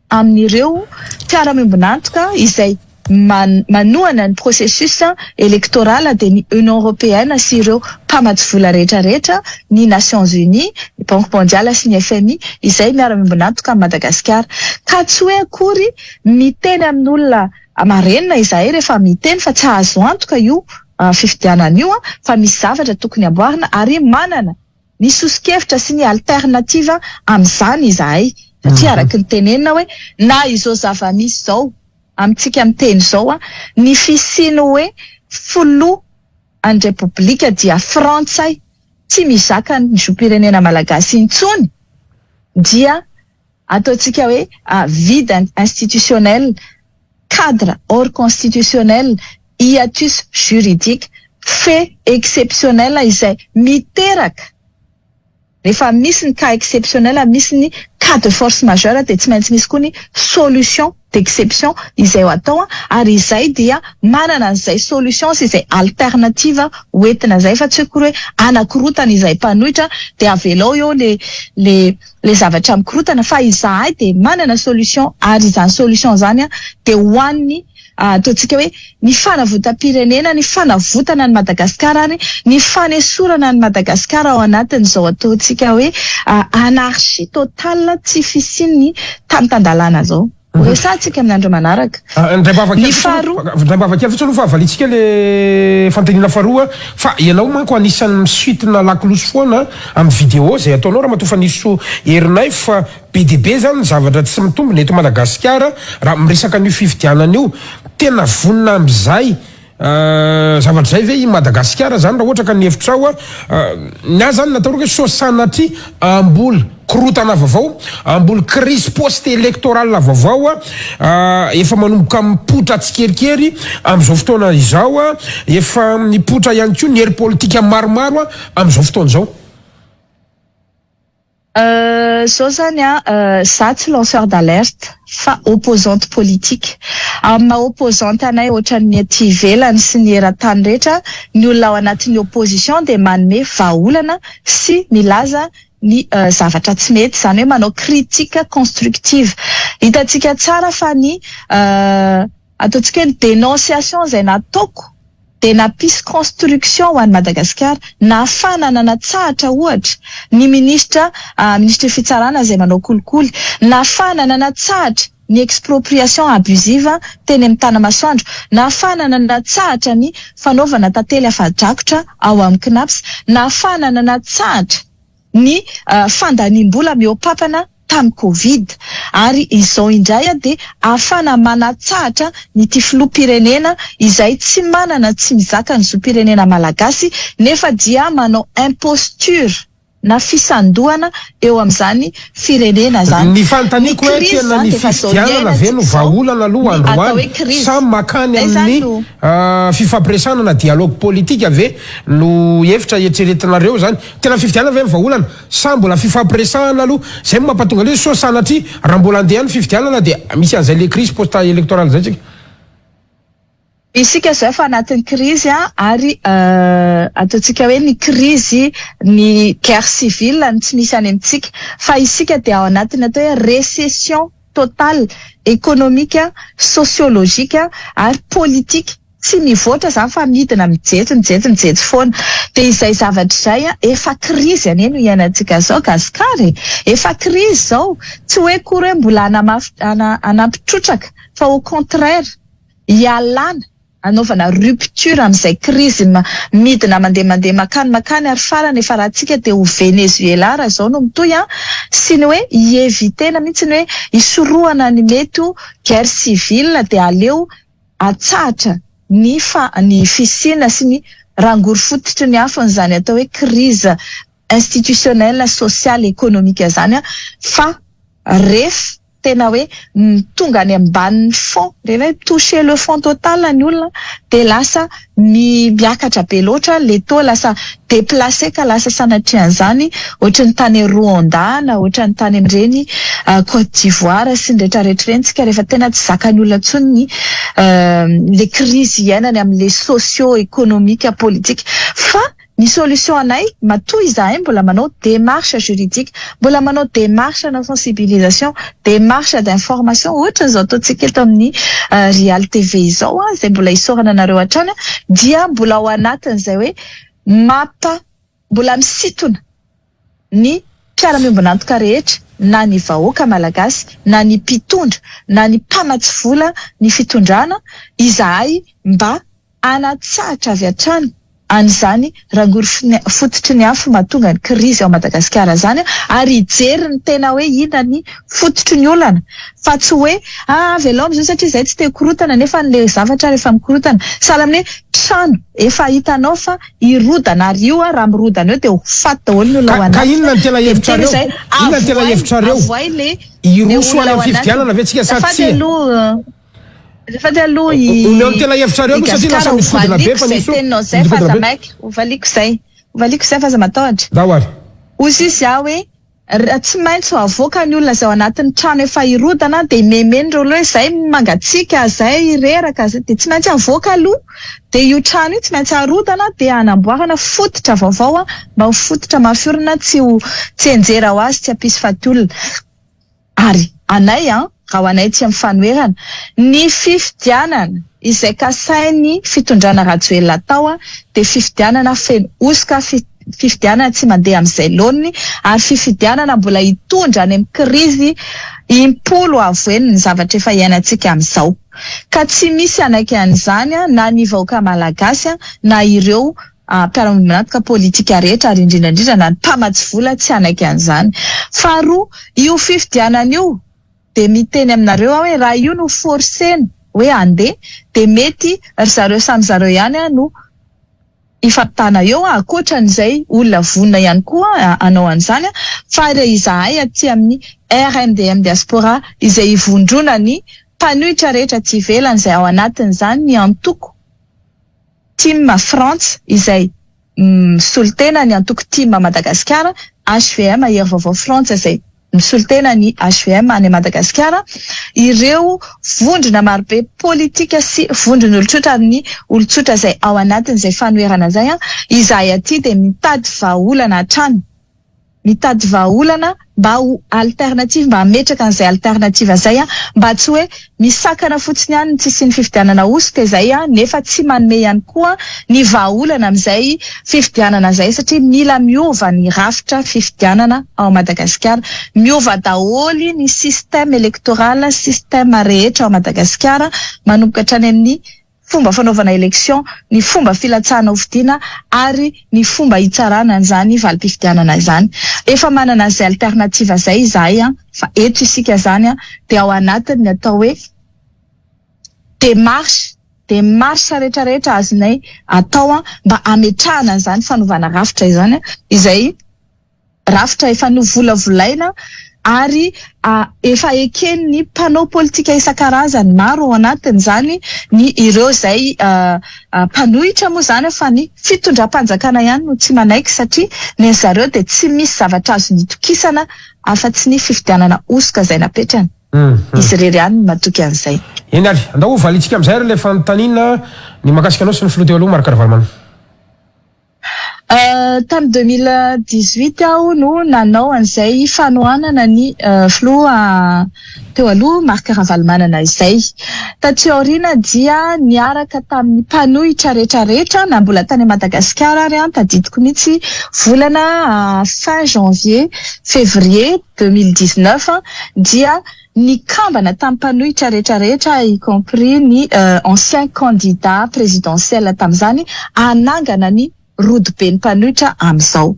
amin'ireo mpiara-miombina antoka izay manohana ny processus électoral dia ny Union européenne sy ireo mpamatsy vola rehetrarehetra, ny Nations Unies, ny Banque mondiale sy ny FMI izay miara-miombina antoka amin'ny Madagasikara. Ka tsy hoe akory miteny amin'olona marenina izahay rehefa miteny fa tsy azo antoka io fifidianana io, fa misy zavatra tokony amboarina ary manana ny sosikevitra sy ny alternative amin'izany izahay. Satria araka ny tenenina hoe na izao zava-misy izao amintsika miteny izao ny fisiny hoe folo any repoblika dia Frantsay tsy mizaka ny zom-pirenena malagasy intsony, dia ataontsika hoe vide institutionnel, cadre hors constitutionnel, hiatus juridique, fait exceptionnel izay miteraka. Rehefa misy ny cas exceptionnel, misy ny cas de force majeure, dia tsy maintsy misy koa ny solution d'exception izay ho atao, ary izay dia manana an'izay solution sy izay alternative hoentina izay, fa tsy hoe anakorotana izay mpanohitra dia avelao eo le zavatra mikorotana, fa izahay dia manana solution, ary izany solution zany dia hoan'ny ataontsika hoe ny fanavotam-pirenena, ny fanavotana ny Madagasikara, ary ny fanesorana ny Madagasikara ao anatin'izao ataontsika hoe anarchie totale tsy fisian'ny tantandalana zao. Resatsika amin'ny andro manaraka. Ndray mbavakely fotsiny fa avalitsika le fantenina faharoa, fa ianao manko anisan'ny misitona lakolosy foana amin'ny vidéo zay ataonao raha matoa fa niso herinay fa be dia be zany zavatra tsy mitombina eto Madagasikara raha miresaka an'io fifidianana io, tena vonina amin'izay zavatra zay ve i Madagasikara zany raha ohatra ka ny hevitrao ny azy zany natao hoe sosanatry amboly korotana vaovao, amboly crise post électorale vaovao efa manomboka mipotra tsikerikerry amin'izao fotoana izao, efa nipotra ihany koa ny hery politika maromaro amin'izao fotoana izao. Zao zany za tsy lanceur d'alerte fa opposante politique. Maha opposante anay ohatran'ny aty ivelany sy ny eran-tany rehetra, ny olona ao anatin'ny opposition dia manome vahaolana sy milaza ny zavatra tsy mety, zany hoe manao critique constructive. Hitantsika tsara fa ny ataontsika hoe ny dénonciation izay nataoko dia nampisy construction ho an'ny Madagasikara, nahafana nanatsahatra ohatra ny ministra fitsarana izay manao kolikoly, nahafana nanatsahatra ny expropriation abusive teny amin'ny Tanamasoandro, nahafana nanatsahatra ny fanaovana tantely afa-drakotra ao amin'ny CNAPS, nahafana nanatsahatra ny fandanimbola miopapana tamin'ny Covid ary izao indray dia afana manatsahatra ny ty filoham-pirenena izay tsy manana tsy mizaka ny zoam-pirenena malagasy nefa dia manao imposture na fisandohana eo amin'izany firenena zany. Ny fanontaniako hoe tena ny fifidianana ve no vahaolana aloha androany samy makany amin'ny fifampiresana na dialogue politique ve no hevitra eritreretinareo zany tena fifidianana ve ny vahaolana sa mbola fifampiresana aloha zay mampatonga le so sanatry raha mbola andeha ny fifidianana dia misy an'izay le crise post électorale zay tsika. Isika zao fa anatin'ny crise ary ataontsika hoe ny crise ny guerre civile ny tsy misy any amintsika fa isika dia ao anatin'ny atao hoe récession totale économique sociologique ary politique tsy mivoatra zany fa midina mijery foana dia izay zavatra izay efa crise ane no iainantsika zao gasikary efa crise zao tsy hoe kory hoe mbola anampitrotraka fa au contraire ialana anaovana rupture amin'izay crise midina mandeha makany ary farany efa rahantsika dia ho Venezuela raha zao no mitoy sy ny hoe ievitena mihitsy ny hoe isorohana ny mety guerre civile dia aleo atsahatra ny fisina sy ny rangory fototry ny afan'izany atao hoe crise institutionnelle sociale économique zany fa rehefa tena hoe tonga any ambanin'ny fond rehefa toucher le fond total ny olona dia lasa miakatra be loatra le taux lasa déplacé ka lasa sanatrian'izany ohatra ny tany Rwanda na ohatra ny tany amin'ireny Côte d'Ivoire sy ny rehetrarehetra ireny tsika rehefa tena tsy zakan'ny olona intsony le crise iainany amin'le socio-économique politique fa ny solution anay matoy izahay mbola manao démarche juridique mbola manao démarche na sensibilisation démarche d'information ohatra zao ataontsika eto amin'ny Real TV izao zay mbola isorana nareo hatrany dia mbola ao anatin'izay hoe mbola misintona ny mpiara-miombona antoka rehetra na ny vahoaka malagasy na ny mpitondra na ny mpamatsy vola ny fitondrana izahay mba anatsahatra avy hatrany an'izany rangory fototry ny afo mahatonga ny crise ao Madagasikara zany ary ijery ny tena hoe ina ny fototry ny olana fa tsy hoe veloma zao satria izay tsy te korotana nefa n'le zavatra rehefa mikorotana sahala amin'ny trano efa hitanao fa irodana ary io raha mirodana eo dia ho faty daholo ny olona ao anaty. Ka inona ny tena hevitrareo? Inona ny tena hevitrareo? Iroso any amin'ny fifidianana ve tsika sa tsy? Rehefa dia aloha Oleo ny tena hevitrareo no satria lasa mifodina be fa nisy tenao zay fa za maiky ovaliko zay fa za matahotra dahoary ozy izy hoe tsy maintsy ho avoaka ny olona zay ao anatin'ny trano efa irodana dia memendro olo hoe zay mangatsika zay ireraka zay dia tsy maintsy avoaka aloha dia io trano io tsy maintsy harodana dia hanamboarana fototra vaovao mba ho fototra mafiorina tsy enjera ho azy tsy hampisy faty olona ary anay raha ho anay tsy amin'ny fanoherana ny fifidianana izay kasainy fitondrana Rajoelina tao dia fifidianana feno osika fifidianana tsy mandeha amin'izay laoniny ary fifidianana mbola hitondra any amin'ny crise impolo avoeny ny zavatra efa iainantsika amin'izao ka tsy misy anaiky an'izany na ny vahoaka malagasy na ireo mpiara-miombona antoka politika rehetra ary indrindra na ny mpamatsy vola tsy anaiky an'izany faharoa io fifidianana io dia miteny aminareo hoe raha io no forsena hoe andeha dia mety ry zareo samy zareo ihany no ifampitana eo akoatran'izay olona vonina ihany koa anao an'izany fa raha izahay aty amin'ny RMDM diaspora izay ivondrona ny mpanohitra rehetra tsy ivelany izay ao anatin'izany ny antoko team France izay misolitena ny antoko team Madagasikara HVM Hery Vaovao France izay misolitena ny HVM any Madagasikara ireo vondrona marobe politika sy vondrona olotsotra ary ny olotsotra izay ao anatin'izay fanoherana izay izahay aty dia mitady vahaolana hatrany mitady vahaolana mba ho alternative mba hametraka an'izay alternative zay mba tsy hoe misakana fotsiny ihany tsy sy ny fifidianana osika izay nefa tsy manome ihany koa ny vahaolana amin'izay fifidianana zay satria mila miova ny rafitra fifidianana ao Madagasikara miova daholy ny système électoral système rehetra ao Madagasikara manomboka hatrany amin'ny fomba fanaovana election, ny fomba filatsana hofidiana ary ny fomba hitsarana an'izany valim-pifidianana izany. Efa manana izay alternativa izay izahay fa eto isika zany dia ao anatiny ny atao hoe démarche rehetrarehetra azonay atao mba ametrahana an'izany fanaovana rafitra izany izay rafitra efa novolavolaina ary efa ekeny ny mpanao politika isan-karazany maro ao anatiny zany ny ireo izay mpanohitra moa zany fa ny fitondram-panjakana ihany no tsy manaiky satria ny zareo dia tsy misy zavatra azo nitokisana afa-tsy ny fifidianana osoka izay napetrany. Izy rery ihany matoky an'izay. Eny ali, andao valitsika amin'izay ary le fanontaniana ny mahakasika anao sy ny filoha teo aloha Marc Ravalomanana. Tamy 2018 aho no nanao an'izay fanohanana ny filoha teo aloha Marc Ravalomanana izay. Taty aoriana dia niaraka tamin'ny mpanohitra rehetrarehetra na mbola tany Madagasikara ary tadidiko mihitsy volana fin janvier, février 2019 dia ny kambana tamin'ny mpanohitra rehetrarehetra y compris ny ancien candidat présidentiel tam'izany anangana ny rodoben'ny mpanohitra am'izao.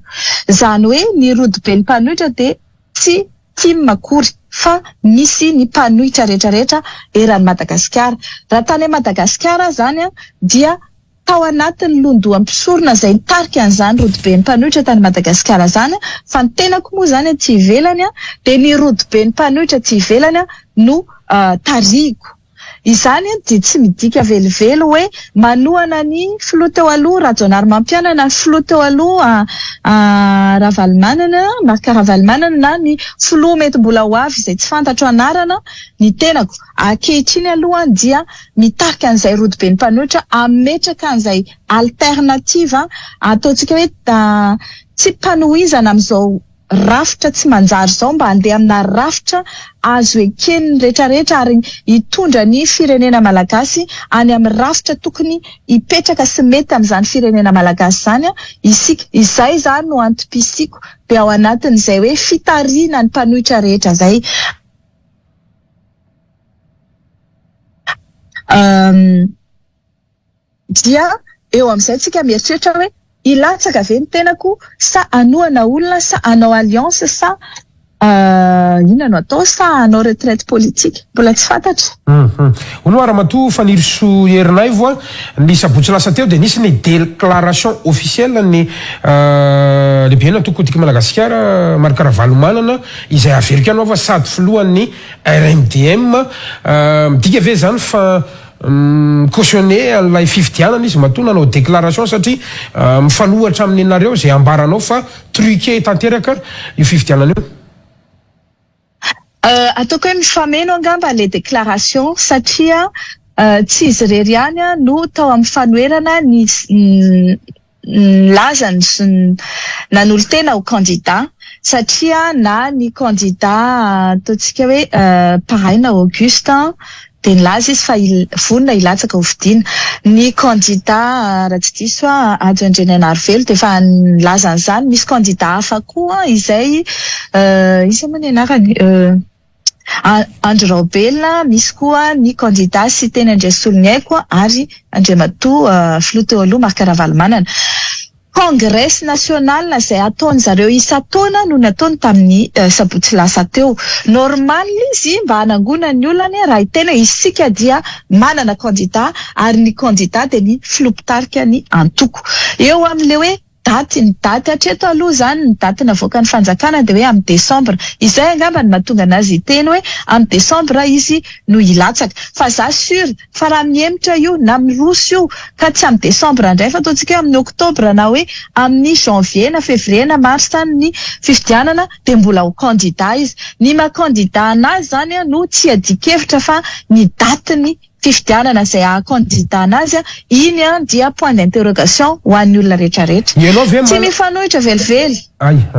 Zany hoe ny rodoben'ny mpanohitra dia tsy team makory fa misy ny mpanohitra rehetrarehetra eran'ny Madagasikara. Raha tany Madagasikara zany dia tao anatin'ny londoam-pisorona izay nitarika an'izany rodoben'ny mpanohitra tany Madagasikara zany fa ny tenako moa zany aty ivelany dia ny rodoben'ny mpanohitra aty ivelany no tariko. Izany dia tsy midika velivelo hoe manohana ny filoha teo aloha Rajaonary Mampianana, ny filoha teo aloha Ravalomanana, Marc Ravalomanana na ny filoha mety mbola ho avy izay tsy fantatro anarana. Ny tenako ankehitriny aloha dia mitarika an'izay rodoben'ny mpanohitra ametraka an'izay alternativa ataontsika hoe tsy mpanohizana amin'izao rafitra tsy manjary zao mba handeha amina rafitra azo ekeny rehetrarehetra ary hitondra ny firenena malagasy any amin'ny rafitra tokony hipetraka sy mety amin'izany firenena malagasy zany isika. Izay zany no antom-pisiko dia ao anatin'izay hoe fitariana ny mpanohitra rehetra zay. Dia eo amin'izay tsika mieritreritra hoe ilatsaka ve ny tenako sa anohana olona sa anao alliance sa inona no atao sa anao retraite politique mbola tsy fantatra. Ono Ramatoa faniriso herinay voa ny sabotsy lasa teo dia nisy ny déclaration officielle ny lehiben'ny antoko-politika Madagasikara Marc Ravalomanana izay averika anao fa sady filohan'ny RMDM midika ve zany fa cautionné lay fifidianana izy matoa nanao déclaration satria mifanohatra amin'ny anareo izay ambaranao fa truqué tanteraka io fifidianana io. Ataoko hoe mifameno angamba le déclaration satria tsy izy rery ihany no tao amin'ny fanoherana ny lazany sy nanolo tena ho candidat satria na ny candidat ataontsika hoe Paraina Auguste dia nilaza izy fa vonona hilatsaka hofidiana. Ny candidat raha tsy diso Ady Andrenana Arivelo dia efa nilaza an'izany. Misy candidat hafa koa izay izy moa ny anarany Andry Raobelina, misy koa ny candidat Siteny Andriasolonyaiko ary Andriamatoa filoha teo aloha Marc Ravalomanana. Congrès national izay ataony zareo isa-taona no nataony tamin'ny sabotsy lasa teo. Normal izy mba hanangona ny olona raha tena isika dia manana candidat ary ny candidat dia ny filoha-pitarika ny antoko. Eo amin'le hoe ny daty hatreto aloha zany ny daty navoaka ny fanjakana dia hoe amin'ny Desambra. Izay angamba ny mahatonga anazy teny hoe amin'ny Desambra izy no hilatsaka. Fa za sûr fa raha mihemitra io na miroso io ka tsy amin'ny Desambra indray fa ataontsika amin'ny Oktobra na hoe amin'ny Janvier na Février na Mars ny fifidianana dia mbola ho candidat izy. Ny maha-candidat anazy zany no tsy adikevitra fa ny daty fifidianana izay candidat anazy iny dia point d'interrogation ho an'ny olona rehetrarehetra. Tsy mifanohitra velively.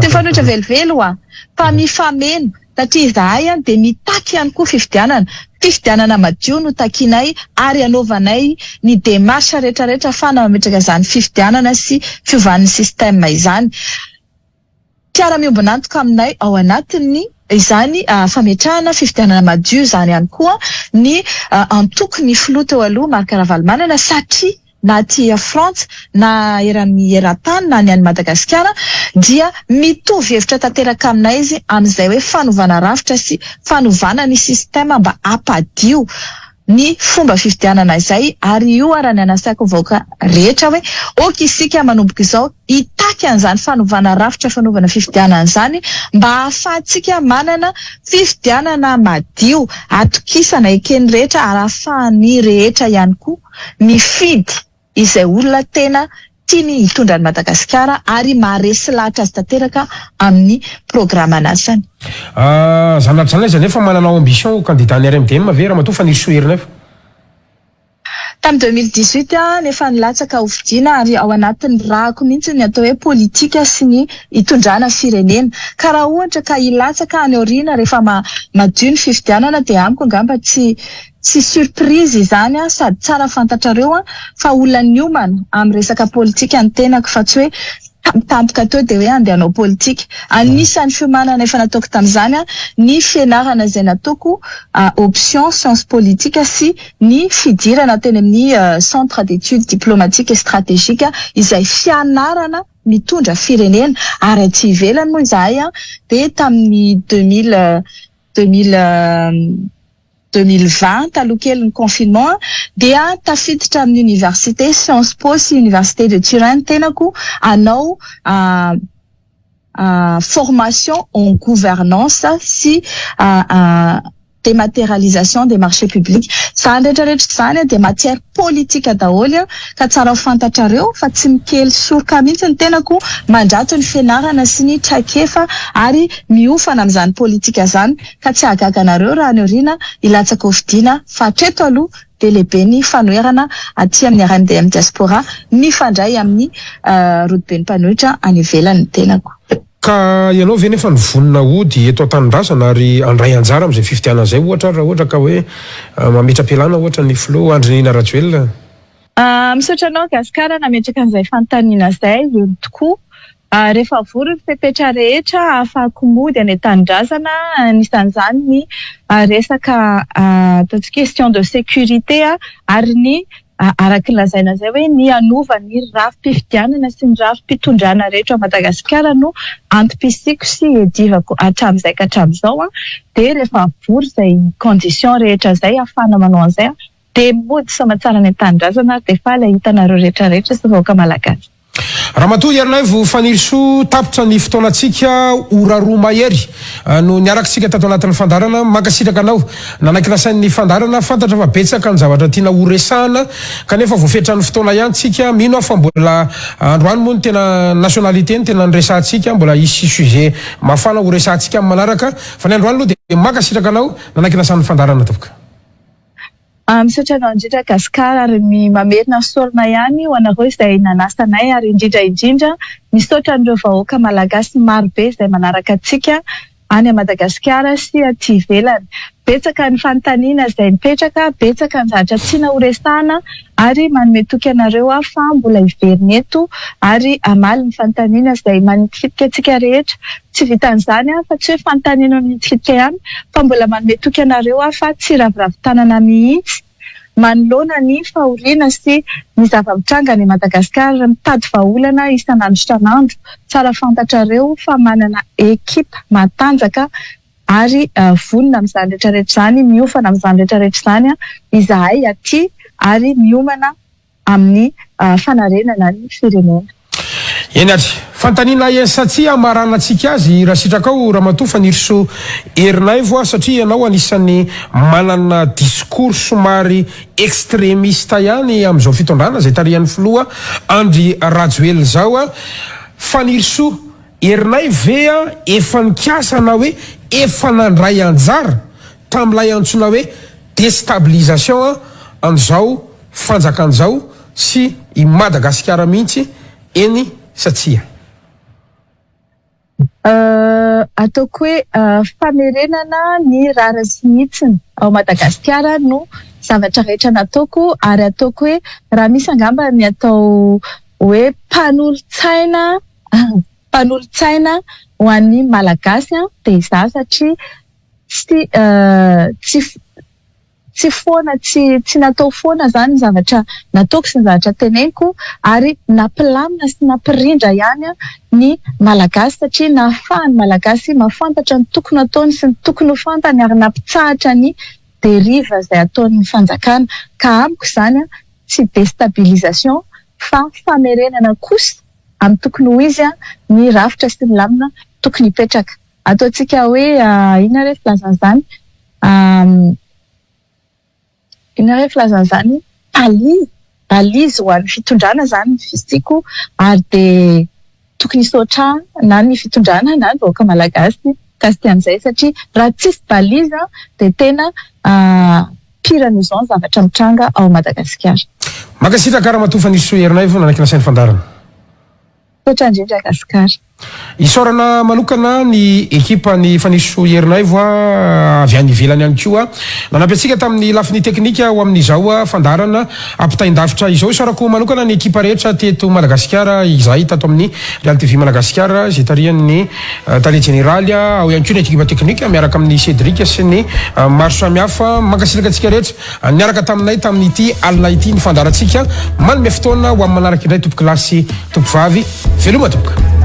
Tsy mifanohitra velively fa mifameno satria izahay dia mitaky ihany koa fifidianana. Fifidianana madio no takinay ary anaovanay ny démarche rehetrarehetra afahana mametraka izany fifidianana sy fiovan'ny système izany. Fiara-miombonantoka aminay ao anatin'ny izany fametrahana fifidianana madio zany ihany koa ny antoko ny filoha teo aloha Marc Ravalomanana satria na aty Frantsa na eran'ny eran-tany na ny any Madagasikara dia mitovy hevitra tanteraka aminay izy amin'izay hoe fanovana rafitra sy fanovana ny sistema mba hampadio ny fomba fifidianana izay ary io ara ny anasaiko vahoaka rehetra hoe oka isika manomboka izao hitaky an'izany fanovana rafitra fanovana fifidianana izany mba ahafahantsika manana fifidianana madio atokisana ekeny rehetra ary ahafahany rehetra ihany koa mifidy izay olona tena tiany hitondra ny Madagasikara ary maharesy lahatra azy tanteraka amin'ny programana asany. Zanatranay zany efa manana ambition candidat ny RMDM ve raha matoa fanirisoherina efa? Tamin'ny 2018 nefa nilatsaka hovidiana ary ao anatin'ny rahako mihitsy ny atao hoe politika sy ny hitondrana firenena. Ka raha ohatra ka hilatsaka any aoriana rehefa madio ny fifidianana dia amiko angamba tsy surprise izany sady tsara fantatrareo fa olona niomana amin'ny resaka politika ny tenako fa tsy hoe tampoka teo dia hoe andeha hanao politika. Anisan'ny fiomanana efa nataoko tamin'izany ny fianarana izay nataoko option science politique sy ny fidirana teny amin'ny centre d'études diplomatiques et stratégiques izay fianarana mitondra firenena ary aty ivelany moa izahay dia tamin'ny 2020 taloha kely ny confinement dia tafiditra amin'ny université Sciences Po sy université de Turin tenako hanao formation en gouvernance sy dématérialisation des marchés publics. Zany rehetrarehetra zany dia matière politique daholo ka tsara fantatrareo fa tsy mikely soroka mihitsy ny tenako mandrato ny fianarana sy ny traikefa ary miofana amin'izany politika zany ka tsy agaganareo raha ny aoriana ilatsaka hovidiana fa treto aloha dia lehibe ny fanoherana aty amin'ny RMDM diaspora mifandray amin'ny rodoben'ny mpanohitra any ivelany tenako. Ka ianao ve nefa nivonona ody eto an-tanindrazana ary andray anjara amin'izay fifidianana izay ohatra raha ohatra ka hoe mametra-pialana ohatra ny Flo Andrinina Rajoelina? Misaotra anao Gasikara nametraka an'izay fanontaniana izay io tokoa. Rehefa vory ny fepetra rehetra ahafahako mody any an-tanindrazana anisan'izany ny resaka question de sécurité ary ny araky lazaina zay hoe ny anova ny rafim-pifidianana sy ny rafim-pitondrana rehetra a Madagasikara no antom-pisiko sy edivako hatramin'izay ka hatramin'izao dia rehefa vory izay condition rehetra zay ahafahana manao an'izay dia mody somatsara ny an-tanindrazana dia fa ilay hitanareo rehetrarehetra sy vahoaka malagasy. Ramatoa Iernaivo faniriso tapitra ny fotoanantsika ora roa mahery no niarakatsika tato anatin'ny fandarana mankasitraka anao nanaiky nasain'ny fandarana fantatra fa betsaka ny zavatra tiana horesahana kanefa voafetra ny fotoana ihany tsika mino fa mbola androany moa ny tena nationalité ny tena niresahantsika mbola isy sujet mafana horesahantsika amin'ny manaraka fa ny androany aloha dia mankasitraka anao nanaiky nasain'ny fandarana topoka. Misaotra anao indrindra Gasikara ary mamerina sorona ihany ho anareo izay nanasanay ary indrindra misaotra an'ireo vahoaka malagasy marobe izay manaraka antsika any a Madagasikara sy aty ivelany. Betsaka ny fanontaniana izay mipetraka, betsaka ny zavatra tiana horesahana ary manome toky anareo fa mbola iveriny eto ary amaly ny fanontaniana izay manitsikitika antsika rehetra. Tsy vitan'izany fa tsy hoe fanontaniana manitsikitika ihany fa mbola manome toky anareo fa tsy raviravitanana mihitsy manoloana ny fahoriana sy ny zava-mitranga any Madagasikara mitady vahaolana isan'andro isan'andro. Tsara fantatrareo fa manana ekipa matanjaka ary vonona amin'izany rehetrarehetra izany, miofana amin'izany rehetrarehetra izany izahay aty ary miomana amin'ny fanarenana ny firenena. Eny ary fantaniana Satia amaranantsika azy raha sitrakao Ramatoa faniriso Iernaivo satria ianao anisan'ny manana discours somary extrémiste ihany amin'izao fitondrana izay tarihan'ny Filoha Andry Rajoelina zao faniriso Iernaivo efa nikasana hoe efa nandray anjara tamin'ilay antsoina hoe déstabilisation an'izao fanjakan'izao sy i Madagasikara mihitsy eny Satia. Ataoko hoe famerenana ny rara sy mihitsiny ao Madagasikara no zavatra rehetra nataoko ary ataoko hoe raha misy angamba ny atao hoe mpanolontsaina mpanolotsaina ho an'ny malagasy dia iza satria tsy foana tsy natao foana zany ny zavatra nataoko sy ny zavatra teneniko ary nampilamina sy nampirindra ihany ny malagasy satria nahafahan'ny malagasy mahafantatra ny tokony ataony sy ny tokony ho fantany ary nampitsahatra ny dérive izay ataon'ny fanjakana ka amiko izany tsy déstabilisation fa famerenana kosa amin'ny tokony ho izy ny rafitra sy ny lamina tokony hipetraka ataontsika hoe inona rehefa filazan'izany balizy ho an'ny fitondrana zany ny fiziko ary dia tokony hisaotra na ny fitondrana na ny vahoaka malagasy kasitian'izay satria raha tsisy balizy dia tena pire nous en zavatra mitranga ao Madagasikara. Makasitraka karaha-matofa nisy herinay vo nanakina sainy fandarana. Toetra indrindra Gasikara. Isorana manokana ny ekipa ny faniso herinay vo avy any ivelany ihany koa nanampy tamin'ny lafiny teknika ho amin'izao fandarana ampitaindavitra izao sarako manokana ny ekipa rehetra teto Madagasikara izay tato amin'ny Real TV Madagasikara izay tarihan'ny tare généraly ao ihany koa ny ekipa teknika miaraka amin'ny Cédric sy ny maro samihafa mankasitraka antsika rehetra niaraka taminay tamin'ity alina ity ny fandarantsika manome fotoana ho amin'ny manaraka indray tompo kilasy tompo vavy veloma tompoka.